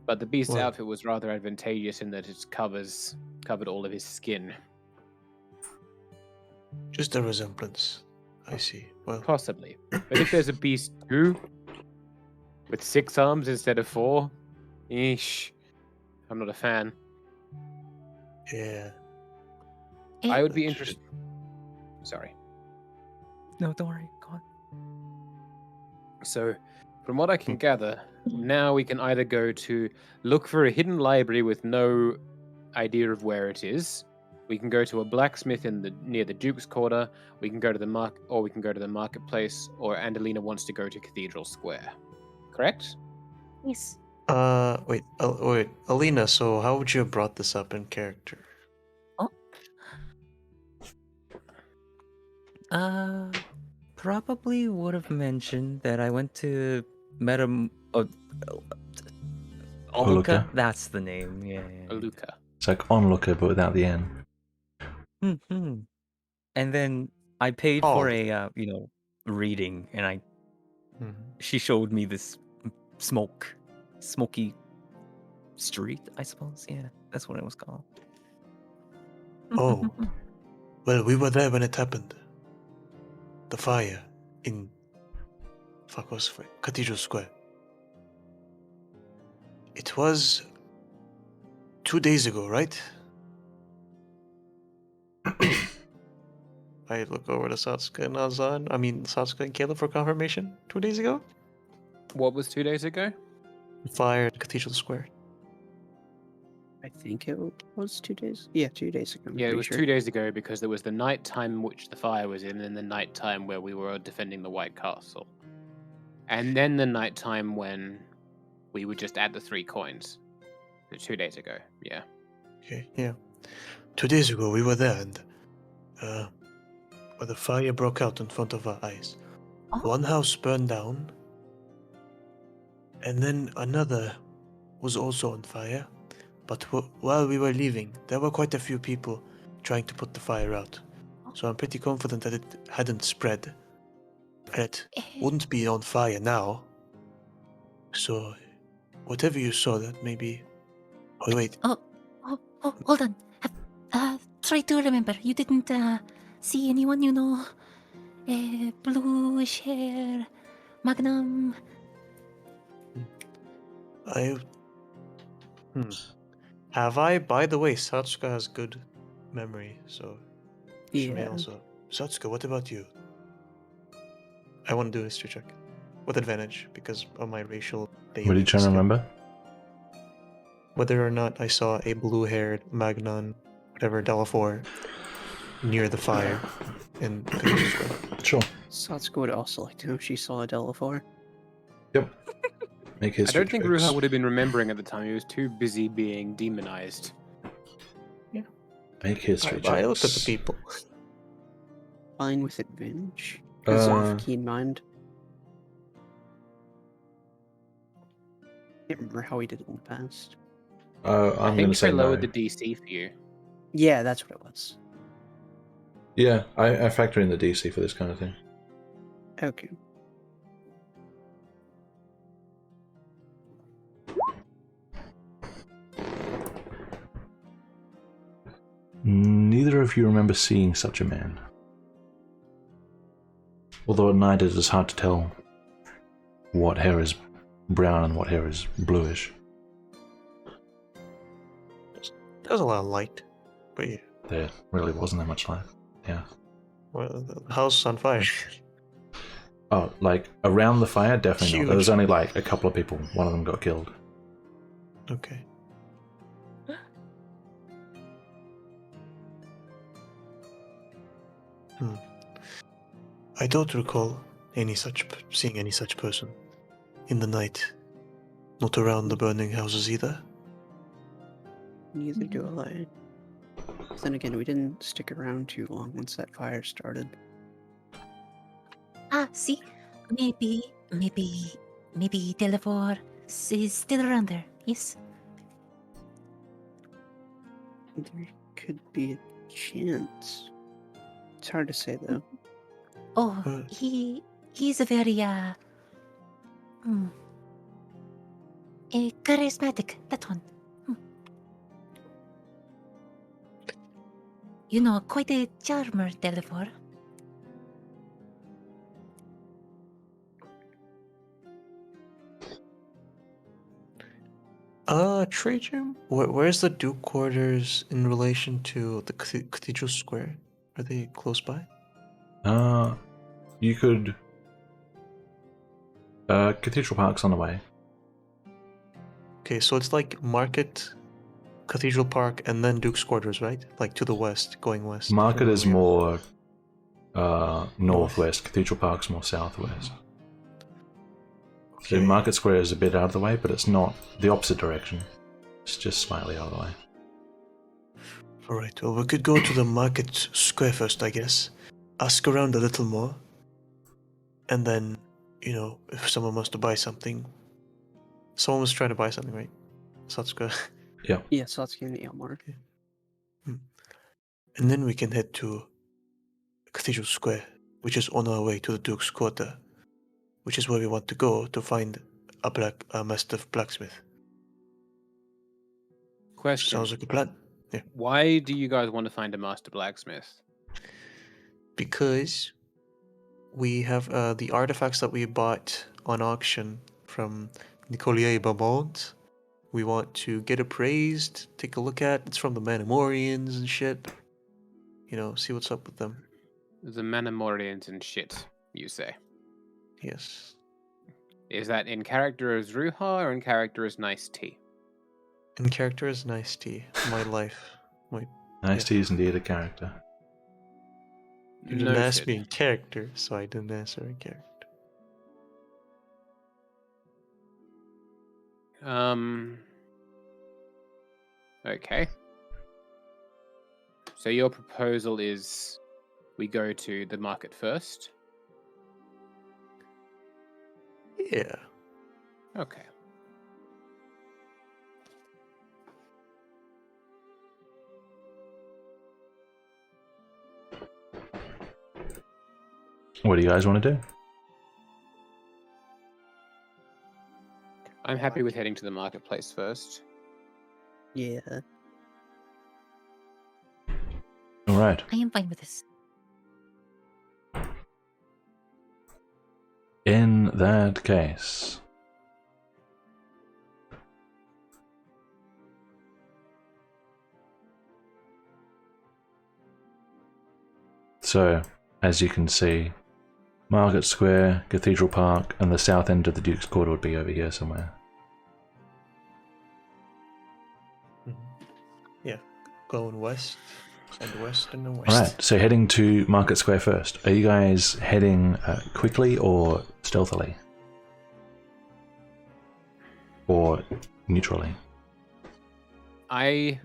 But the beast's Well- outfit was rather advantageous in that it covered all of his skin. Just a resemblance. I see. Well, Possibly. But if there's a beast too, with 6 arms instead of 4, eesh. I'm not a fan. yeah. I would be That interested. Sorry. No, don't worry. Go on. So, from what I can gather, now we can either go to look for a hidden library with no idea of where it is. We can go to a blacksmith near the Duke's Quarter. We can go to the marketplace, or Andalina wants to go to Cathedral Square. Correct? Yes. Wait, Alina. So, how would you have brought this up in character? Probably would have mentioned that I went to Oluka. Oluka. That's the name. Yeah. Aluka. It's like onlooker, but without the N. Mm-hmm. And then I paid Oh. for a reading, and she showed me this smoky street, I suppose. Yeah, that's what it was called. Oh. Well, we were there when it happened. The fire in Cathedral Square. It was 2 days ago, right? I look over to Satsuka and Azan. Satsuka and Caleb for confirmation. 2 days ago? What was 2 days ago? Fire at Cathedral Square. I think it was 2 days. Yeah, 2 days ago. I'm Yeah, it pretty was sure. 2 days ago because there was the night time which the fire was in, and then the night time where we were defending the White Castle. And then the night time when we were just at the 3 coins. 2 days ago, yeah. Okay, yeah. 2 days ago we were there and the fire broke out in front of our eyes. Oh. One house burned down, and then another was also on fire. But while we were leaving, there were quite a few people trying to put the fire out. So I'm pretty confident that it hadn't spread. And it wouldn't be on fire now. So, whatever you saw, that maybe. Oh wait, Oh, hold on. Try to remember. You didn't see anyone, bluish hair, magnum. Have I? By the way, Satsuka has good memory, so she may Yeah. also. Satsuka, what about you? I want to do a history check with advantage because of my racial. What are you trying to remember? Whether or not I saw a blue-haired Magnon, whatever Delafour, near the fire in Cathedral Square. Sure. Satsuka would also like to know if she saw a Delafour. Yep. Make I history don't think checks. Ruha would have been remembering at the time. He was too busy being demonized. Make history checks. I looked at the people. Fine with advantage. Because Uh, of keen mind. Can't remember how he did it in the past. I I'm going think to say they lowered no. the DC for you. Yeah, that's what it was. Yeah, I factor in the DC for this kind of thing. Okay. Neither of you remember seeing such a man. Although at night it is hard to tell what hair is brown and what hair is bluish. There's a lot of light, but yeah. There really wasn't that much light. Yeah. Well, the house is on fire. Oh, like around the fire? Definitely not. There was Huge. only like a couple of people. One of them got killed. Okay. I don't recall seeing any such person in the night. Not around the burning houses either. Neither do I. Then again, we didn't stick around too long once that fire started. See, maybe Delavor is still around there. Yes. There could be a chance. It's hard to say though. Oh, Uh. he's a very Charismatic, that one. You know, quite a charmer, Delivor. Trajan, where's the Duke quarters in relation to the Cathedral Square? Are they close by? You could. Cathedral Park's on the way. Okay, so it's like Market, Cathedral Park, and then Duke's quarters, right? Like to the west, going west. Market from is where we are. more northwest. Cathedral Park's more southwest. So Okay. Market Square is a bit out of the way, but it's not the opposite direction. It's just slightly out of the way. Alright, well, we could go to the Market Square first, I guess. Ask around a little more. And then, you know, if someone wants to buy something. Someone was trying to buy something, right? Satsuka. Yeah, Satsuki and Elmar. And then we can head to Cathedral Square, which is on our way to the Duke's Quarter, which is where we want to go to find a mastiff blacksmith. Question. Sounds like a plan. Yeah. Why do you guys want to find a master blacksmith? Because we have the artifacts that we bought on auction from Nicolier Babont. We want to get appraised, take a look at. It's from the Manamorians and shit. You know, see what's up with them. The Manamorians and shit, you say. Yes. Is that in character as Ruha or in character as Nice Tea? In character is Nice Tea. My life. Nice Tea is indeed a character. You didn't ask Noted. me in character, so I didn't answer in character. Okay. So your proposal is we go to the market first? Yeah. Okay. What do you guys want to do? I'm happy with heading to the marketplace first. Yeah. All right. I am fine with this. In that case, so as you can see, Market Square, Cathedral Park, and the south end of the Duke's Quarter would be over here somewhere. Yeah. Going west and west and then west. Alright, so heading to Market Square first. Are you guys heading quickly or stealthily? Or neutrally? I'll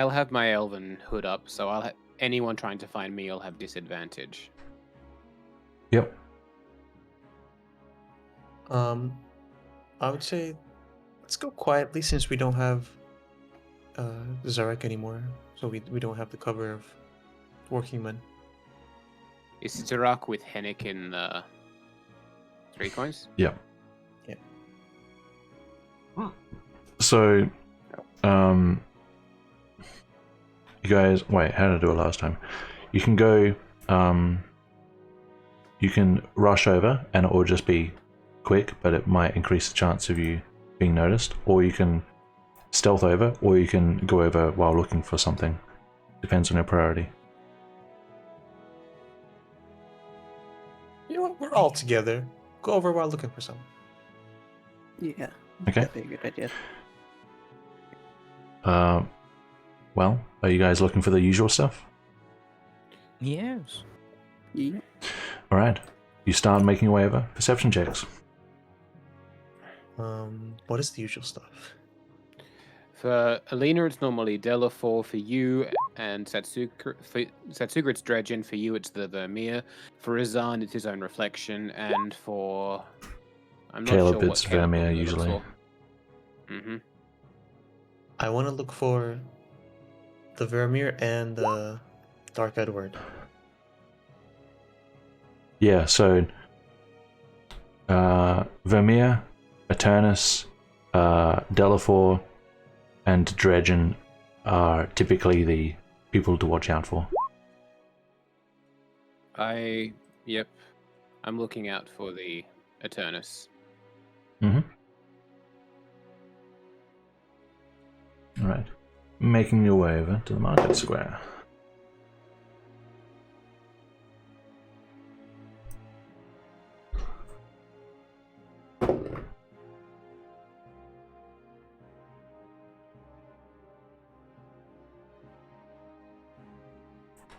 have my elven hood up, so anyone trying to find me will have disadvantage. Yep. I would say let's go quietly since we don't have Zarek anymore. So we don't have the cover of working men. Is Tarak with Hennik in 3 coins? Yep. Yeah. So, you guys, wait, how did I do it last time? You can go, you can rush over and it will just be quick, but it might increase the chance of you being noticed, or you can stealth over, or you can go over while looking for something. Depends on your priority. You know what? We're all together. Go over while looking for something. Yeah. Okay. That'd be a good idea. Well, are you guys looking for the usual stuff? Yes. Yeah. Alright. You start making your way over. Perception checks. What is the usual stuff? For Alina, it's normally Delafor. For you and Satsuka, it's Dredgen. For you, it's the Vermeer. For Rizan, it's his own reflection. And for... I'm not Caleb, sure what it's Caleb Vermeer normally looks usually. for. Mm-hmm. I want to look for the Vermeer and the Dark Edward. Yeah, so Vermeer, Eternus, Delafor, and Dredgen are typically the people to watch out for. Yep. I'm looking out for the Eternus. Alright. Making your way over to the market square.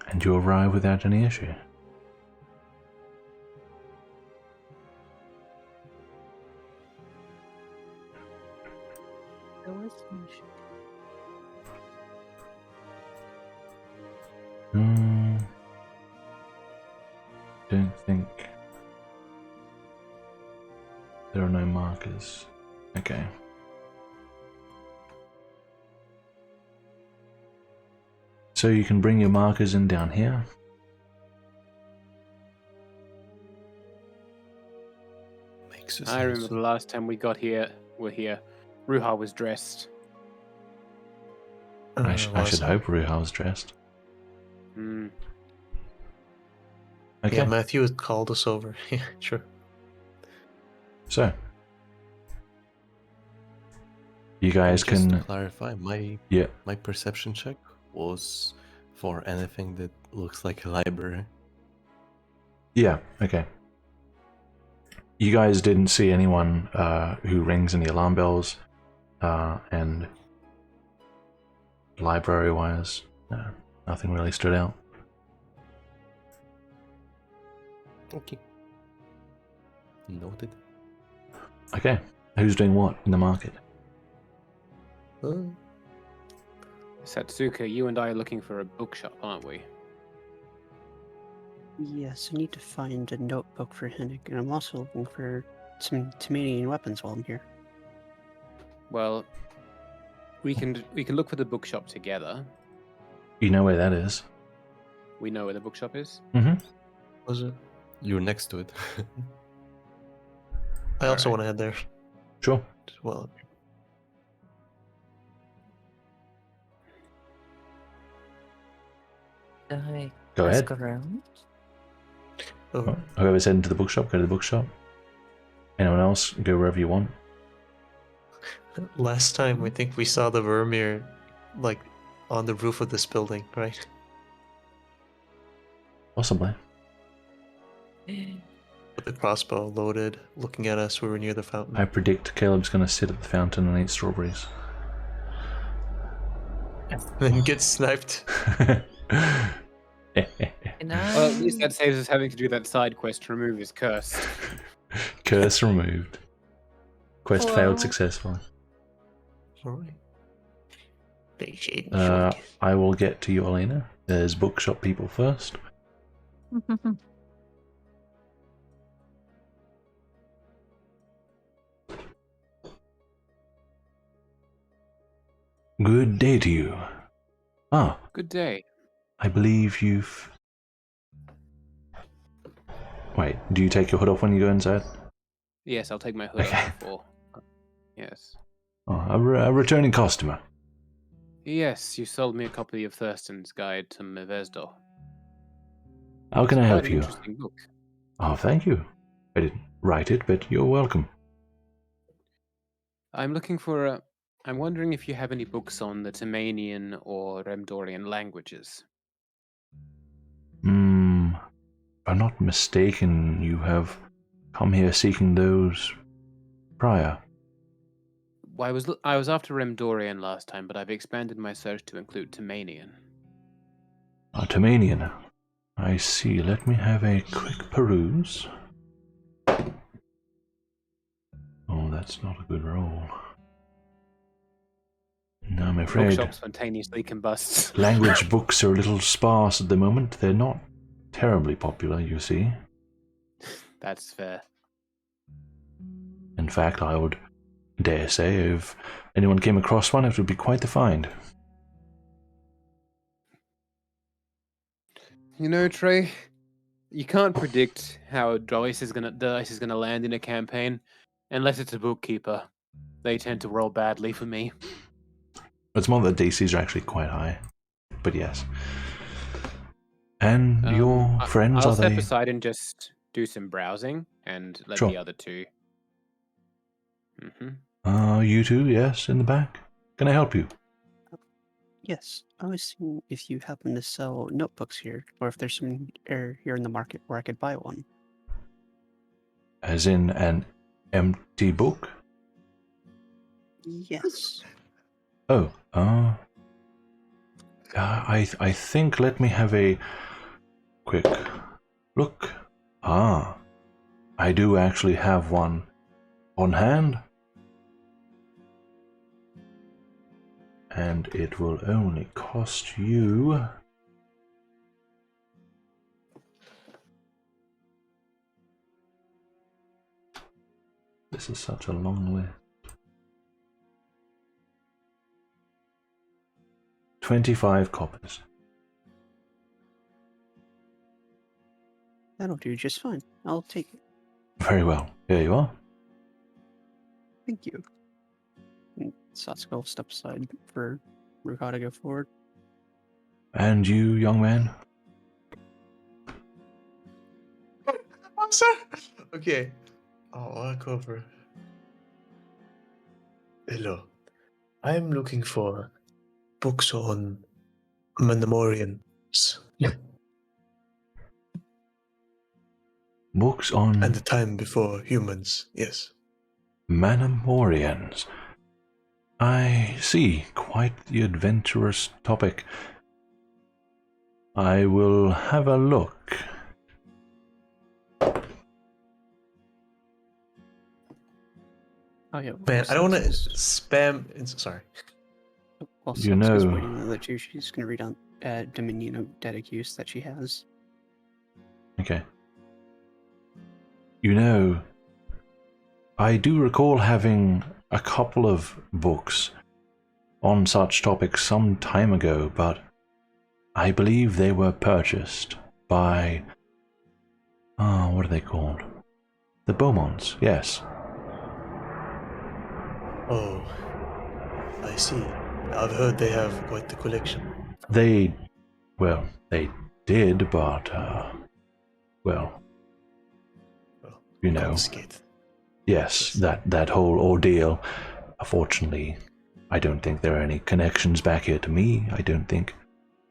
And you arrive without any issue. Don't think there are no markers. Okay. So you can bring your markers in down here. Makes sense. I remember the last time we're here, Ruha was dressed. I should hope Ruha was dressed. Hmm. Okay. Yeah, Matthew had called us over. Yeah, sure. So you guys Just to can clarify, my perception check was for anything that looks like a library. Yeah, okay. You guys didn't see anyone who rings any alarm bells, and library-wise, nothing really stood out. Okay. Noted. Okay, who's doing what in the market? Satsuka, you and I are looking for a bookshop, aren't we? Yes, I need to find a notebook for Hennig, and I'm also looking for some Tamanian weapons while I'm here. Well, we can look for the bookshop together. You know where that is. We know where the bookshop is. Was it? You're next to it. I also Alright. want to head there Sure. as well. Go ahead. Ask around. Oh, Whoever's heading to the bookshop, go to the bookshop. Anyone else, go wherever you want. last time I think we saw the Vermeer, like, on the roof of this building, right? Possibly. With the crossbow loaded, looking at us. We were near the fountain. I predict Caleb's going to sit at the fountain and eat strawberries. Then get sniped. Well, at least that saves us having to do that side quest to remove his curse. Curse removed. Quest Hello. failed successfully. Alright. Big shade. I will get to you, Alina. There's bookshop people first. Good day to you. Ah, Good day. I believe you've... Wait, do you take your hood off when you go inside? Yes, I'll take my hood Okay. off for. Yes. Oh, a returning customer. Yes, you sold me a copy of Thurston's Guide to Mevesdor. How can I Quite help an you? interesting book. Oh, thank you. I didn't write it, but you're welcome. I'm looking for a. I'm wondering if you have any books on the Tamanian or Remdorian languages. If I'm not mistaken, you have come here seeking those prior. Well, I was after Remdorian last time, but I've expanded my search to include Tamanian. Tamanian. I see. Let me have a quick peruse. Oh, that's not a good roll. No, I'm afraid Bookshop spontaneously combusts. language books are a little sparse at the moment. They're not terribly popular, you see. That's fair. In fact, I would dare say if anyone came across one, it would be quite the find. You know, Trey, you can't predict how dice is gonna land in a campaign, Unless it's a bookkeeper. They tend to roll badly for me. It's more that DCs are actually quite high. But yes. And your friends, I'll are step they? aside and just do some browsing and let Sure. the other two. You two, yes, in the back. Can I help you? Yes, I was seeing if you happen to sell notebooks here, or if there's some here in the market where I could buy one. As in an empty book? Yes. Oh, I think let me have a quick look. I do actually have one on hand. And it will only cost you... This is such a long list. 25 coppers. That'll do just fine. I'll take it. Very well. Here you are. Thank you. And Satsuko will step aside for Ruka to go forward. And you, young man? I'm sorry. Okay. I'll walk over. Hello. I'm looking for books on Manamorians Books on and the time before humans. Yes. Manamorians. I see. Quite the adventurous topic. I will have a look. Oh yeah. Man, I don't want to Satsuko's- spam. Sorry. While You Satsuko's know- waiting on the other two, she's going to read on Dominion of Dedicus that she has. Okay. You know, I do recall having a couple of books on such topics some time ago, but I believe they were purchased by... what are they called? The Beaumonts, yes. Oh, I see. I've heard they have quite the collection. They did, but, well, you know, Confiscate. yes, that whole ordeal. Unfortunately, I don't think there are any connections back here to me. I don't think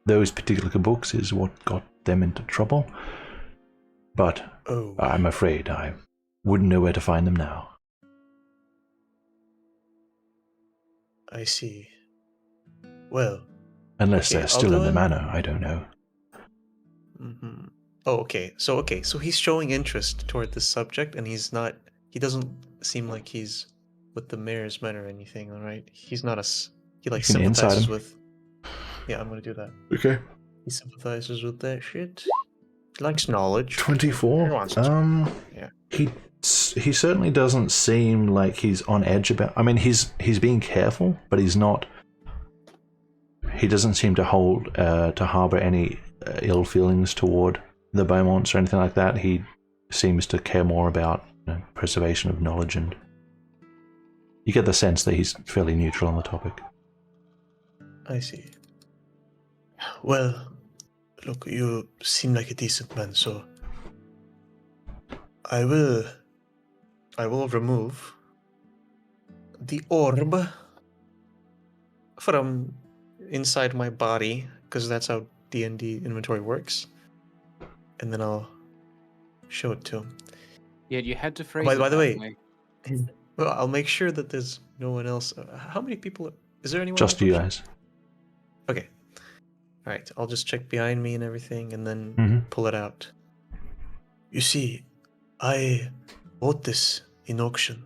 those particular books is what got them into trouble. But Oh, I'm afraid I wouldn't know where to find them now. I see. Well, Unless Okay, they're I'll still go in the in. manor, I don't know. hmm Oh, okay. So he's showing interest toward this subject, and he's not. He doesn't seem like he's with the mayor's men or anything. All right, he's not he like You can inside sympathizes him. with. Yeah, I'm gonna do that. Okay. He sympathizes with that shit. He likes knowledge. 24? He wants to- yeah. He certainly doesn't seem like he's on edge about... I mean, he's being careful, but he's not... He doesn't seem to harbor any ill feelings toward the Beaumonts or anything like that. He seems to care more about preservation of knowledge, and you get the sense that he's fairly neutral on the topic. I see. Well, look, you seem like a decent man, so I will remove the orb from inside my body, because that's how D&D inventory works, and then I'll show it to him. Yeah, you had to phrase By it the that way, well, I'll make sure that there's no one else. How many people? Is there anyone? Just in you the guys. Okay. All right. I'll just check behind me and everything, and then Mhm. pull it out. You see, I bought this in auction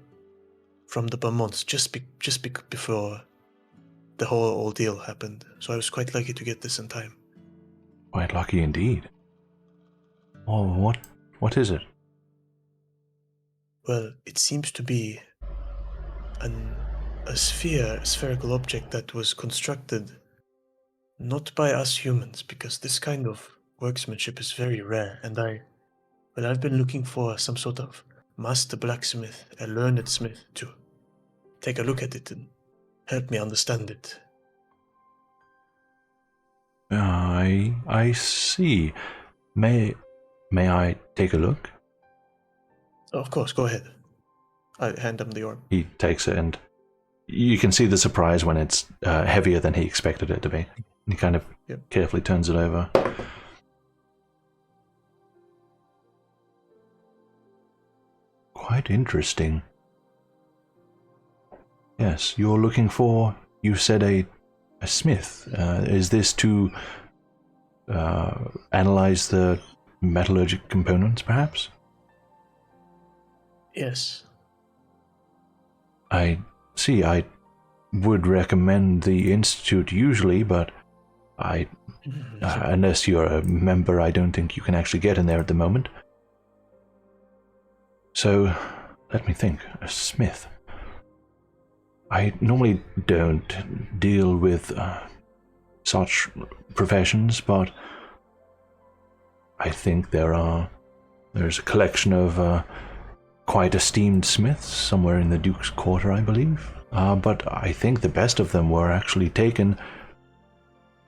from the Beaumonts before the whole ordeal happened. So I was quite lucky to get this in time. Quite lucky indeed. Oh, what is it? Well, it seems to be a spherical object that was constructed not by us humans, because this kind of workmanship is very rare, and I've been looking for some sort of master blacksmith, a learned smith, to take a look at it and help me understand it. I see. May I take a look? Of course, go ahead. I hand him the orb. He takes it, and you can see the surprise when it's heavier than he expected it to be. He kind of carefully turns it over. Quite interesting. Yes, you're looking for, you said, a smith. Is this to analyze the metallurgic components, perhaps? Yes. I see. I would recommend the Institute usually, but unless you're a member, I don't think you can actually get in there at the moment. So, let me think. A smith. I normally don't deal with such professions, but I think there's a collection of quite esteemed smiths somewhere in the Duke's Quarter, I believe. But I think the best of them were actually taken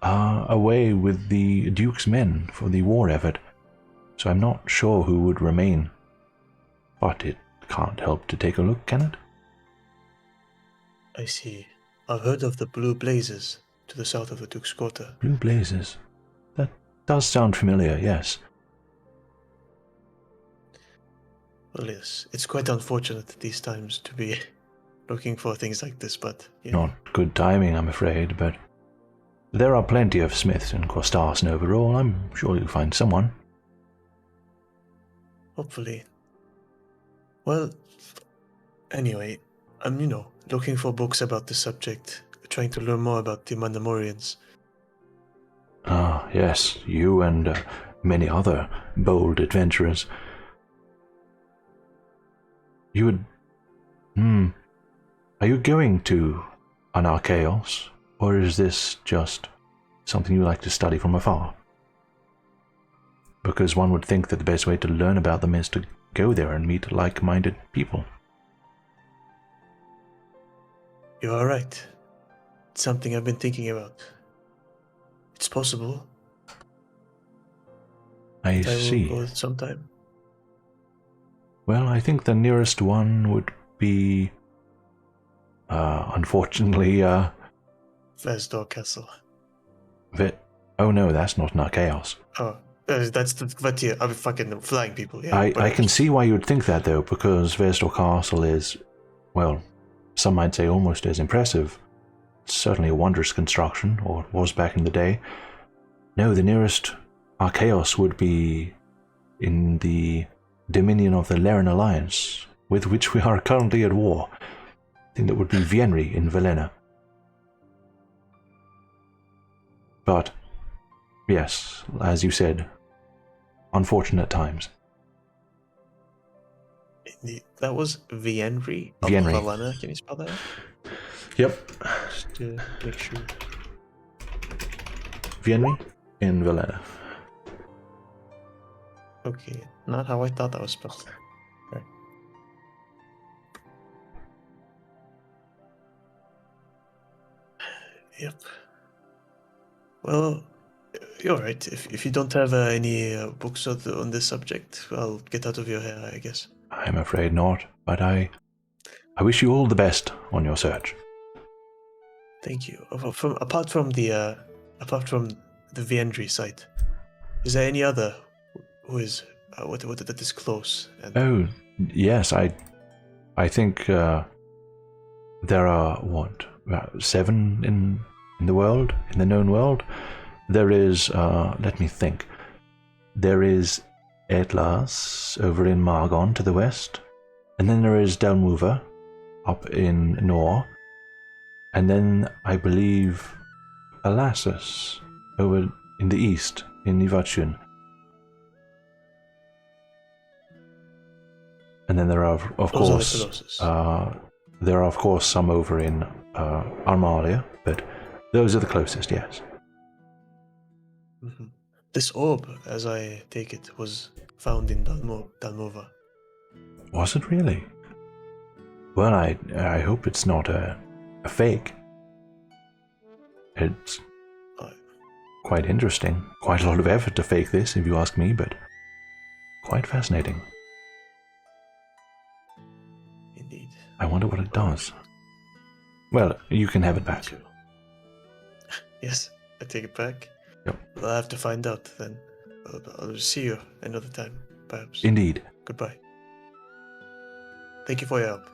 away with the Duke's men for the war effort, so I'm not sure who would remain. But it can't help to take a look, can it? I see. I've heard of the blue blazes to the south of the Duke's Quarter. Blue blazes. That does sound familiar, yes. Well, yes. It's quite unfortunate at these times to be looking for things like this, but... Yeah. Not good timing, I'm afraid, but there are plenty of smiths in Costarson overall. I'm sure you'll find someone. Hopefully. Well, anyway, I'm, looking for books about the subject, trying to learn more about the Mandalorians. Ah, yes, you and many other bold adventurers. You would... Are you going to Anarchaos, or is this just something you like to study from afar? Because one would think that the best way to learn about them is to go there and meet like-minded people. You are right. It's something I've been thinking about. It's possible. I I see. will go sometime. Well, I think the nearest one would be, unfortunately, Vesdor Castle. Oh no, that's not Anarchaos. Oh, that's the... But yeah, I'm fucking flying people. Yeah, I can see why you'd think that, though, because Vesdor Castle is, well, some might say almost as impressive. It's certainly a wondrous construction, or it was back in the day. No, the nearest Archaeos would be in the dominion of the Laren Alliance, with which we are currently at war. I think that would be Vienri in Velena. But, yes, as you said, unfortunate times. Indeed. That was Vienri of Vienri. Valana. Can you spell that out? Yep. Just to make sure. Vienri in Velena. Okay, not how I thought that was spelled. Right. Yep. Well, you're right. If you don't have any books on this subject, I'll get out of your hair, I guess. I'm afraid not, but I wish you all the best on your search. Thank you. Apart from the Viendry site, is there any other who is that is close? And... Oh, yes, I think there are about 7 in the world, in the known world. There is, let me think. There is Atlas over in Margon to the west, and then there is Delmuva up in Nor, and then I believe Alassus over in the east in Ivachun. And then there are, of course, there are of course some over in Armalia, but those are the closest, yes. Mm-hmm. This orb, as I take it, was found in Dalmova. Was it really? Well, I hope it's not a fake. It's Uh, quite interesting. Quite a lot of effort to fake this, if you ask me, but quite fascinating. Indeed. I wonder what it does. Well, you can have it back. Yes, I take it back. Yep. Well, I'll have to find out then. I'll see you another time, perhaps. Indeed. Goodbye. Thank you for your help.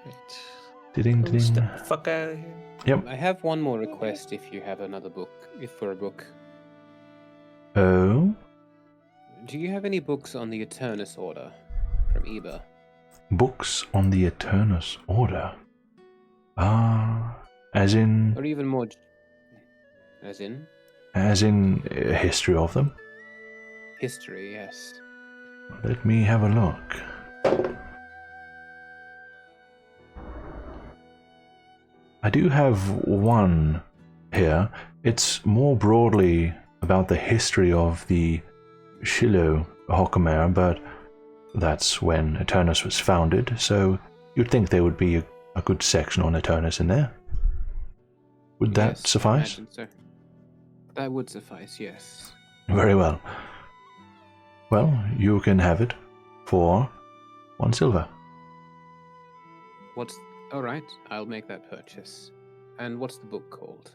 Right. Ding, Go ding. step the fuck out of here. Yep. I have one more request if you have another book, if for a book. Oh? Do you have any books on the Eternus Order from Eba? Books on the Eternus Order. As in... Or even more... As in? As in a history of them? History, yes. Let me have a look. I do have one here. It's more broadly about the history of the Shiloh Hokumer, but that's when Eternus was founded, so you'd think there would be a good section on Eternus in there. Would that Yes, I suffice? imagine so. That would suffice, yes. Very well. Well, you can have it for 1 silver. What's... Alright, I'll make that purchase. And what's the book called?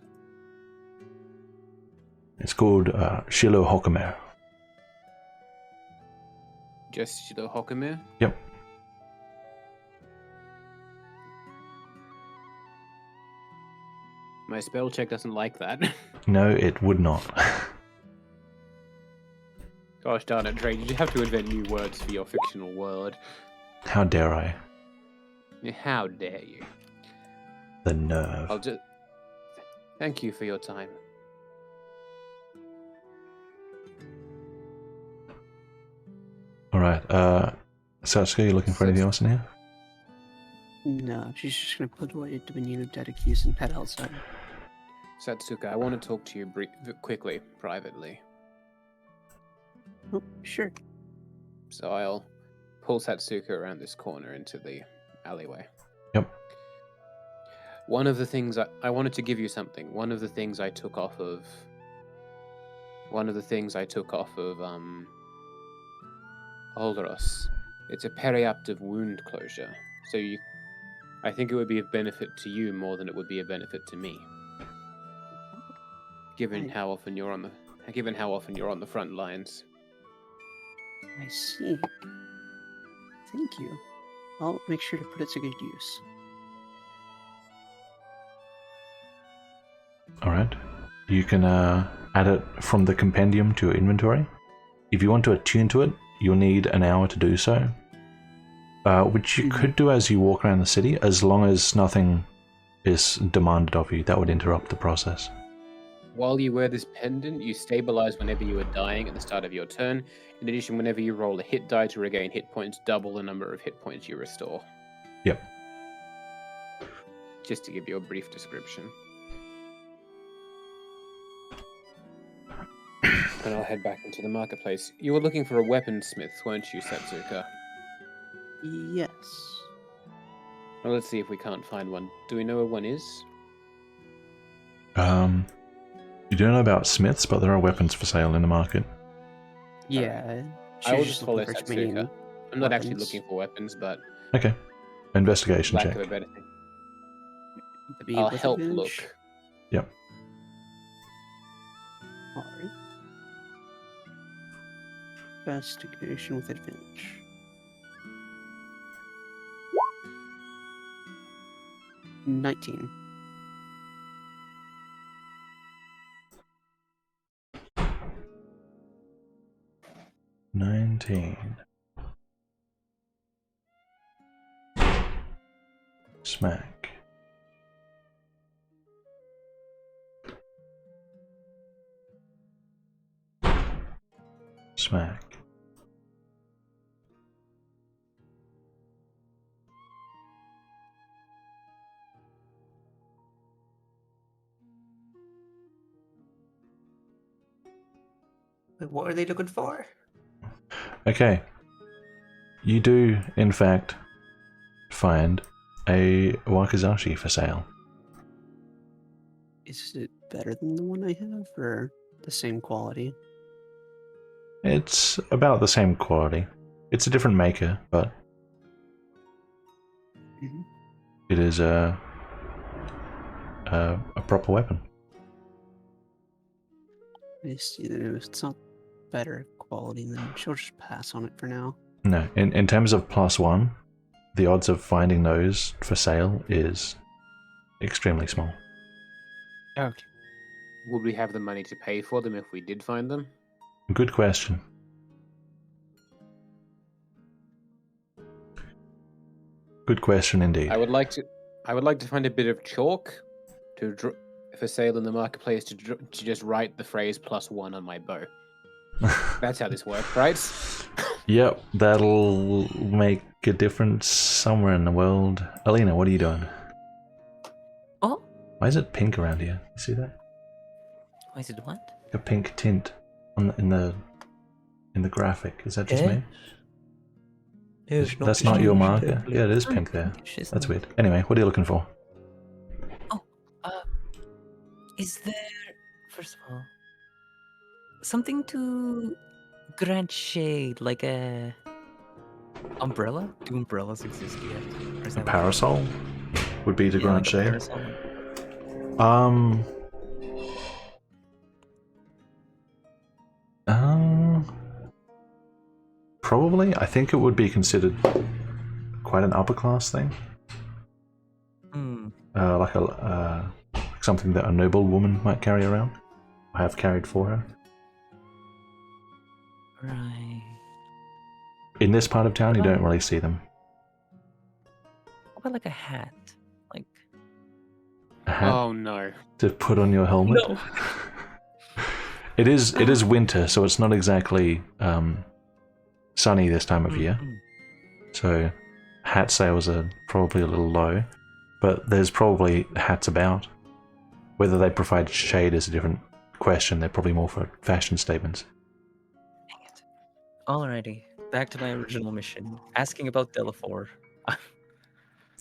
It's called Shiloh Hokumer. Just Shiloh Hokumer? Yep. My spell check doesn't like that. No, it would not. Gosh darn it, Dre, you have to invent new words for your fictional word. How dare I? How dare you? The nerve. I'll just... Thank you for your time. Alright, Satsuka, you looking for anything else in here? No, she's just gonna put away Dominion of Dead Accused and head outside. Satsuka, I want to talk to you quickly, privately. Oh, sure. So I'll pull Satsuka around this corner into the alleyway. Yep. One of the things I wanted to give you something. One of the things I took off of Olderos. It's a periaptive wound closure. So I think it would be of benefit to you more than it would be a benefit to me. Given Right. how often you're on the front lines. I see. Thank you. I'll make sure to put it to good use. Alright. You can add it from the compendium to your inventory. If you want to attune to it, you'll need an hour to do so. Which you could do as you walk around the city, as long as nothing is demanded of you. That would interrupt the process. While you wear this pendant, you stabilize whenever you are dying at the start of your turn. In addition, whenever you roll a hit die to regain hit points, double the number of hit points you restore. Yep. Just to give you a brief description. And I'll head back into the marketplace. You were looking for a weaponsmith, weren't you, Satsuka? Yes. Well, let's see if we can't find one. Do we know where one is? You don't know about smiths, but there are weapons for sale in the market. Yeah. I will she's just follow looking for too many Satsuka. I'm not actually weapons. looking for weapons, but Okay. Investigation lack check. of a better thing. To be I'll with help advantage. look. Yep. Alright. Investigation with advantage. $19. 19. Smack. Smack. Wait, what are they looking for? Okay. You do, in fact, find a wakizashi for sale. Is it better than the one I have, or the same quality? It's about the same quality. It's a different maker, but Mhm. it is a proper weapon. I see that if it's not better quality, then she'll just pass on it for now. No, in terms of +1, the odds of finding those for sale is extremely small. Okay. Would we have the money to pay for them if we did find them? Good question. Good question indeed. I would like to find a bit of chalk for sale in the marketplace to just write the phrase +1 on my bow. That's how this works, right? Yep, that'll make a difference somewhere in the world. Alina, what are you doing? Oh, Why is it pink around here? You see that? why is it what? A pink tint on in the graphic. Is that just Eh? me? It's That's not your changed, marker. please. Yeah, it is Oh, pink there. she's That's not- weird. Anyway, what are you looking for? Is there, first of all, something to grant shade, like a umbrella? Do umbrellas exist yet? Or is A that parasol would be to yeah, grant like a shade. parasol? Um, probably. I think it would be considered quite an upper class thing, Hmm. like something that a noble woman might carry around, or have carried for her. Right. In this part of town, you don't really see them. What about like a hat? Like A hat Oh no. to put on your helmet. No. It is winter, so it's not exactly sunny this time of year. Mm-mm. So hat sales are probably a little low, but there's probably hats about. Whether they provide shade is a different question. They're probably more for fashion statements. Dang it. Alrighty, back to my original mission. Asking about Delafor. I'm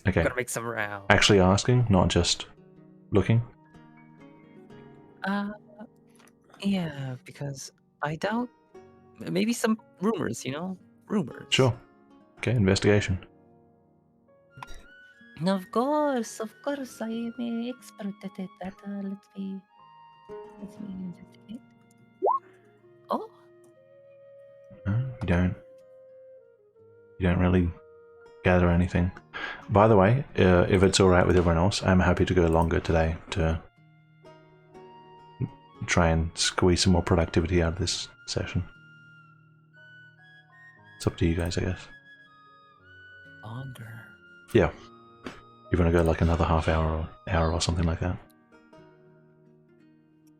Okay, gonna make some row. actually asking, not just looking. Yeah, because I doubt maybe some rumors, rumors. Sure. Okay, investigation. Of course, I am an expert at it. Let me investigate. Oh, No, you don't really gather anything. By the way, if it's all right with everyone else, I'm happy to go longer today to try and squeeze some more productivity out of this session. It's up to you guys, I guess. longer. Yeah. You want to go like another half hour or something like that?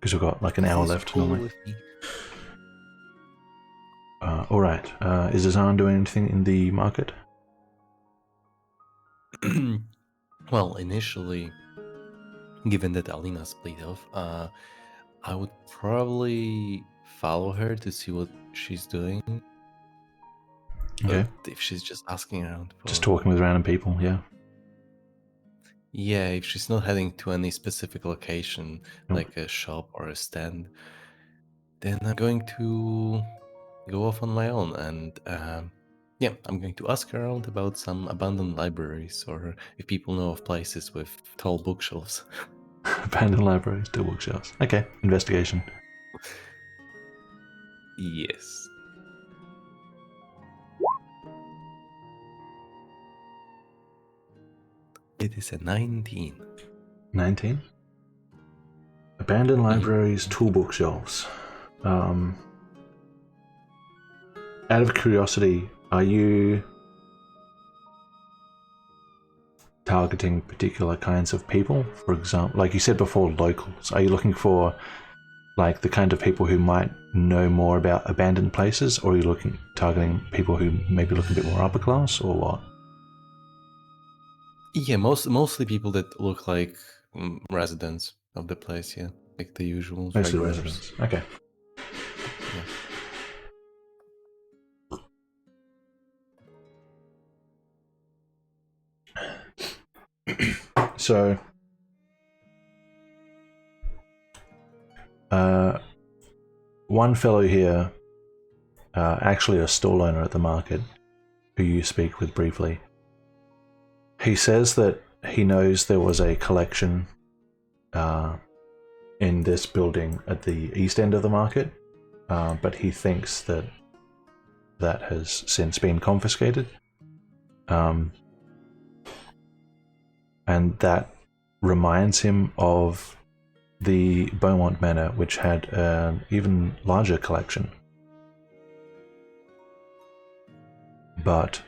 Because we've got like an hour This is left cool normally. with me. All right. Is Azan doing anything in the market? Well, initially, given that Alina split off, I would probably follow her to see what she's doing. Okay. But if she's just asking around for... Just talking with random people, yeah. Yeah, if she's not heading to any specific location, Nope. like a shop or a stand, then I'm going to go off on my own and yeah, I'm going to ask around about some abandoned libraries or if people know of places with tall bookshelves. Abandoned libraries, two bookshelves. Okay, investigation. Yes. It is a 19. 19. Abandoned libraries, two bookshelves. Out of curiosity, are you targeting particular kinds of people? For example, like you said before, locals. Are you looking for like the kind of people who might know more about abandoned places, or are you targeting people who maybe look a bit more upper class, or what? Yeah, mostly people that look like residents of the place, yeah. Like the usual Mostly regulars. residents. Okay. Yeah. So, one fellow here, actually a stall owner at the market, who you speak with briefly, he says that he knows there was a collection in this building at the east end of the market, but he thinks that that has since been confiscated. And that reminds him of the Beaumont Manor, which had an even larger collection. But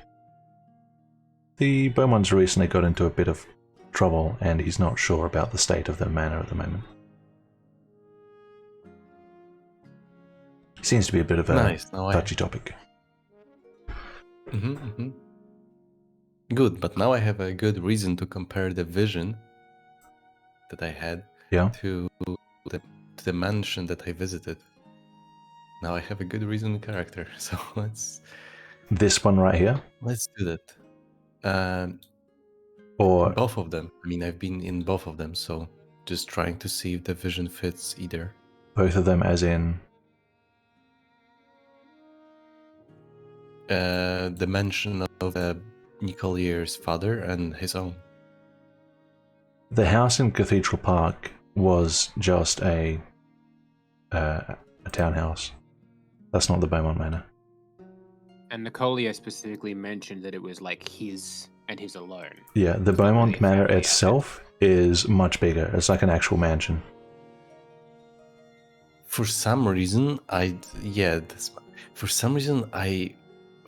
the Beaumonts recently got into a bit of trouble, and he's not sure about the state of the manor at the moment. Seems to be a bit of a Nice. Now touchy topic. Good, but now I have a good reason to compare the vision that I had to the mansion that I visited. Now I have a good reason and character, so let's This one right here? do that. Or both of them. I mean, I've been in both of them, so just trying to see if the vision fits either. both of them as in... the mention of Nicolier's father and his own. The house in Cathedral Park was just a townhouse. That's not the Beaumont Manor. And Nicolier specifically mentioned that it was like his and his alone. Yeah, the It's not Beaumont really a Manor family itself is much bigger. It's like an actual mansion. For some reason, I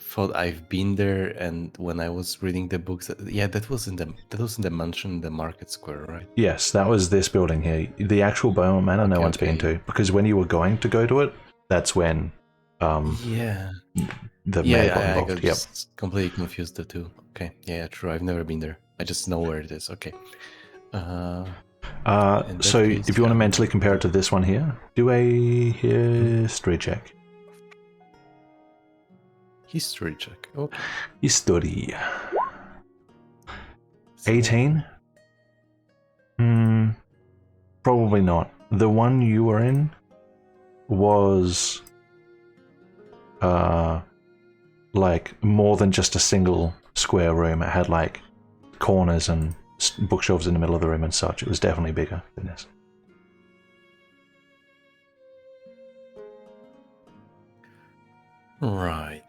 thought I've been there, and when I was reading the books, that was in the mansion in the market square, right? Yes, that was this building here. The actual Beaumont Manor, no one's been to, because when you were going to go to it, that's when the mayor got I involved. just completely confused the two. Okay, yeah, true. I've never been there. I just know where it is. Okay. So if you want to mentally compare it to this one here, do a history check. History check. Okay. History. 18? Probably not. The one you were in was like more than just a single square room. It had like corners and bookshelves in the middle of the room and such. It was definitely bigger than this. Right.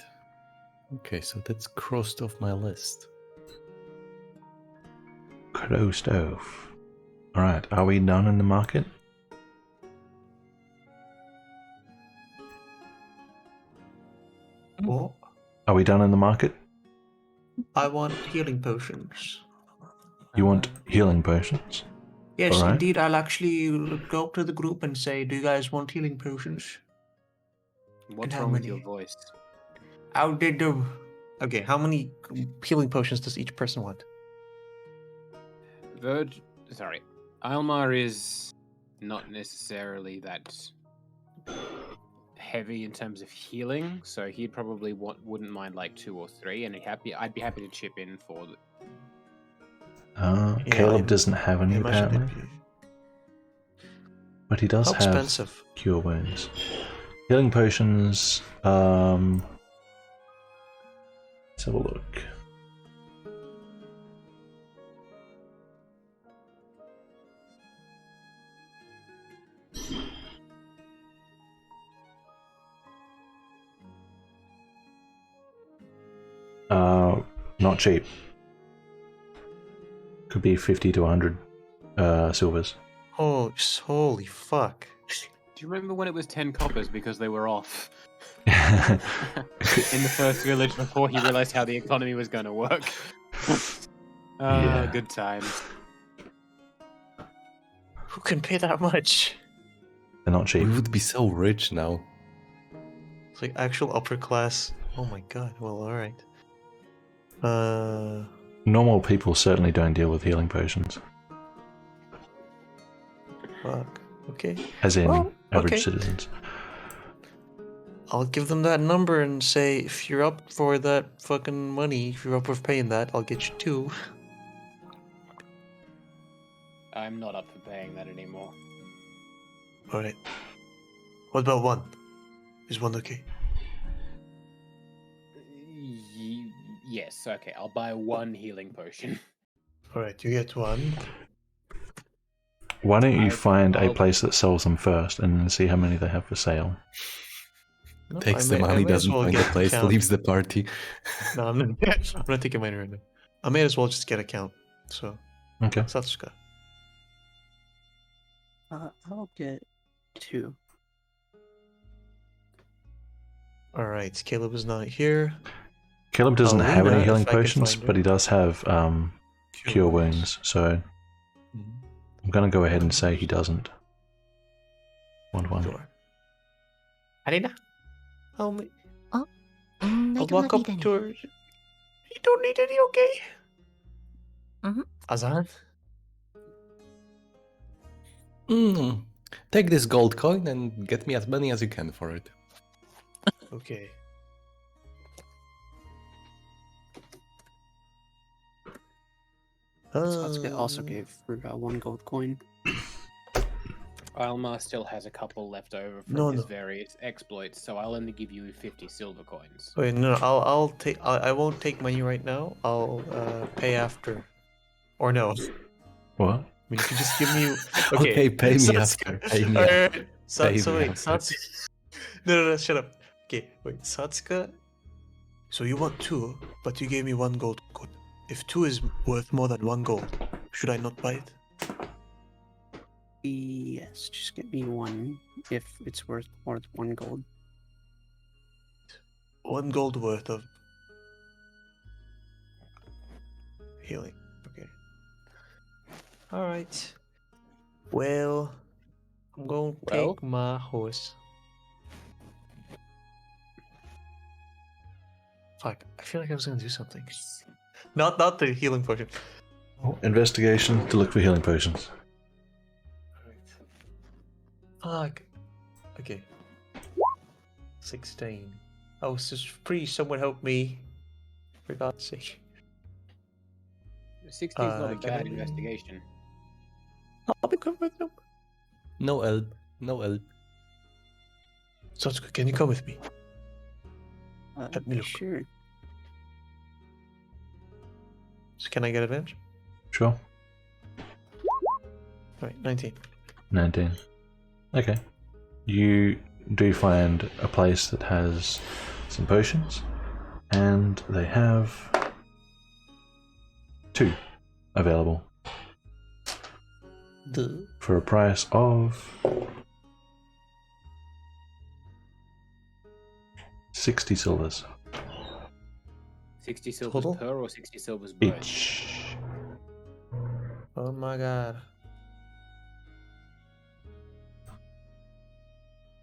Okay, so that's crossed off my list. Crossed off. Alright, are we done in the market? What? Are we done in the market? I want healing potions. You want healing potions? Yes, Alright. indeed. I'll actually go up to the group and say, "Do you guys want healing potions?" What's how wrong with your many? voice? How did the? Okay, how many healing potions does each person want? Almar is not necessarily that heavy in terms of healing, so he'd probably wouldn't mind like 2 or 3, and I'd be happy to chip in for Caleb doesn't have any apparently, but he does How have expensive? cure wounds. Healing potions. Let's have a look. Not cheap. Could be 50 to 100 silvers. Oh, holy fuck! Do you remember when it was 10 coppers because they were off Yeah. in the first village before he realized how the economy was going to work? Yeah. Good times. Who can pay that much? They're not cheap. We would be so rich now. It's like actual upper class. Oh my god. Well, all right. Normal people certainly don't deal with healing potions, Fuck. Okay. as in Well, average okay. citizens. I'll give them that number and say, if you're up for that fucking money, if you're up for paying that, I'll get you 2. I'm not up for paying that anymore. Alright. What about 1? Is 1 okay? Yes, okay. I'll buy 1 healing potion. Alright, you get 1. Why don't you I- find a I'll- place that sells them first and then see how many they have for sale? No, Takes I the may money, as doesn't well find get the place, count. leaves the party. No, I'm not taking mine right now. I may as well just get a count. So, Okay. Satsuka. I'll get 2. Alright, Caleb is not here. Caleb doesn't have Alina, any healing if I can potions, find her. but he does have cure wounds, so Mhm. I'm going to go ahead and say he doesn't. 1-1. Sure. Alina, help me. I I'll do walk not up need any. to her. You don't need any, okay? Mhm. Azan? Take this gold coin and get me as many as you can for it. Okay. Satsuka also gave Riiga 1 gold coin. Alma still has a couple left over from No, his no. various exploits, so I'll only give you 50 silver coins. Wait, no, I'll take. I won't take money right now. I'll pay after, or no. What? I mean, you can just give me. Okay, pay me Satsuka. after, pay me Alright, after, So pay me wait, after. Satsuka. No, shut up. Okay, wait, Satsuka. So you want 2, but you gave me 1 gold coin. If 2 is worth more than 1 gold, should I not buy it? Yes, just get me 1 if it's worth more than 1 gold. 1 gold worth of healing. Okay. Alright. Well, I'm going to Well? take my horse. Fuck, I feel like I was gonna do something. Not the healing potion. Investigation to look for healing potions. Fuck. Okay. 16. Oh, so please someone help me. For God's sake. 60 is not a can bad I- investigation. I'll be coming with them. No help, no help. Satsuka, can you come with me? Let me look. Sure. So can I get advantage? Sure. Alright, 19. 19. Okay. You do find a place that has some potions, and they have 2 available for a price of 60 silvers 60 silvers Total? per or 60 silvers per? each. Oh my god.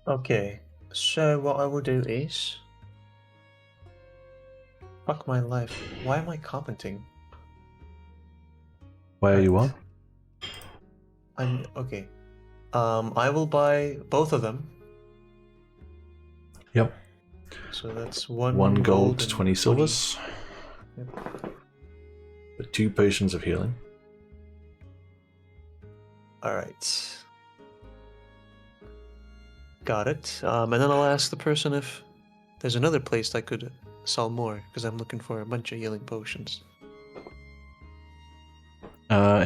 Okay, so what I will do is... Fuck my life. Why am I commenting? Why are you Right. on? I'm... Okay. I will buy both of them. Yep. So that's 1 1 gold, and 20 silvers. Yep. For 2 potions of healing. Alright. Got it. And then I'll ask the person if there's another place I could sell more, because I'm looking for a bunch of healing potions.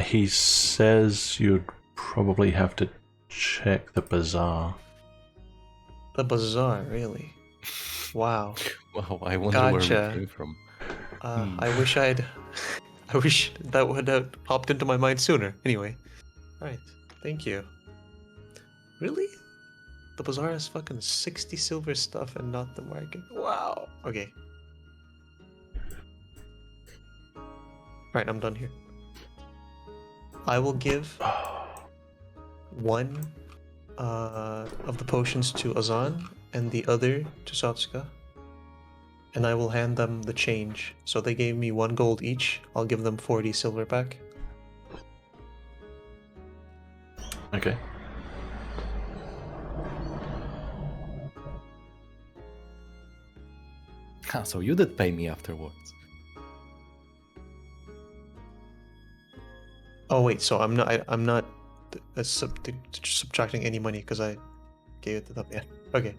He says you'd probably have to check the bazaar. The bazaar, really? Wow. Wow, I wonder where Gotcha. we came from. I wish I'd... I wish that would have popped into my mind sooner. Anyway. Alright. Thank you. Really? The bazaar has fucking 60 silver stuff and not the market. Wow. Okay. Right, I'm done here. I will give 1 of the potions to Azan and the other to Satsuka. And I will hand them the change. So they gave me 1 gold each. I'll give them 40 silver back. Okay. Ah, so you did pay me afterwards. Oh wait, so I'm not subtracting any money because I gave it to them. Yeah. Okay.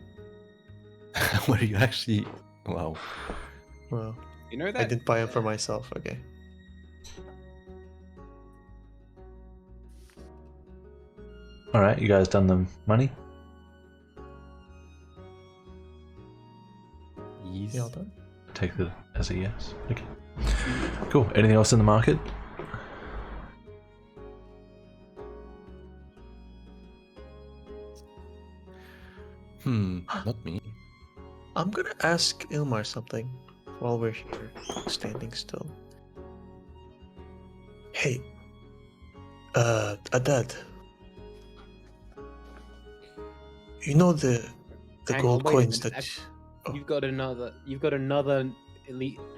Were you actually? Wow. Well, You know I that didn't buy them for myself. Okay. All right, you guys done the money? Yes. Yeah, all done. Take that as a yes. Okay. Cool. Anything else in the market? Not me. I'm gonna ask Ilmar something while we're here, standing still. Hey, Adad. You know the Hang gold on, wait a coins minute, that. Oh, you've got another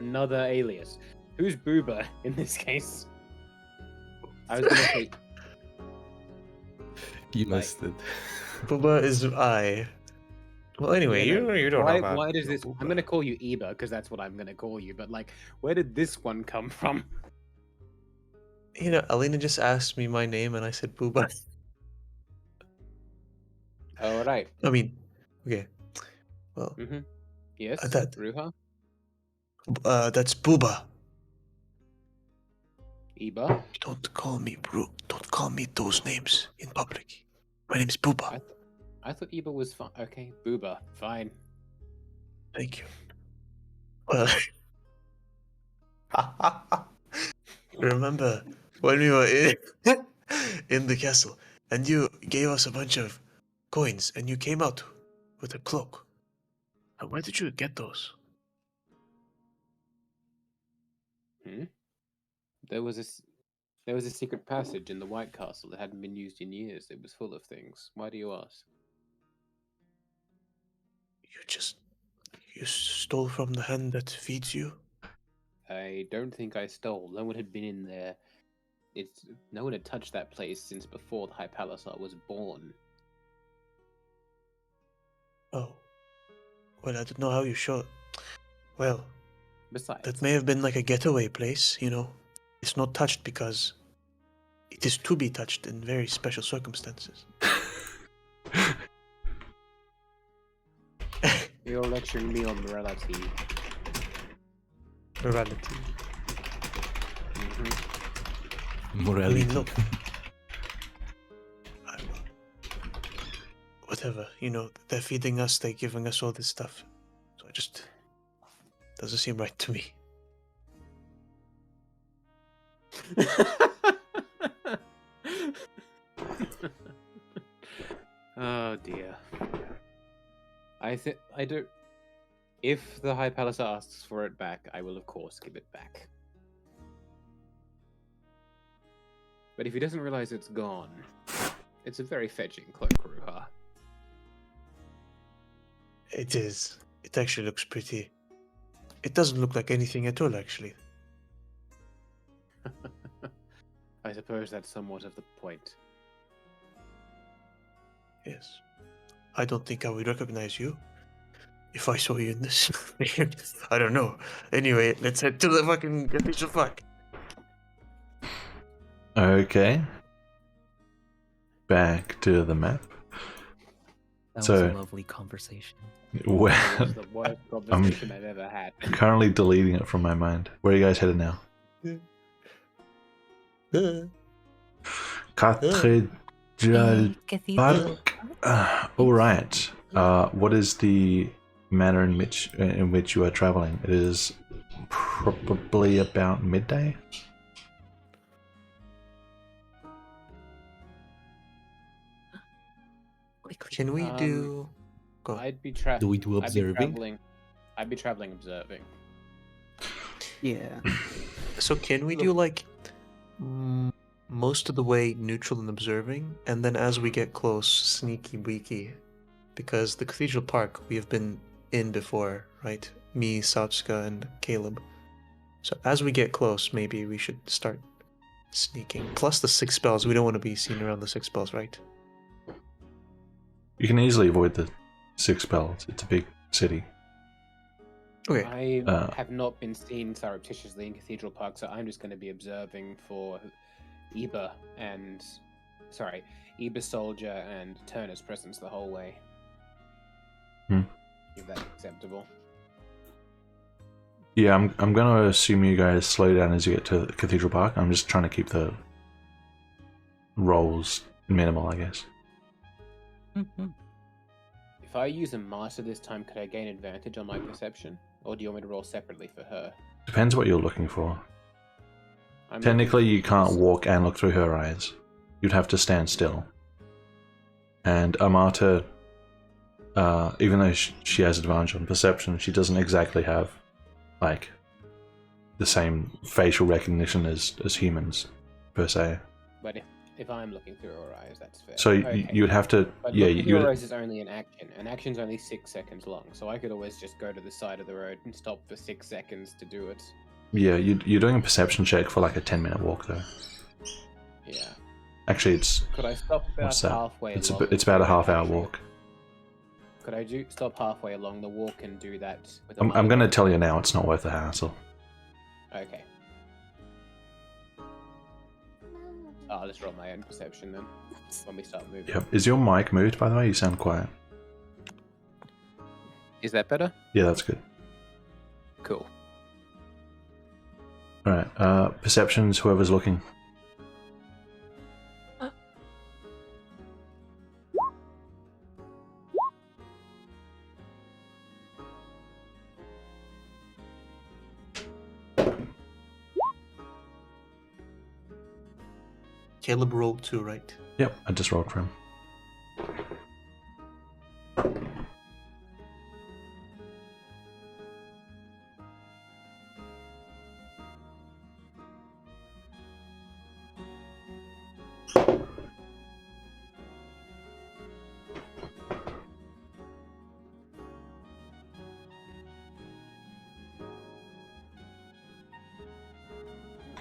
another alias. Who's Booba in this case? I was gonna say You Like- missed it. Booba is I. Well, anyway, yeah, no, you don't know about. why does this? I'm Booba. gonna call you Eba because that's what I'm gonna call you. But like, where did this one come from? You know, Alina just asked me my name and I said Booba. All right. I mean, okay. Well, Yes. Adad. Ruha. That's Booba. Eba. Don't call me Don't call me those names in public. My name's Booba. I thought Eba was fine. Okay, Booba. Fine. Thank you. Well, remember when we were in the castle and you gave us a bunch of coins and you came out with a cloak? Where did you get those? There was a secret passage in the White Castle that hadn't been used in years. It was full of things. Why do you ask? You stole from the hand that feeds you? I don't think I stole. No one had been in there. No one had touched that place since before the High Palisar was born. Oh. Well, I don't know how you show it. Well, Besides, that may have been like a getaway place, you know. It's not touched because it is to be touched in very special circumstances. you're lecturing me on morality. Morality. Morality. I mean, look. Whatever, you know, they're feeding us, they're giving us all this stuff. So it just doesn't seem right to me. Oh dear. I don't. If the High Palisar asks for it back, I will of course give it back. But if he doesn't realize it's gone, it's a very fetching cloak, Ruha. It is. It actually looks pretty. It doesn't look like anything at all, actually. I suppose that's somewhat of the point. Yes. I don't think I would recognize you if I saw you in this. I don't know. Anyway, let's head to the fucking cathedral park. Okay. Back to the map. That So- was a lovely conversation. Well, That was the worst conversation I've ever had. currently deleting it from my mind. Where are you guys headed now? Cathedral Cathedral. Park. All right. What is the manner in which you are traveling? It is probably about midday. Quickly. Can we do... Go on. I'd be Do we do observing? I'd be traveling observing. Yeah. So can we do like most of the way neutral and observing, and then as we get close, sneaky beaky? Because the cathedral park we have been in before, right? Me, Satsuka, and Caleb. So as we get close, maybe we should start sneaking. Plus the 6 spells, we don't want to be seen around the 6 spells, right? You can easily avoid the 6 spells. It's a big city. Okay. I have not been seen surreptitiously in Cathedral Park, so I'm just going to be observing for Eba Soldier and Turner's presence the whole way. If that's acceptable. Yeah, I'm gonna assume you guys slow down as you get to Cathedral Park. I'm just trying to keep the rolls minimal, I guess. If I use a martyr this time, could I gain advantage on my perception? Or do you want me to roll separately for her? Depends what you're looking for. I'm Technically, looking you for can't this- walk and look through her eyes. You'd have to stand still. And Amata, even though she has advantage on perception, she doesn't exactly have, like, the same facial recognition as humans, per se. But if I'm looking through her eyes, that's fair. So Okay. you'd have to, But yeah, looking through her you'd, eyes is only an action. An action's only 6 seconds long, so I could always just go to the side of the road and stop for 6 seconds to do it. yeah, you're doing a perception check for like a 10-minute walk, though. Yeah. Actually, it's Could I stop about what's that? halfway It's along? it's about a and do that half-hour actually? walk. Could I stop halfway along the walk and do that? With a I'm minor gonna roll? tell you now, it's not worth the hassle. Okay. I'll just roll my own perception then when we start moving. Yep. Is your mic moved, by the way? You sound quiet. Is that better? Yeah, that's good. Cool. All right. Perceptions. Whoever's looking. Caleb rolled 2, right? Yep. I just rolled for him.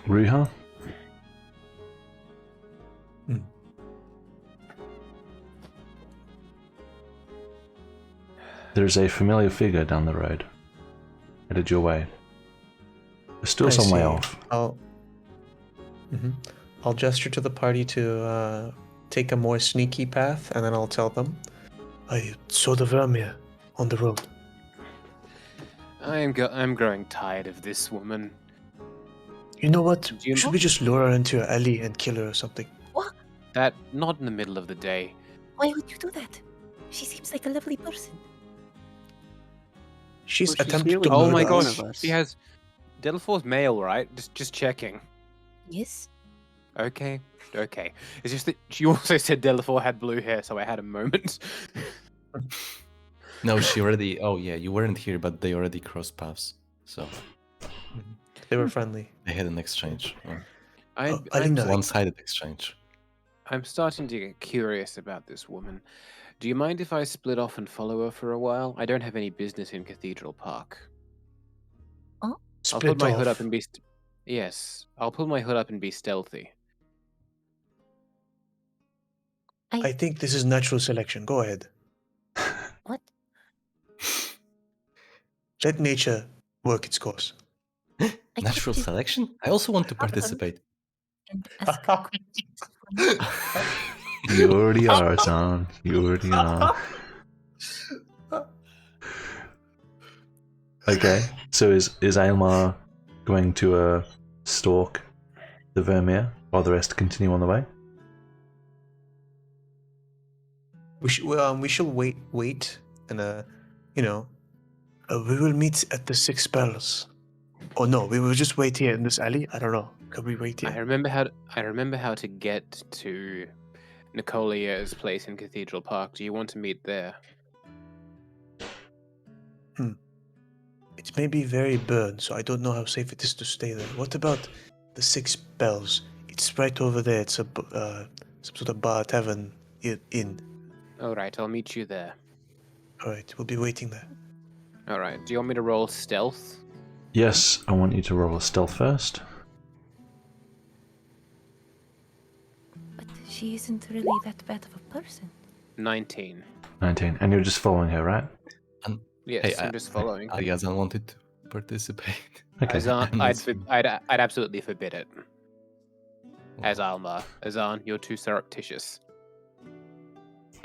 Riiga? There's a familiar figure down the road. Headed your way. There's still I some way see. off. I'll gesture to the party to take a more sneaky path, and then I'll tell them. I saw the Vermeer on the road. I'm growing tired of this woman. You know what? Do you- Should we just lure her into an alley and kill her or something? That not in the middle of the day. Why would you do that? She seems like a lovely person. She's Well, she's attempting nearly to Oh murder my one us. of us. She has Delafor's mail, right? Just checking. Yes? Okay. It's just that she also said Delafor had blue hair, so I had a moment. No, she already. Oh yeah, you weren't here, but they already crossed paths, so They were friendly. they had an exchange. Alina, One-sided exchange. I'm starting to get curious about this woman. Do you mind if I split off and follow her for a while? I don't have any business in Cathedral Park. I'll split put my hood off. up and be. Yes, I'll put my hood up and be stealthy. I think this is natural selection. Go ahead. What? Let nature work its course. I Natural could selection? I also want to Hold on. participate. and ask questions. You already are, son. You already are. Okay. So is Aylmar going to stalk the Vermeer while the rest continue on the way? We shall wait, and we will meet at the 6 Bells. Or no, we will just wait here in this alley. I don't know. Could we wait I here? remember how to get to Nicolia's place in Cathedral Park. Do you want to meet there? It may be very burned, so I don't know how safe it is to stay there. What about the 6 Bells? It's right over there. It's a some sort of bar, tavern, inn. All right, I'll meet you there. All right, we'll be waiting there. All right. Do you want me to roll stealth? Yes, I want you to roll a stealth first. But she isn't really that bad of a person. 19. 19. And you're just following her, right? Yes, I'm just following. Ayazan wanted to participate. Okay. I'd absolutely forbid it. as Alma. Azan, you're too surreptitious.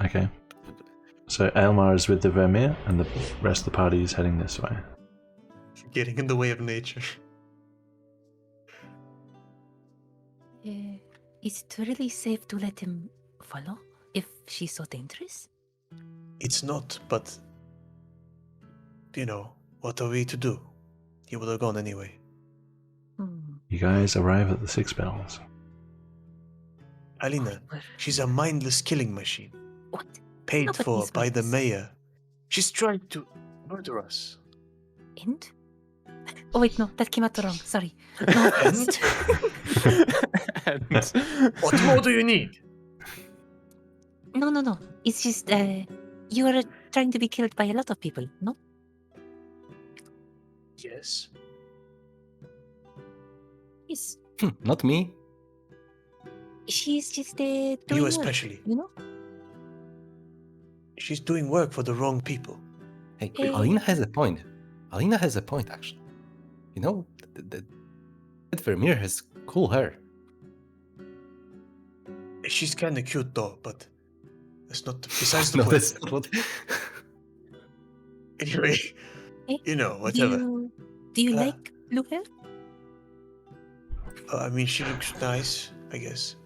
Okay. So Aylmar is with the Vermeer, and the rest of the party is heading this way. Getting in the way of nature. Is it really safe to let him follow if she's so dangerous? It's not, but you know, what are we to do? He would have gone anyway. You guys arrive at the Six Bells. Alina, she's a mindless killing machine. What? Paid Nobody for is by the mindless. mayor. She's trying to murder us. And? Oh wait, no, that came out wrong. Sorry. No, And? What more do you need? no. It's just you are trying to be killed by a lot of people, no? Yes. Yes. Not me. She's just doing You work, especially. you know? She's doing work for the wrong people. Hey, Hey. Alina has a point. Alina has a point, actually. You know, that Vermeer has cool hair. She's kind of cute though, but that's not besides the No, point. that's not what. Anyway, Eh, you know, whatever. Do you Ah. like blue hair? I mean, she looks nice, I guess.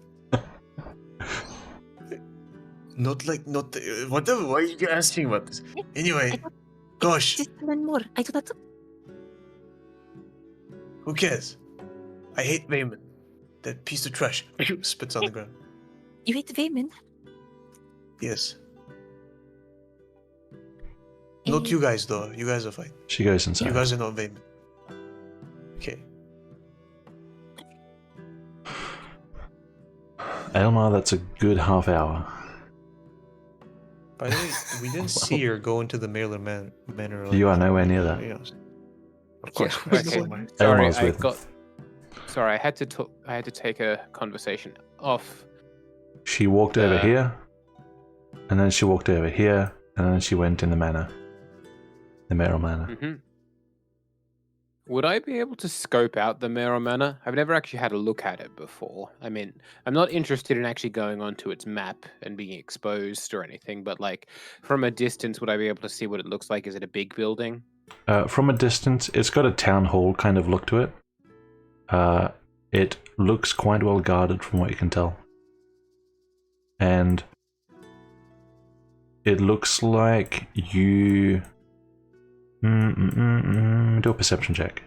Not whatever. Why are you asking about this? I Anyway, don't- gosh, Just learn more. I do not. who cares? I hate Vayman. That piece of trash. Spits on the ground. You hate Vayman? Yes. Not you guys though. You guys are fine. She goes You inside. guys are not Vayman. Okay. Aylmar, that's a good half hour. By the way, we didn't see her go into the Mailer Manor. You are nowhere near that. Yeah. Of course. Yeah, It's okay. not mine. Sorry, Elmar's with him. Sorry, I had to take a conversation off. She walked over Uh, here, and then she walked over here, and then she went in the manor. The Merrill Manor. hmm Would I be able to scope out the Mero Manor? I've never actually had a look at it before. I mean, I'm not interested in actually going onto its map and being exposed or anything, but like from a distance, would I be able to see what it looks like? Is it a big building? From a distance, it's got a town hall kind of look to it. It looks quite well guarded from what you can tell. And it looks like you... Do a perception check.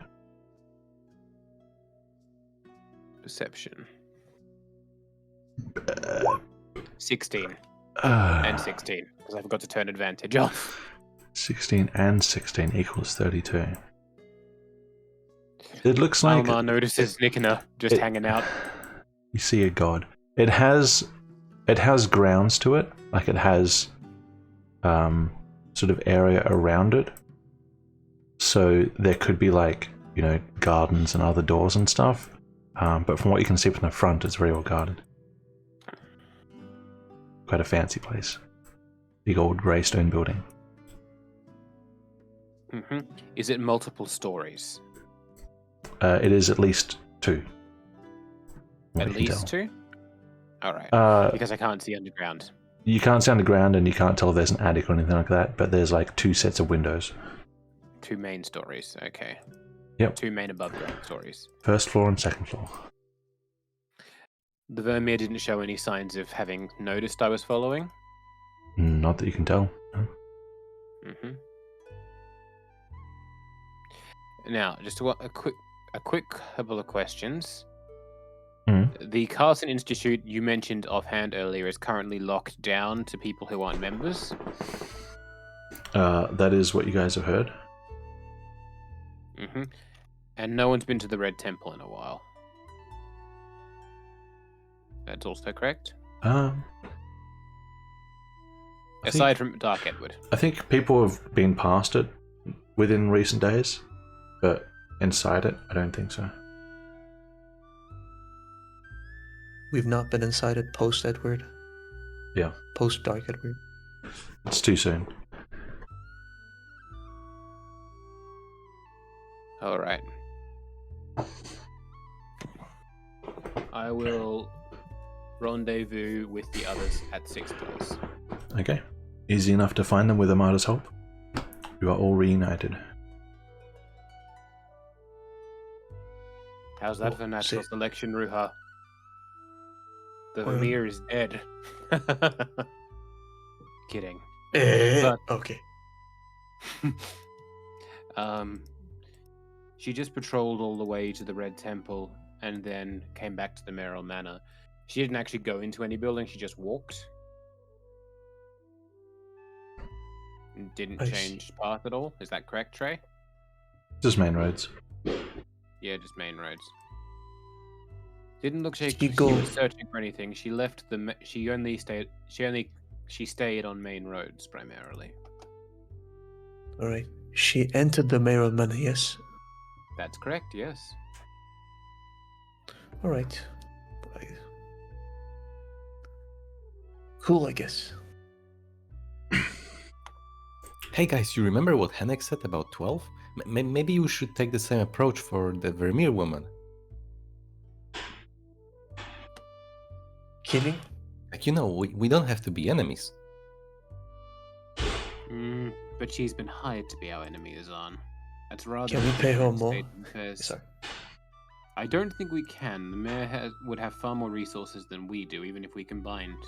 Perception. 16 and 16, because I forgot to turn advantage off. 16 and 16 equals 32. It looks like... Almar notices Nikina just it- hanging out. You see a god. It has grounds to it, like it has sort of area around it. So there could be like, you know, gardens and other doors and stuff. But from what you can see from the front, it's very well guarded. Quite a fancy place. Big old grey stone building. hmm Is it multiple stories? It is at least 2. from what At you can least tell. 2? Alright, Uh, because I can't see underground. you can't see underground and you can't tell if there's an attic or anything like that, but there's like 2 sets of windows. 2 main stories, okay. Yep. 2 main above ground stories. First floor and second floor. The Vermeer didn't show any signs of having noticed I was following. Not that you can tell. No. hmm Now, just a quick couple of questions. Mhm. The Carlson Institute you mentioned offhand earlier is currently locked down to people who aren't members. That is what you guys have heard. hmm And no one's been to the Red Temple in a while. That's also correct. I Aside from Dark Edward. think people have been past it within recent days, but inside it, I don't think so. We've not been inside it post Edward. Yeah. Post Dark Edward. It's too soon. All right. I will rendezvous with the others at 6 place. Okay. Easy enough to find them with Amada's help. You are all reunited. How's that Oh, for natural see. selection, Ruha? The Well- Vermeer is dead. Kidding. But- Okay. She just patrolled all the way to the Red Temple and then came back to the Merrill Manor. She didn't actually go into any building, she just walked. And didn't I see. change path at all. Is that correct, Trey? Just main roads. Yeah, just main roads. Didn't look like She she go- was searching for anything. She left the. She stayed on main roads primarily. Alright. She entered the Merrill Manor, yes? That's correct. Yes. Alright. Cool, I guess. Hey guys, you remember what Henrik said about 12? Maybe you should take the same approach for the Vermeer woman. Kidding? Like, you know, we don't have to be enemies. But she's been hired to be our enemy, Azan. That's rather. Can we a pay her different more? statement, because Sorry. I don't think we can. The mayor would have far more resources than we do, even if we combined.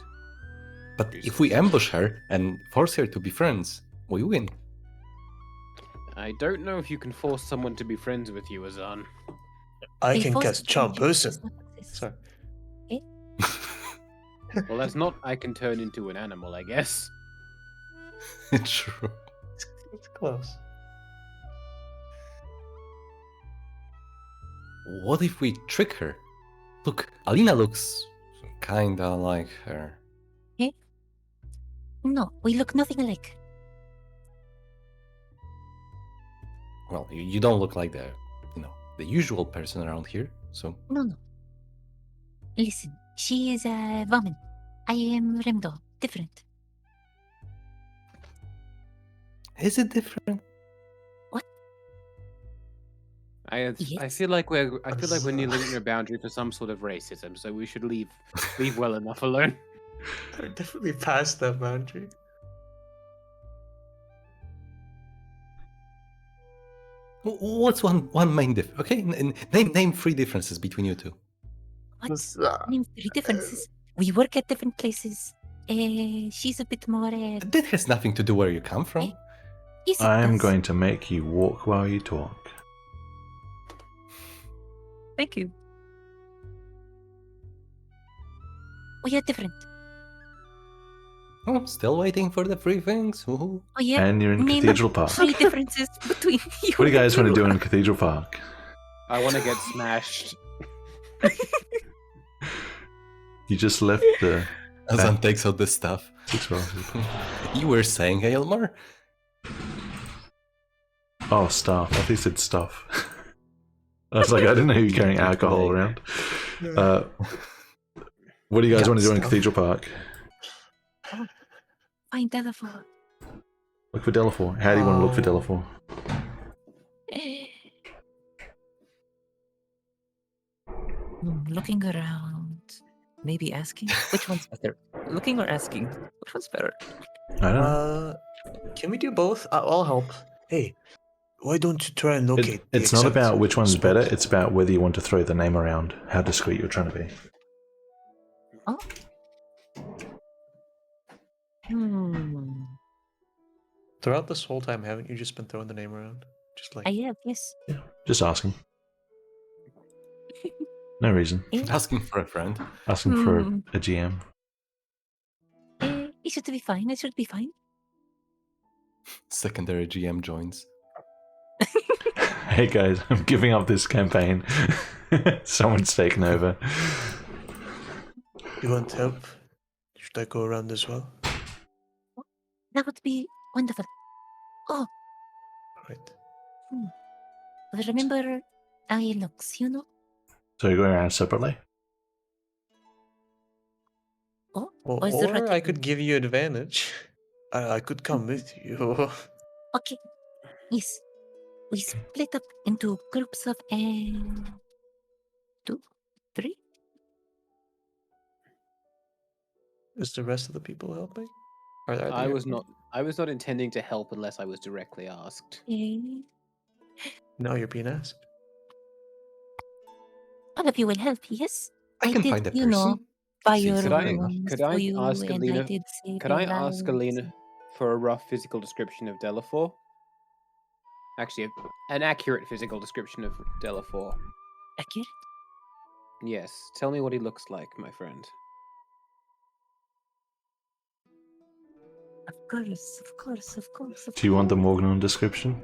But if we ambush her and force her to be friends, we win. I don't know if you can force someone to be friends with you, Azan. I A can false cast Charm friendship Person. does not exist. Sorry. Well, that's not. I can turn into an animal, I guess. True. It's close. What if we trick her? Look, Alina looks kinda like her. No, we look nothing alike. Well, you don't look like the usual person around here, so No, no. Listen, she is a woman. I am Remdo. Different. is it different? I Yes. feel like we're nearly hitting a boundary for some sort of racism, so we should leave well enough alone. We're definitely past that boundary. What's one main diff? Okay, name 3 differences between you two. What? Ah, Name 3 differences. We work at different places. She's a bit more. That has nothing to do where you come from. Yes, it I'm does. going to make you walk while you talk. Thank you. We are different. Oh, still waiting for the 3 things. Woohoo. Oh yeah. And you're in Name Cathedral Park. 3 differences between you. What do you guys want to do and in Cathedral Park? I want to get smashed. You just left the Azan takes out the stuff. 6 roses. You were saying, Aylmar? Oh, stuff. I think you said stuff. I was like, I didn't know you were carrying alcohol around. What do you guys want to do in Stuff. Cathedral Park? Find Delafor. Look for Delafor. How do you want to look for Oh. Delafor? Looking around. Maybe asking? Which one's better? Looking or asking? Which one's better? I don't know. Can we do both? I'll help. Hey, why don't you try and locate? It's the not exact about which one's spot? better, it's about whether you want to throw the name around, how discreet you're trying to be. Oh. Throughout this whole time, haven't you just been throwing the name around? Just like I have, yes. Yeah, just asking. No reason. Asking for a friend. Asking for a GM. It should be fine. It should be fine. Secondary GM joins. Hey guys, I'm giving up this campaign. Someone's taken over. you want help? Should I go around as well? That would be wonderful. Oh, Right. but remember I looks, you know? So you're going around separately? Well, Or is there or a I could give you advantage. I could come with you. Okay. Yes. We split up into groups of 2, 3. Is the rest of the people helping? Are they I was helping? not. I was not intending to help unless I was directly asked. Okay. Now you're being asked. All of you will help, yes? I can did, find a you know, person. fire Seems Could I? enough. wounds Could for I you, ask and I Alina? did save Could your I ask lives. Alina for a rough physical description of Delafor? Actually, an accurate physical description of Delafor. Accurate? Yes. Tell me what he looks like, my friend. Of course, of course, of course, of Do you want the course. Morgnon description?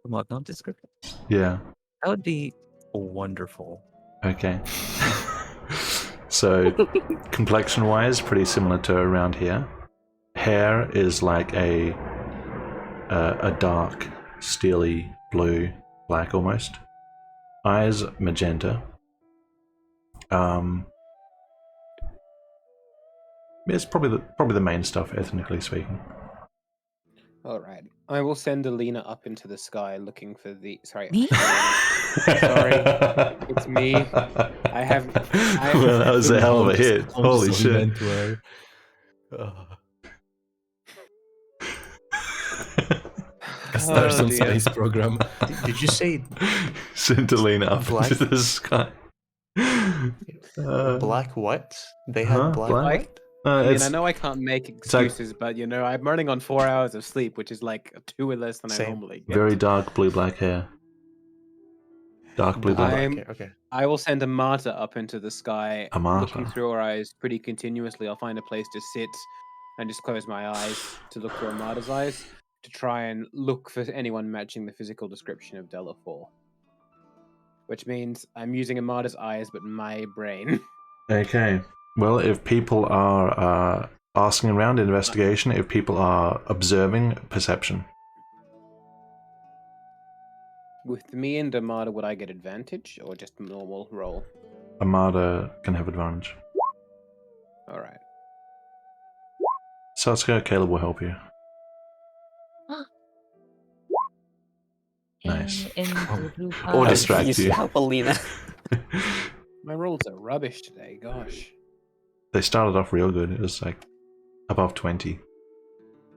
The Morgnon description. Yeah. That would be wonderful. Okay. So, complexion-wise, pretty similar to around here. Hair is like a dark, steely blue, black almost. Eyes magenta. It's probably the main stuff, ethnically speaking. All right. I will send Alina up into the sky looking for the. Sorry. Me? Sorry, it's me. I have. Well, that was a hell of a hit. Holy shit. Meant to her. Start some dear. space program. Did you say Sent Alina up Black? into the sky. black what? They huh? had black Black? what? I mean, It's I know I can't make like- excuses, but you know, I'm running on 4 hours of sleep, which is like 2 or less than I Same. normally get. very dark blue-black hair. Dark blue-black. I'm- Okay. I will send Amata up into the sky, Amata. looking through her eyes pretty continuously. I'll find a place to sit and just close my eyes to look through Amata's eyes to try and look for anyone matching the physical description of Delafor. Which means I'm using Amata's eyes, but my brain. Okay. Well, if people are asking around, investigation. If people are observing, perception. With me and Amata, would I get advantage or just normal roll? Amada can have advantage. All right. Sasuke, Caleb will help you. Nice. Or Uh, distract you you. help Alina. My rolls are rubbish today. Gosh. They started off real good. It was like above 20.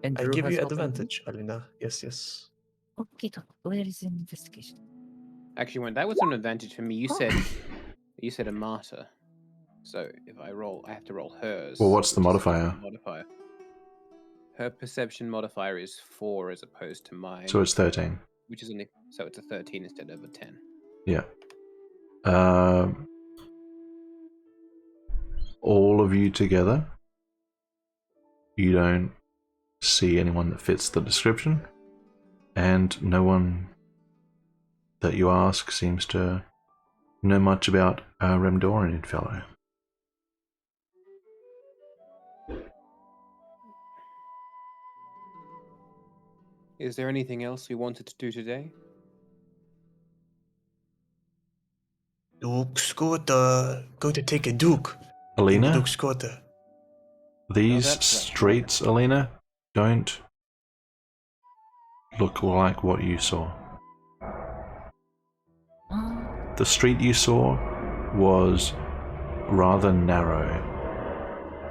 And I Drew give has you helped Alina? advantage, Alina. Yes. Okay, where is investigation? Actually, when that was an advantage for me, you said Amata. So if I roll, I have to roll hers. Well, what's the which is modifier? Modifier. Her perception modifier is 4 as opposed to mine, So it's 13. which is only so it's a 13 instead of a 10. Yeah. All of you together, you don't see anyone that fits the description, and no one that you ask seems to know much about a Remdorian fellow. Is there anything else we wanted to do today? Duke Scota. Go to take a Duke. Alina, Duke Scota. these that's right. streets, Alina, don't look like what you saw. The street you saw was rather narrow,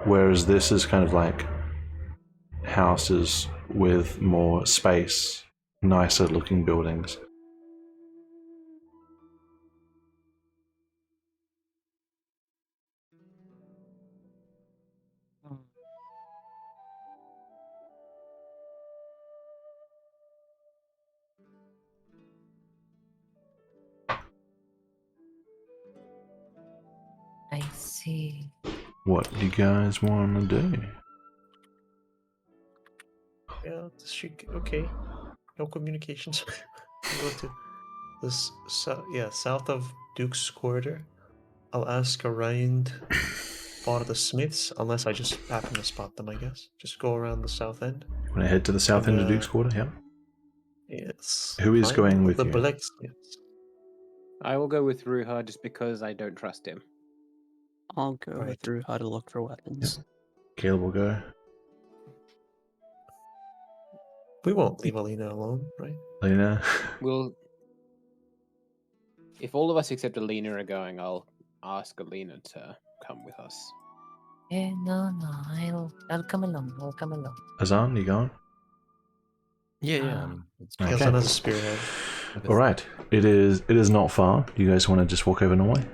whereas this is kind of like houses with more space, nicer looking buildings. I see. What do you guys want to do? Yeah, this should okay. No communications. Go to this. South of Duke's Quarter. I'll ask around for the Smiths, unless I just happen to spot them. I guess just go around the south end. You want to head to the south end of Duke's Quarter? Yeah. Yes. Who is find going with the you? blacksmiths. I will go with Ruha just because I don't trust him. I'll go Right. through how to look for weapons. Caleb will go. We won't leave Alina alone, right? Lena. We'll. If all of us except Alina are going, I'll ask Alina to come with us. No. I'll come along. I'll come along. Azan, you going? Yeah. I mean, it's He Okay. also has a spearhead. All right. It is not far. You guys want to just walk over normally?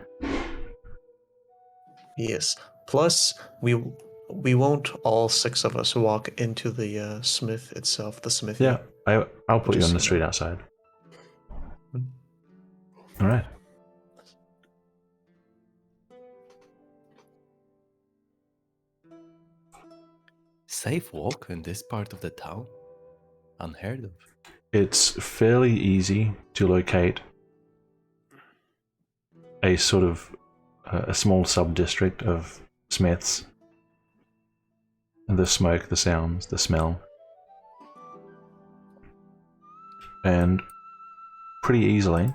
Yes. Plus, we won't all 6 of us walk into the smith itself, the smithy. Yeah. I'll put you Just on the so street you know. outside. All right. safe walk in this part of the town. Unheard of. It's fairly easy to locate a sort of a small sub-district of smiths. The smoke, the sounds, the smell. And pretty easily,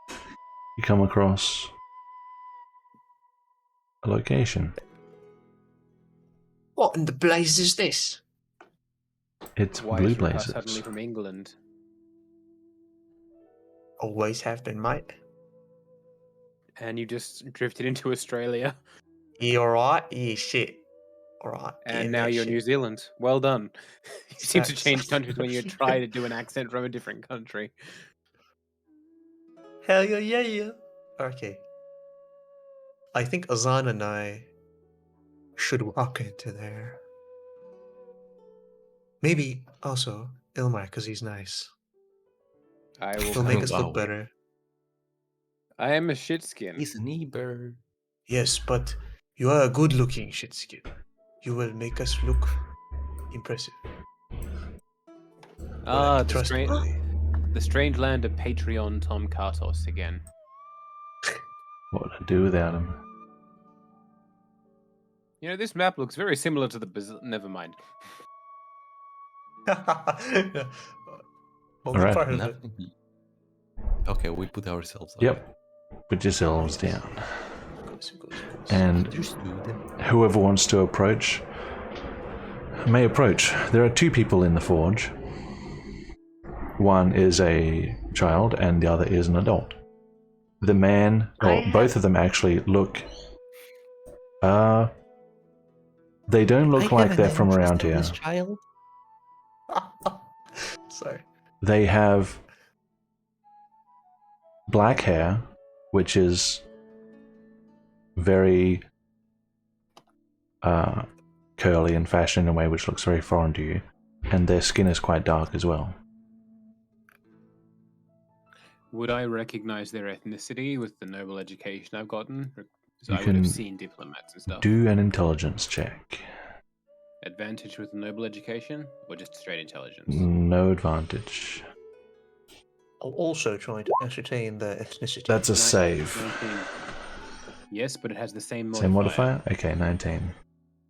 you come across a location. What in the blaze is this? It's Why Blue is Riiga Blazers. suddenly from England? Always have been, mate. And you just drifted into Australia, You alright? Yeah, shit. Alright. and now you're New Zealand. Well done. You seem to Facts. change countries when you try to do an accent from a different country. Hell yeah. Okay. I think Azan and I should walk into there. Maybe also Ilmar, because he's nice. I will. He'll make come. us Wow. look better. I am a shitskin. He's an e-bird. Yes, but you are a good-looking shitskin. You will make us look impressive. Ah, the trustworthy. strange land of Patreon Tom Kartos again. What would I do without him? You know, this map looks very similar to the. Never mind. Yeah. Only Alright. part of it. Nothing. Okay, we put ourselves up. Yep. Put yourselves down. Of course. And Understood. whoever wants to approach may approach. There are 2 people in the forge. One is a child and the other is an adult. The man, or both of them actually look... they don't look like they're from around here. Child. Sorry. They have black hair, which is very curly and fashioned in a way which looks very foreign to you, and their skin is quite dark as well. Would I recognize their ethnicity with the noble education I've gotten? Because You I would have can seen diplomats and stuff. Do an intelligence check. Advantage with the noble education, or just straight intelligence? No advantage. I'll also try to ascertain their ethnicity. That's a Nine- save. 19. Yes, but it has the same modifier. Same modifier? Okay, 19.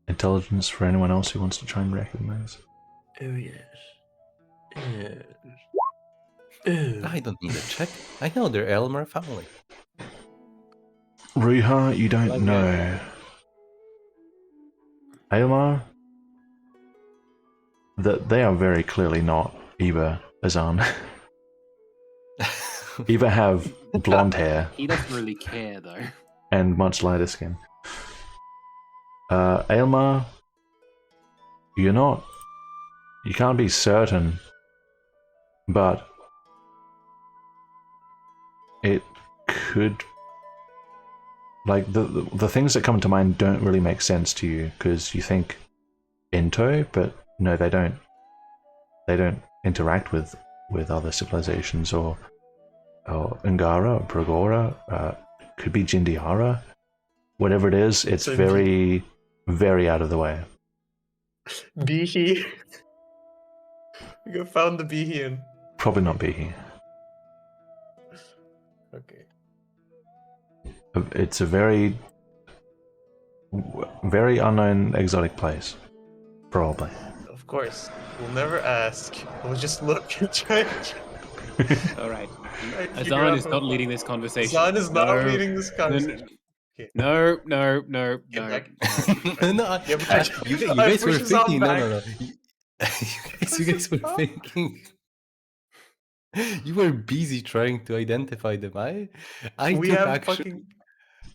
Intelligence for anyone else who wants to try and recognize. Oh yes. Yes. I don't need a check. I know they're Elmer family. Riiga, you don't Like know. Aomar? That they are very clearly not Eva Azan. Eva have blonde hair He doesn't really care, though. and much lighter skin. Aylmar, you can't be certain, but it could, like, the things that come to mind don't really make sense to you, because you think Into, but no, they don't interact with other civilizations, or Angara, or Pragora, could be Jindiara. Whatever it is, it's So very, very out of the way. Behe. We found the Behe. Probably not Bihi. Okay. It's a very, very unknown exotic place. Probably. Of course. We'll never ask. We'll just look and try. All right. Right, figure Azan out is how- not leading this conversation. Azan is not No. leading this conversation. No. Get back. No, Yeah, but you I guys were push Azan thinking. No. back. You guys were thinking. You were busy trying to identify them. I We took have action. fucking.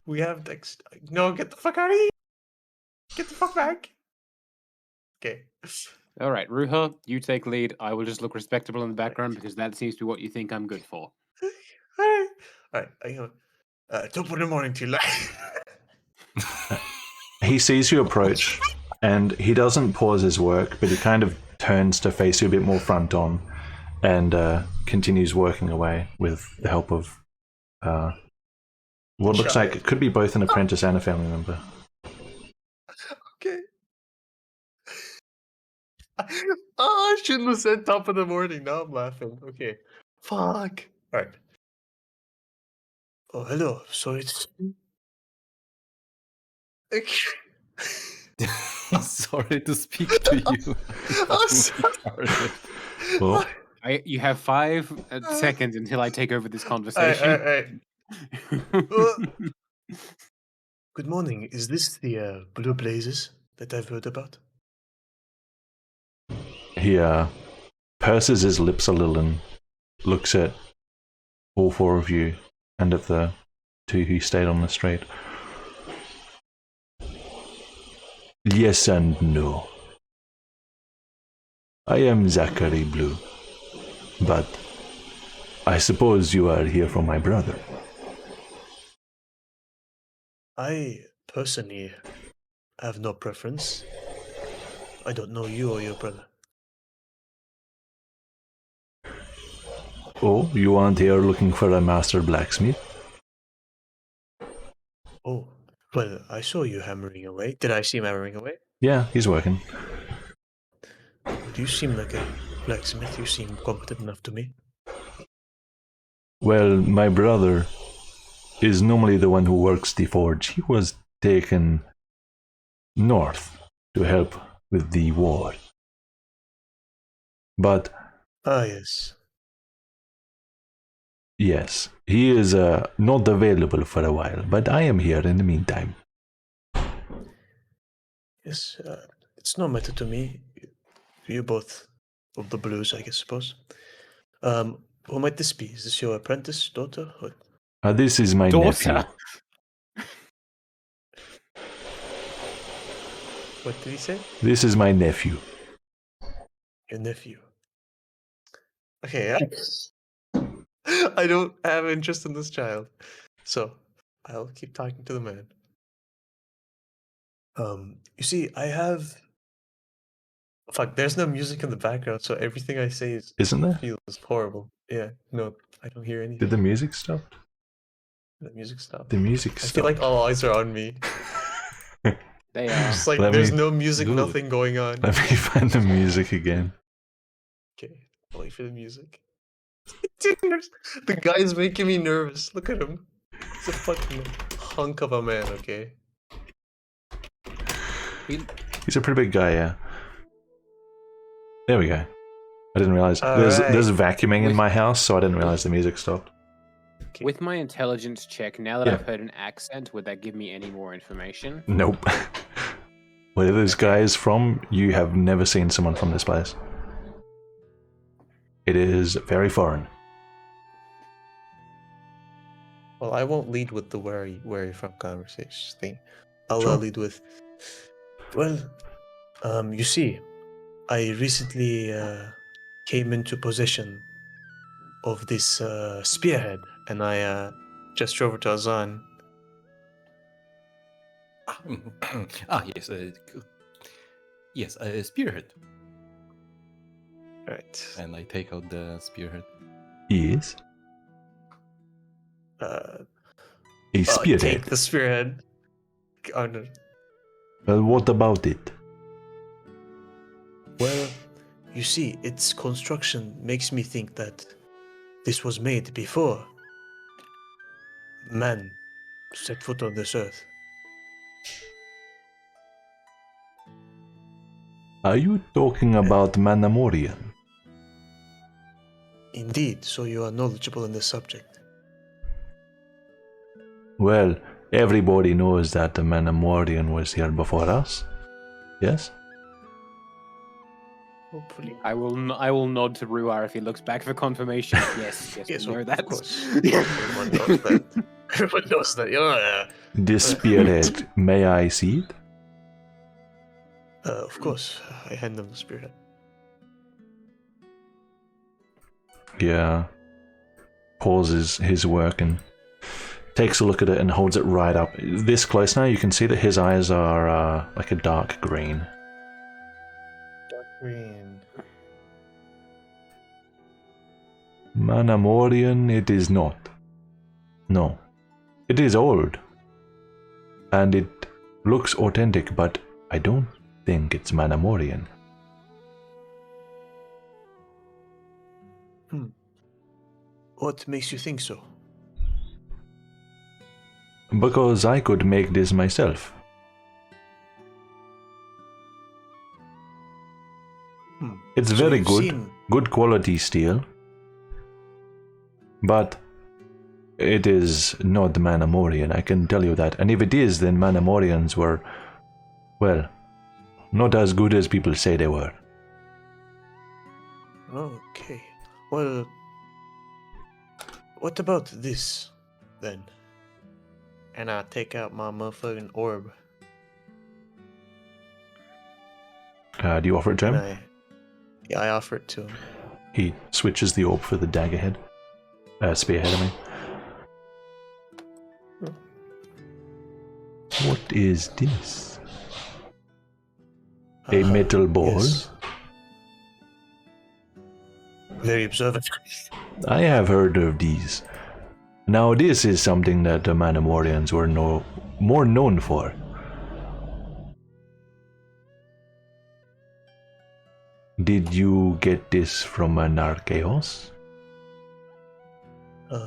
We have next. No, get the fuck out of here! Get the fuck back! Okay. All right, Ruha, you take lead. I will just look respectable in the background because that seems to be what you think I'm good for. Alright. Alright, I go. Top of the morning to you. He sees you approach, and he doesn't pause his work, but he kind of turns to face you a bit more front on, and continues working away with the help of what looks like it could be both an apprentice and a family member. Okay. Oh, I shouldn't have said top of the morning. Now I'm laughing. Okay. Fuck. Alright. Oh, hello. So it's. Sorry to speak to you. I'm sorry. Well, You have 5 seconds until I take over this conversation. Alright. Good morning. Is this the blue blazes that I've heard about? he purses his lips a little and looks at all four of you and at the two who stayed on the street. Yes and no. I am Zachary Blue, but I suppose you are here for my brother. I personally have no preference. I don't know you or your brother. Oh, you aren't here looking for a master blacksmith? Oh, well, I saw you hammering away. Did I see him hammering away? Yeah, he's working. Do you seem like a blacksmith? You seem competent enough to me. Well, my brother is normally the one who works the forge. He was taken north to help with the war. But Ah, yes. yes, he is not available for a while, but I am here in the meantime. Yes, it's no matter to me. You're both of the blues, I suppose. Who might this be? Is this your apprentice, daughter? Or... This is my Daughter. nephew. What did he say? This is my nephew. Your nephew. Okay, I don't have interest in this child, so I'll keep talking to the man. You see, I have. Fuck, there's no music in the background, so everything I say Isn't there? feels horrible. Yeah, no, I don't hear anything. Did the music stop? The music stopped. The music I stopped. feel like all eyes are on me. They are. Just like Let there's me- no music, Good. nothing going on. Let me find the music again. Okay, I'll wait for the music. Dude, the guy's making me nervous. Look at him. He's a fucking hunk of a man, okay? He's a pretty big guy, yeah. There we go. I didn't realize. There's vacuuming in my house, so I didn't realize the music stopped. Okay. With my intelligence check, now that Yeah. I've heard an accent, would that give me any more information? Nope. Where this guy is from, you have never seen someone from this place. It is very foreign. Well, I won't lead with the where you from conversation thing. I'll Sure. lead with. Well, you see, I recently came into possession of this spearhead, and I gesture over to Azan. Yes. Yes, a spearhead. Right. And I take out the spearhead. Yes. Uh, A take spearhead. the spearhead. Oh, no. Well, what about it? Well, you see, its construction makes me think that this was made before man set foot on this earth. Are you talking about Manamorian? Indeed, so you are knowledgeable in this subject. Well, everybody knows that the Manamorian was here before us. Yes? Hopefully. I will nod to Ruar if he looks back for confirmation. Yes, Yes, we know of that. course. Everyone knows that. Everyone knows that. This spearhead, may I see it? Of course, I hand them the spearhead. Yeah. Pauses his work and takes a look at it and holds it right up. This close now, you can see that his eyes are like a dark green. Dark green. Manamorian, it is not. No. It is old. And it looks authentic, but I don't think it's Manamorian. What makes you think so? Because I could make this myself. It's So very you've good. seen- Good quality steel. But it is not Manamorian, I can tell you that. And if it is, then Manamorians were, well, not as good as people say they were. Okay. Well, what about this, then? And I take out my motherfucking orb. Do you offer it to And him? I offer it to him. He switches the orb for the dagger head. Spearhead, I mean. What is this? A metal ball? Yes. Very observant. I have heard of these. Now this is something that the Manamorians were more known for. Did you get this from an Archaeos?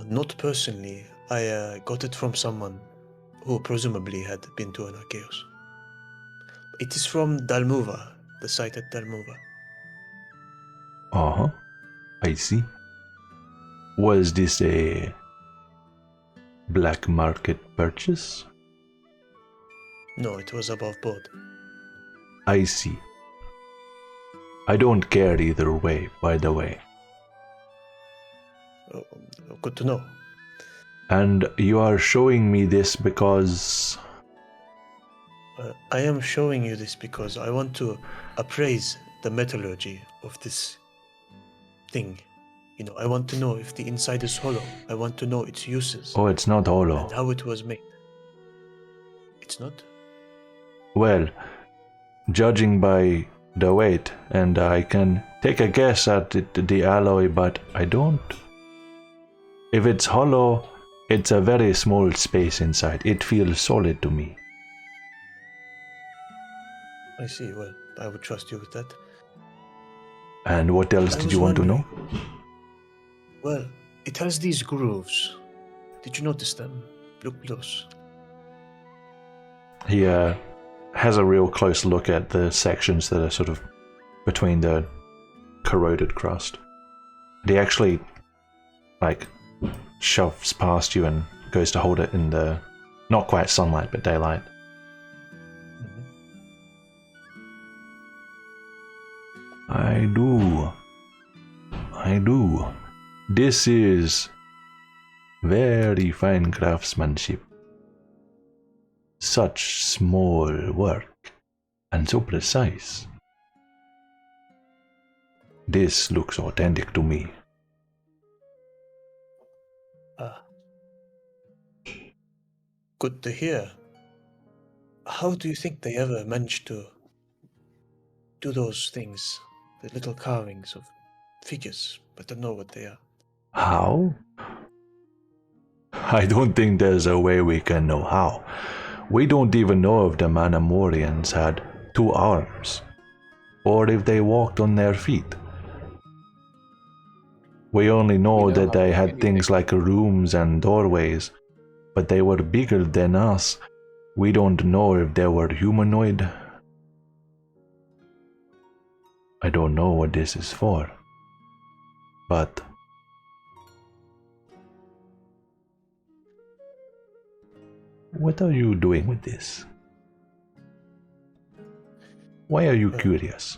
Not personally. I got it from someone who presumably had been to an Archaeos. It is from Dalmuva, the site at Dalmuva. Uh-huh. I see. Was this a black market purchase? No, it was above board. I see. I don't care either way, by the way. Oh, good to know. And you are showing me this because... I am showing you this because I want to appraise the metallurgy of this thing. You know, I want to know if the inside is hollow. I want to know its uses Oh, it's not hollow. and how it was made. It's not? Well, judging by the weight, and I can take a guess at the alloy, but I don't. If it's hollow, it's a very small space inside. It feels solid to me. I see. Well, I would trust you with that. And what else I did was you want to know? wondering- Well, it has these grooves. Did you notice them? Look close. He has a real close look at the sections that are sort of between the corroded crust. He actually, like, shoves past you and goes to hold it in the, not quite sunlight, but daylight. I do. This is very fine craftsmanship. Such small work, and so precise. This looks authentic to me. Good to hear. How do you think they ever managed to do those things? The little carvings of figures, but I don't know what they are. How? I don't think there's a way we can know how. We don't even know if the Manamorians had 2 arms, or if they walked on their feet. We only know We know that they had hardly things like rooms and doorways, but they were bigger than us. We don't know if they were humanoid. I don't know what this is for, but what are you doing with this? Why are you curious?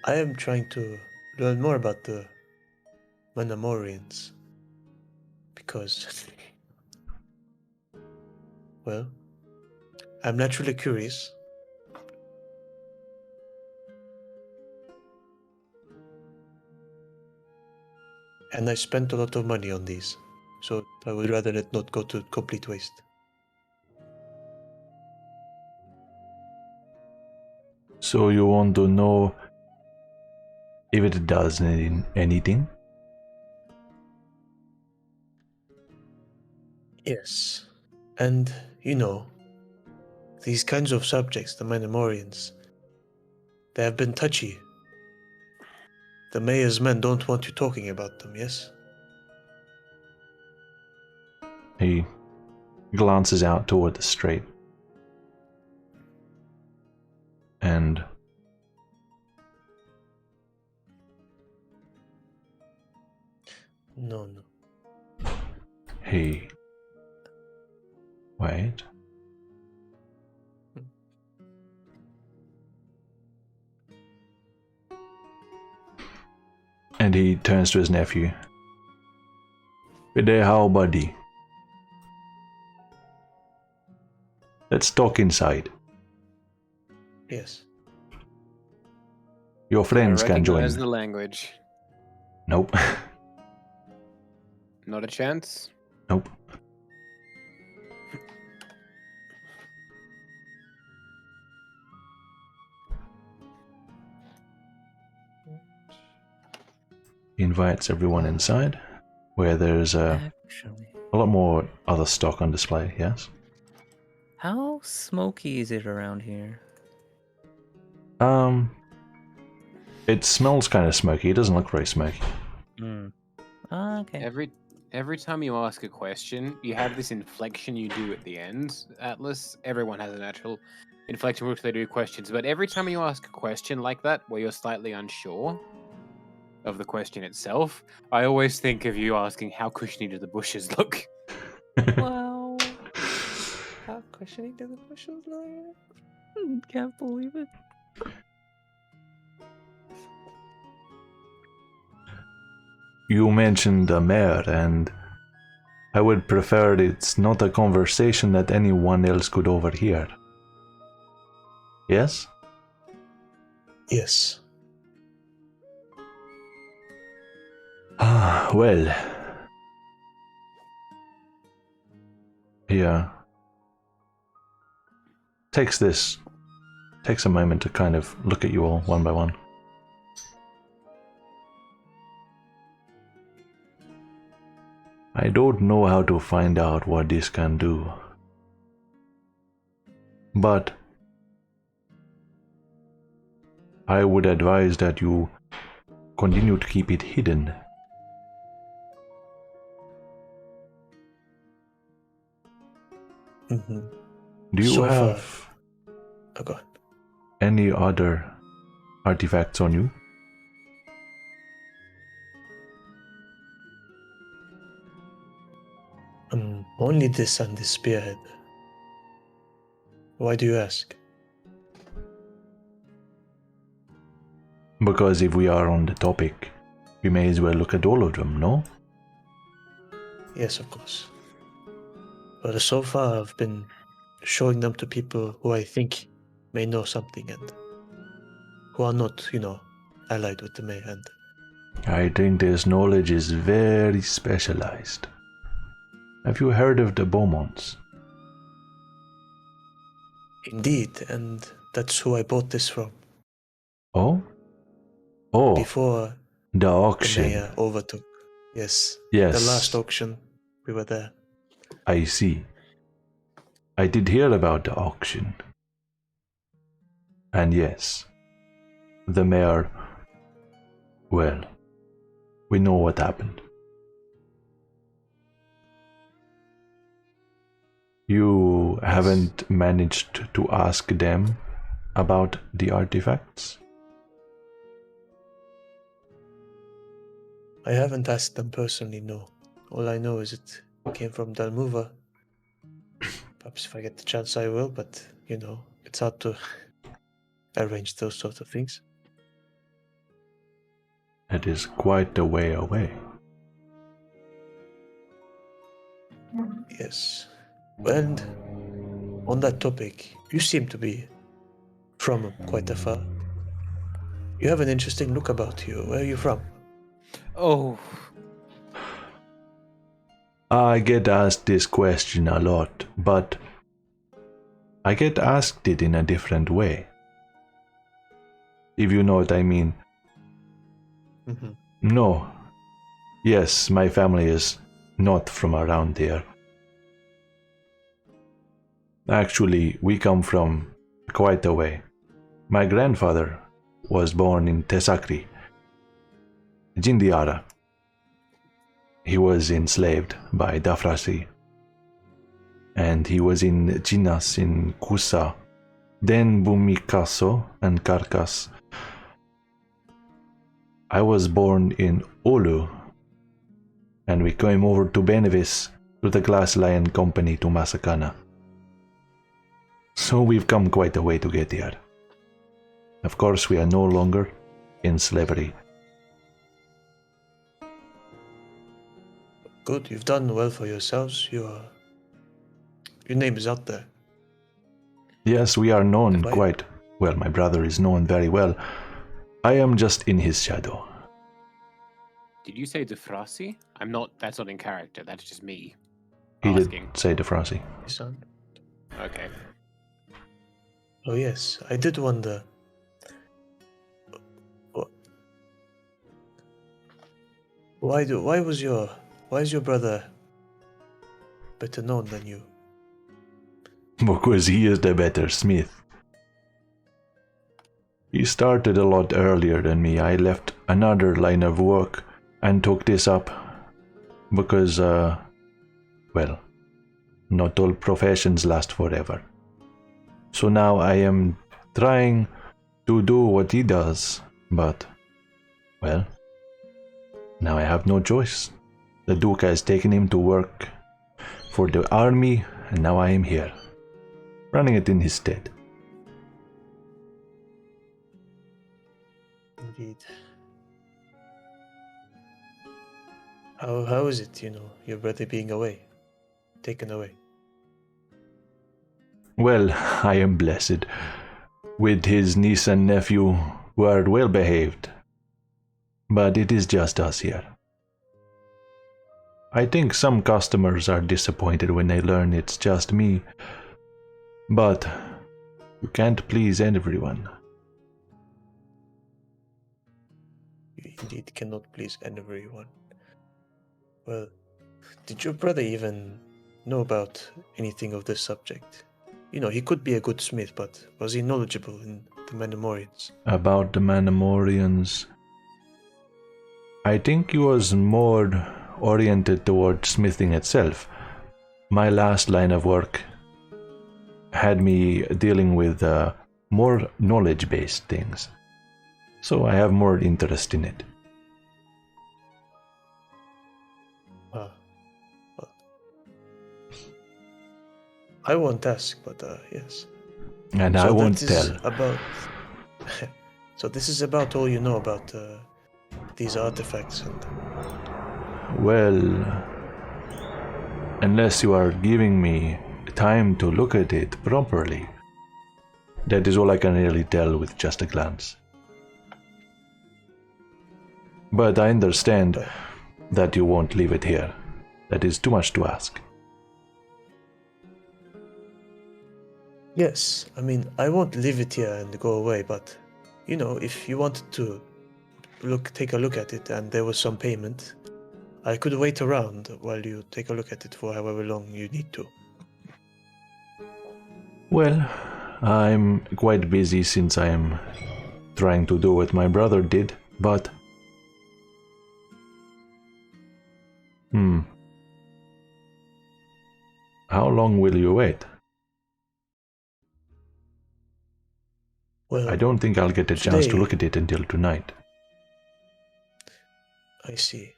I am trying to learn more about the Manamorians. Because, well, I'm naturally curious. And I spent a lot of money on these, so I would rather it not go to complete waste. So you want to know if it does anything? Yes. And, you know, these kinds of subjects, the Manamorians, they have been touchy. The mayor's men don't want you talking about them, yes? He glances out toward the street. And No, no. he... Wait. And he turns to his nephew. Good day, how, buddy? Let's talk inside. Yes. Your friends can join. Recognize the language. Nope. Not a chance. Nope. He invites everyone inside, where there's Actually, a lot more other stock on display, yes? how smoky is it around here? It smells kind of smoky. It doesn't look very smoky. Okay. Every time you ask a question, you have this inflection you do at the end, Atlas. Everyone has a natural inflection which they do questions, but every time you ask a question like that, where you're slightly unsure of the question itself, I always think of you asking, how cushiony do the bushes look? Wow. How cushiony do the bushes look? Can't believe it. You mentioned the mayor, and I would prefer it's not a conversation that anyone else could overhear. Yes? Yes. Ah, well. Yeah. Takes a moment to kind of look at you all one by one. I don't know how to find out what this can do. But I would advise that you continue to keep it hidden. Mm-hmm. Do you So have Oh, go on. any other artifacts on you? Only this and this spearhead. Why do you ask? Because if we are on the topic, we may as well look at all of them, no? Yes, of course. But so far I've been showing them to people who I think may know something and who are not, allied with the Mayhand. I think this knowledge is very specialized. Have you heard of the Beaumonts? Indeed, and that's who I bought this from. Oh? Oh, Before the the auction. mayor overtook. Yes. Yes. The last auction, we were there. I see. I did hear about the auction. And yes, the mayor, well, we know what happened. You haven't managed to ask them about the artifacts? I haven't asked them personally, no. All I know is it came from Dalmuva. Perhaps if I get the chance I will, but, it's hard to arrange those sorts of things. It is quite a way away. Yes. And on that topic, you seem to be from quite afar. You have an interesting look about you. Where are you from? Oh, I get asked this question a lot, but I get asked it in a different way. If you know what I mean. Mm-hmm. No. Yes, my family is not from around here. Actually, we come from quite a way. My grandfather was born in Tesakri, Jindiara. He was enslaved by Dafrasi. And he was in Jinas in Kusa, then Bumikaso and Karkas. I was born in Olu, and we came over to Benevis to the Glass Lion Company to Masakana. So we've come quite a way to get here. Of course, we are no longer in slavery. Good, you've done well for yourselves. Your name is out there. Yes, we are known Why- quite well. My brother is known very well. I am just in his shadow. did you say Defrasi? I'm not. That's not in character. That's just me He asking. did say Defrasi. Son. Okay. Oh yes, I did wonder. Why is your brother better known than you? Because he is the better smith. He started a lot earlier than me. I left another line of work and took this up because, well, not all professions last forever. So now I am trying to do what he does, but, well, now I have no choice. The Duke has taken him to work for the army, and now I am here, running it in his stead. Indeed. How is it, your brother being away? Taken away? Well, I am blessed with his niece and nephew who are well behaved. But it is just us here. I think some customers are disappointed when they learn it's just me. But you can't please everyone. You indeed cannot please everyone. Well, did your brother even know about anything of this subject? He could be a good smith, but was he knowledgeable in the Manamorians? About the Manamorians, I think he was more oriented towards smithing itself. My last line of work had me dealing with more knowledge-based things, so I have more interest in it. Well, I won't ask, but yes. And I won't that is tell. About... So this is about all you know about these artifacts and... Well, unless you are giving me time to look at it properly, that is all I can really tell with just a glance. But I understand that you won't leave it here. That is too much to ask. Yes, I mean, I won't leave it here and go away, but, if you wanted to take a look at it and there was some payment, I could wait around while you take a look at it for however long you need to. Well, I'm quite busy since I am trying to do what my brother did, but... How long will you wait? Well, I don't think I'll get a chance to today- look at it until tonight. I see.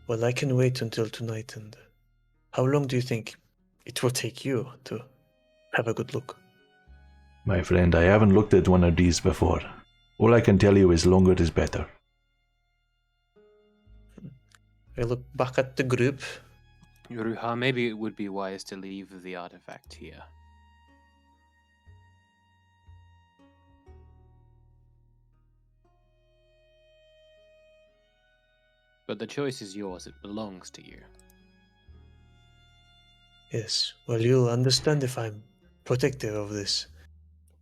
Well, I can wait until tonight, and how long do you think it will take you to have a good look? My friend, I haven't looked at one of these before. All I can tell you is longer is better. I look back at the group, Ruha, maybe it would be wise to leave the artifact here. But the choice is yours. It belongs to you. Yes. Well, you'll understand if I'm protective of this.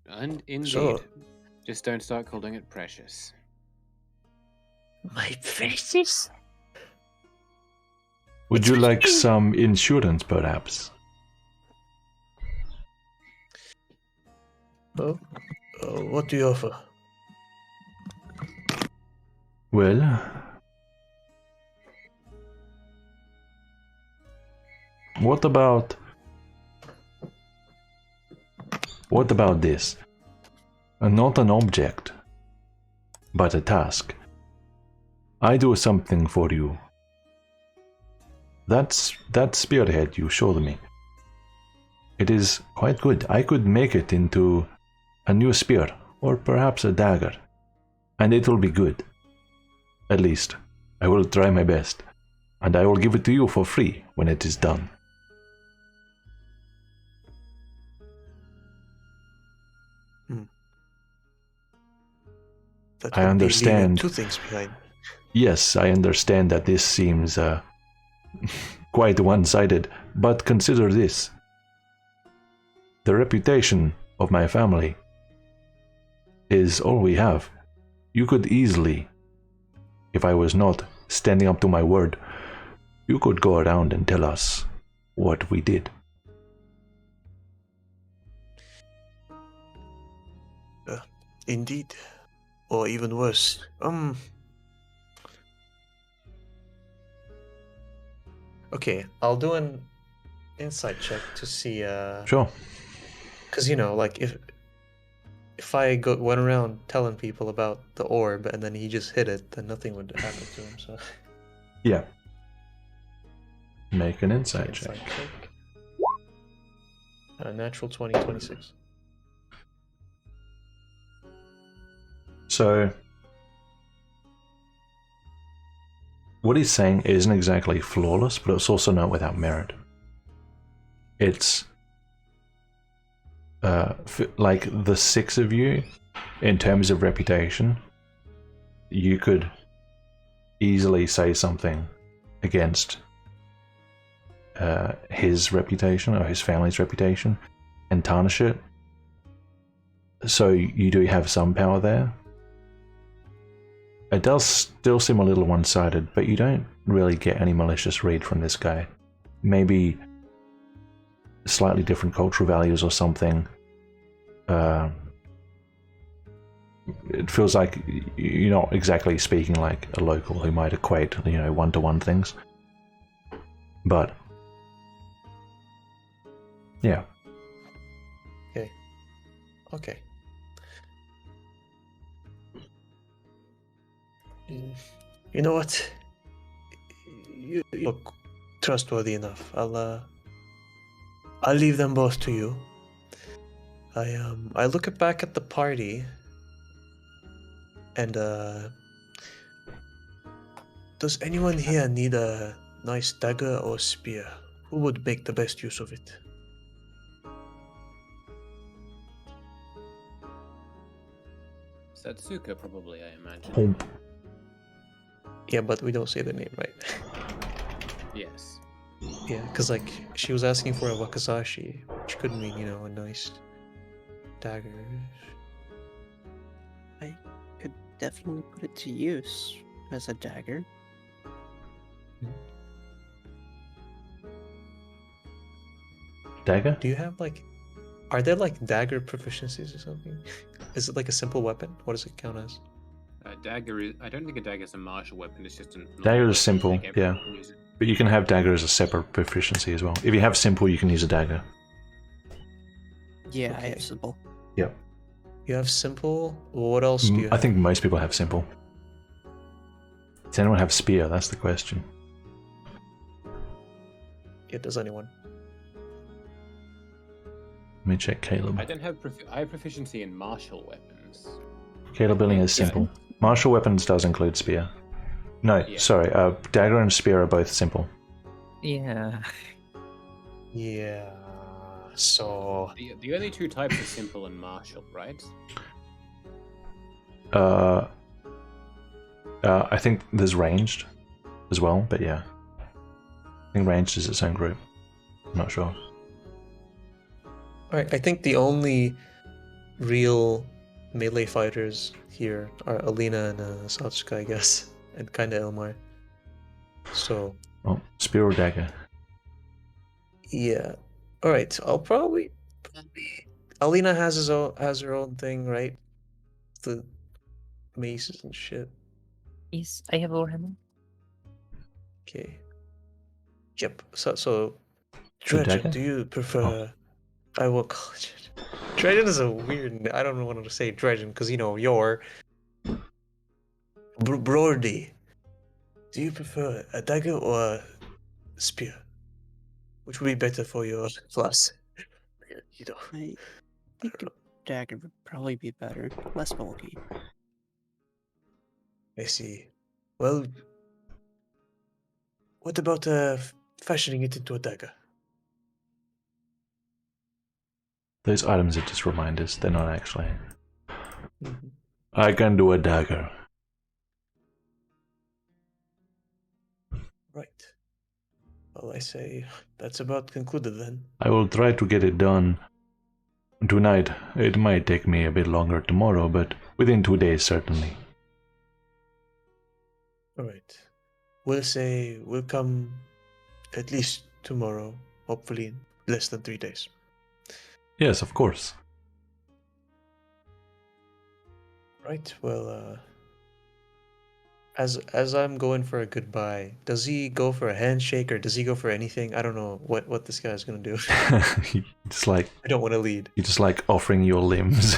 And indeed, So- just don't start calling it precious. My precious. Would you like some insurance, perhaps? Oh, what do you offer? Well, what about this? Not an object, but a task. I do something for you. That spearhead you showed me. It is quite good. I could make it into a new spear, or perhaps a dagger, and it will be good. At least, I will try my best, and I will give it to you for free when it is done. That I would be leaving understand. 2 things behind. Yes, I understand that this seems quite one-sided, but consider this. The reputation of my family is all we have. You could easily, if I was not standing up to my word, you could go around and tell us what we did. Indeed. Or even worse. Okay, I'll do an insight check to see. Sure. Because like if I went around telling people about the orb and then he just hit it, then nothing would happen to him. So Yeah. Make an insight check. Natural 20, 26. So, what he's saying isn't exactly flawless, but it's also not without merit. It's like the 6 of you, in terms of reputation, you could easily say something against his reputation or his family's reputation and tarnish it. So you do have some power there. It does still seem a little one-sided, but you don't really get any malicious read from this guy. Maybe slightly different cultural values or something. It feels like you're not exactly speaking like a local who might equate, one-to-one things. But yeah. Okay. You know what? You look trustworthy enough. I'll leave them both to you. I look back at the party, and does anyone here need a nice dagger or spear? Who would make the best use of it? Satsuka, probably, I imagine. Hump. Yeah, but we don't say the name, right? Yes. Yeah, because she was asking for a wakizashi, which could mean a nice dagger. I could definitely put it to use as a dagger. Dagger? Do you have are there dagger proficiencies or something? Is it a simple weapon? What does it count as? Dagger is. I don't think a dagger is a martial weapon. It's just a. Dagger is simple, yeah. But you can have dagger as a separate proficiency as well. If you have simple, you can use a dagger. Yeah, I Okay. have simple. Yep. You have simple? What else do you have? I think most people have simple. Does anyone have spear? That's the question. Yeah, does anyone? Let me check Caleb. I don't have. I have proficiency in martial weapons. Caleb Billing is Yeah. simple. Martial weapons does include spear. No, Yeah. sorry. Dagger and spear are both simple. Yeah. Yeah. So The only two types are simple and martial, right? I think there's ranged as well, but yeah. I think ranged is its own group. I'm not sure. Alright, I think the only real melee fighters here are Alina and Satsuka, I guess. And kinda Elmar. So Oh, spear or dagger? yeah. Alright, I'll probably Alina has her own thing, right? The maces and shit. Yes, I have Warhammer. Okay. Yep. So So Dredgen, dagger? do you prefer I will call it Dredgen is a weird I don't want to say Dredgen because you're Brody. Do you prefer a dagger or a spear? Which would be better for your class? You know. I think a dagger would probably be better. Less bulky. I see. Well, what about fashioning it into a dagger? Those items are just reminders. They're not actually. Mhm. I can do a dagger. Right. Well, I say that's about concluded then. I will try to get it done tonight. It might take me a bit longer tomorrow, but within 2 days, certainly. All right. We'll come at least tomorrow, hopefully in less than 3 days. Yes, of course. Right. Well, as I'm going for a goodbye, does he go for a handshake or does he go for anything? I don't know what this guy's gonna do. Just like I don't want to lead. you just like offering your limbs.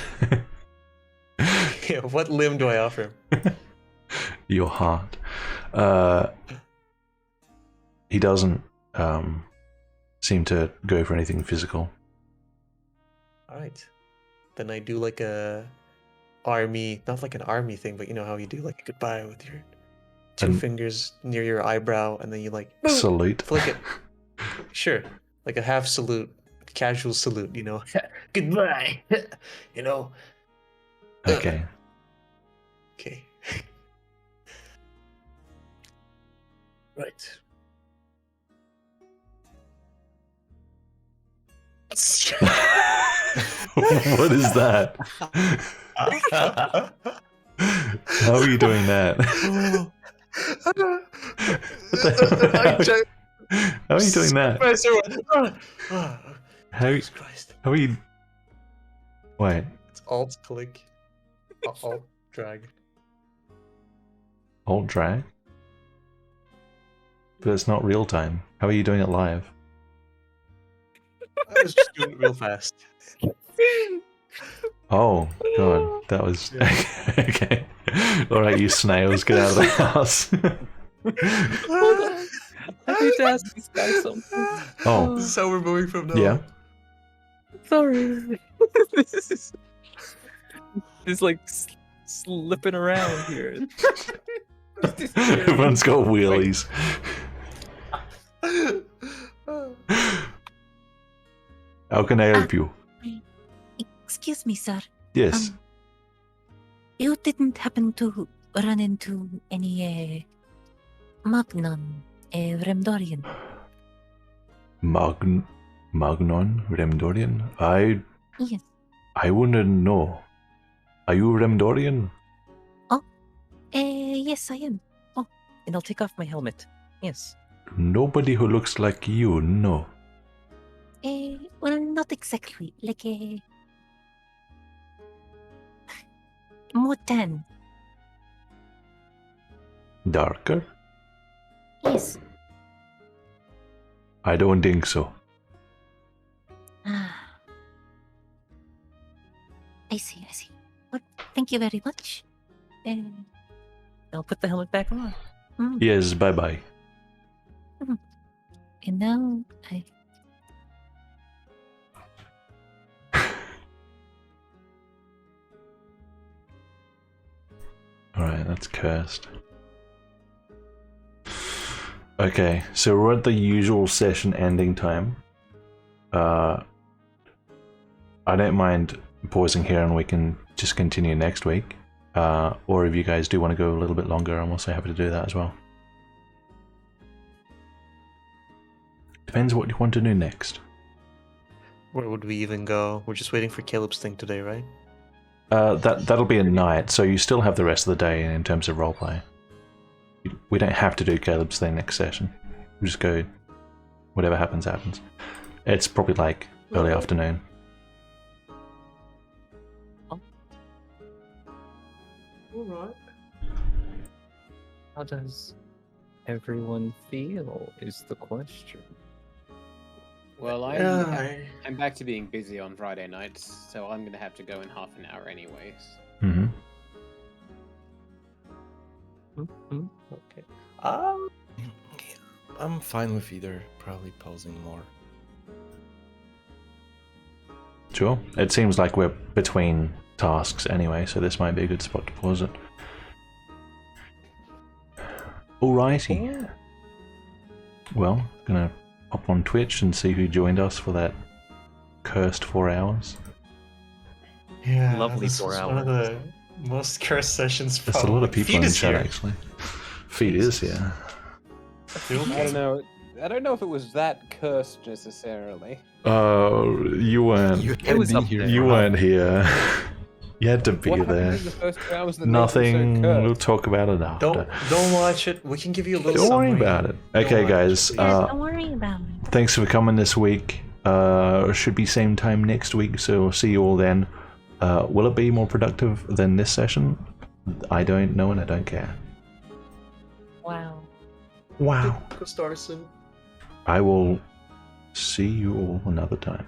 Yeah, what limb do I offer him? Your heart. He doesn't seem to go for anything physical. All right. Then I do like a army, not like an army thing, but you know how you do like a goodbye with your two An- fingers near your eyebrow, and then you like Salute. flick it. Sure, like a half salute, casual salute. Goodbye. you know. Okay. Okay. Right. What is that? How are you doing that? How are you doing that? Jesus Christ. How are you? Wait. It's alt click. Alt drag. Alt drag? But it's not real time. How are you doing it live? I was just doing it real fast. Oh god, that was okay. All right, you snails, get out of the house. Hold on. I need to ask this guy something. Oh. This is how we're moving from now. Yeah. on. Sorry. this is like slipping around here. Everyone's got wheelies. How can I help you? Excuse me, sir. Yes. You didn't happen to run into any Magnon, Remdorian? Magnon Remdorian? Yes. I wouldn't know. Are you Remdorian? Yes, I am. And I'll take off my helmet. Yes. Nobody who looks like you, no. Well, not exactly. Like a more tan. Darker? Yes. I don't think so. Ah. I see. Well, thank you very much. I'll put the helmet back on. Yes, bye-bye. And now I. Alright, that's cursed. Okay, so we're at the usual session ending time. I don't mind pausing here and we can just continue next week. Or if you guys do want to go a little bit longer, I'm also happy to do that as well. Depends what you want to do next. Where would we even go? We're just waiting for Caleb's thing today, right? That'll be at night, so you still have the rest of the day in terms of roleplay. We don't have to do Caleb's thing next session. We just go, whatever happens, happens. It's probably like early afternoon. Alright. How does everyone feel is the question. Well, I'm back to being busy on Friday nights, so I'm gonna have to go in half an hour anyways. Mm-hmm. Okay. I'm fine with either. Probably pausing more. Sure. It seems like we're between tasks anyway, so this might be a good spot to pause it. Alrighty. Well, gonna hop on Twitch and see who joined us for that cursed 4 hours. Yeah, Lovely this 4 was hours. one of the most cursed sessions. There's a lot of people in the chat here. actually. Feed is here. I don't know if it was that cursed necessarily. You weren't. It was up there. You weren't here. You had to be What happened there. in the first 2 hours that made them so Nothing. cursed? We'll talk about it after. Don't watch it. We can give you a little. Don't worry summary. about it. Don't Okay, watch guys. it, Yeah, don't worry about it. Thanks for coming this week. Should be same time next week, so we'll see you all then. Will it be more productive than this session? I don't know and I don't care. Wow. Wow. Go start us soon. I will see you all another time.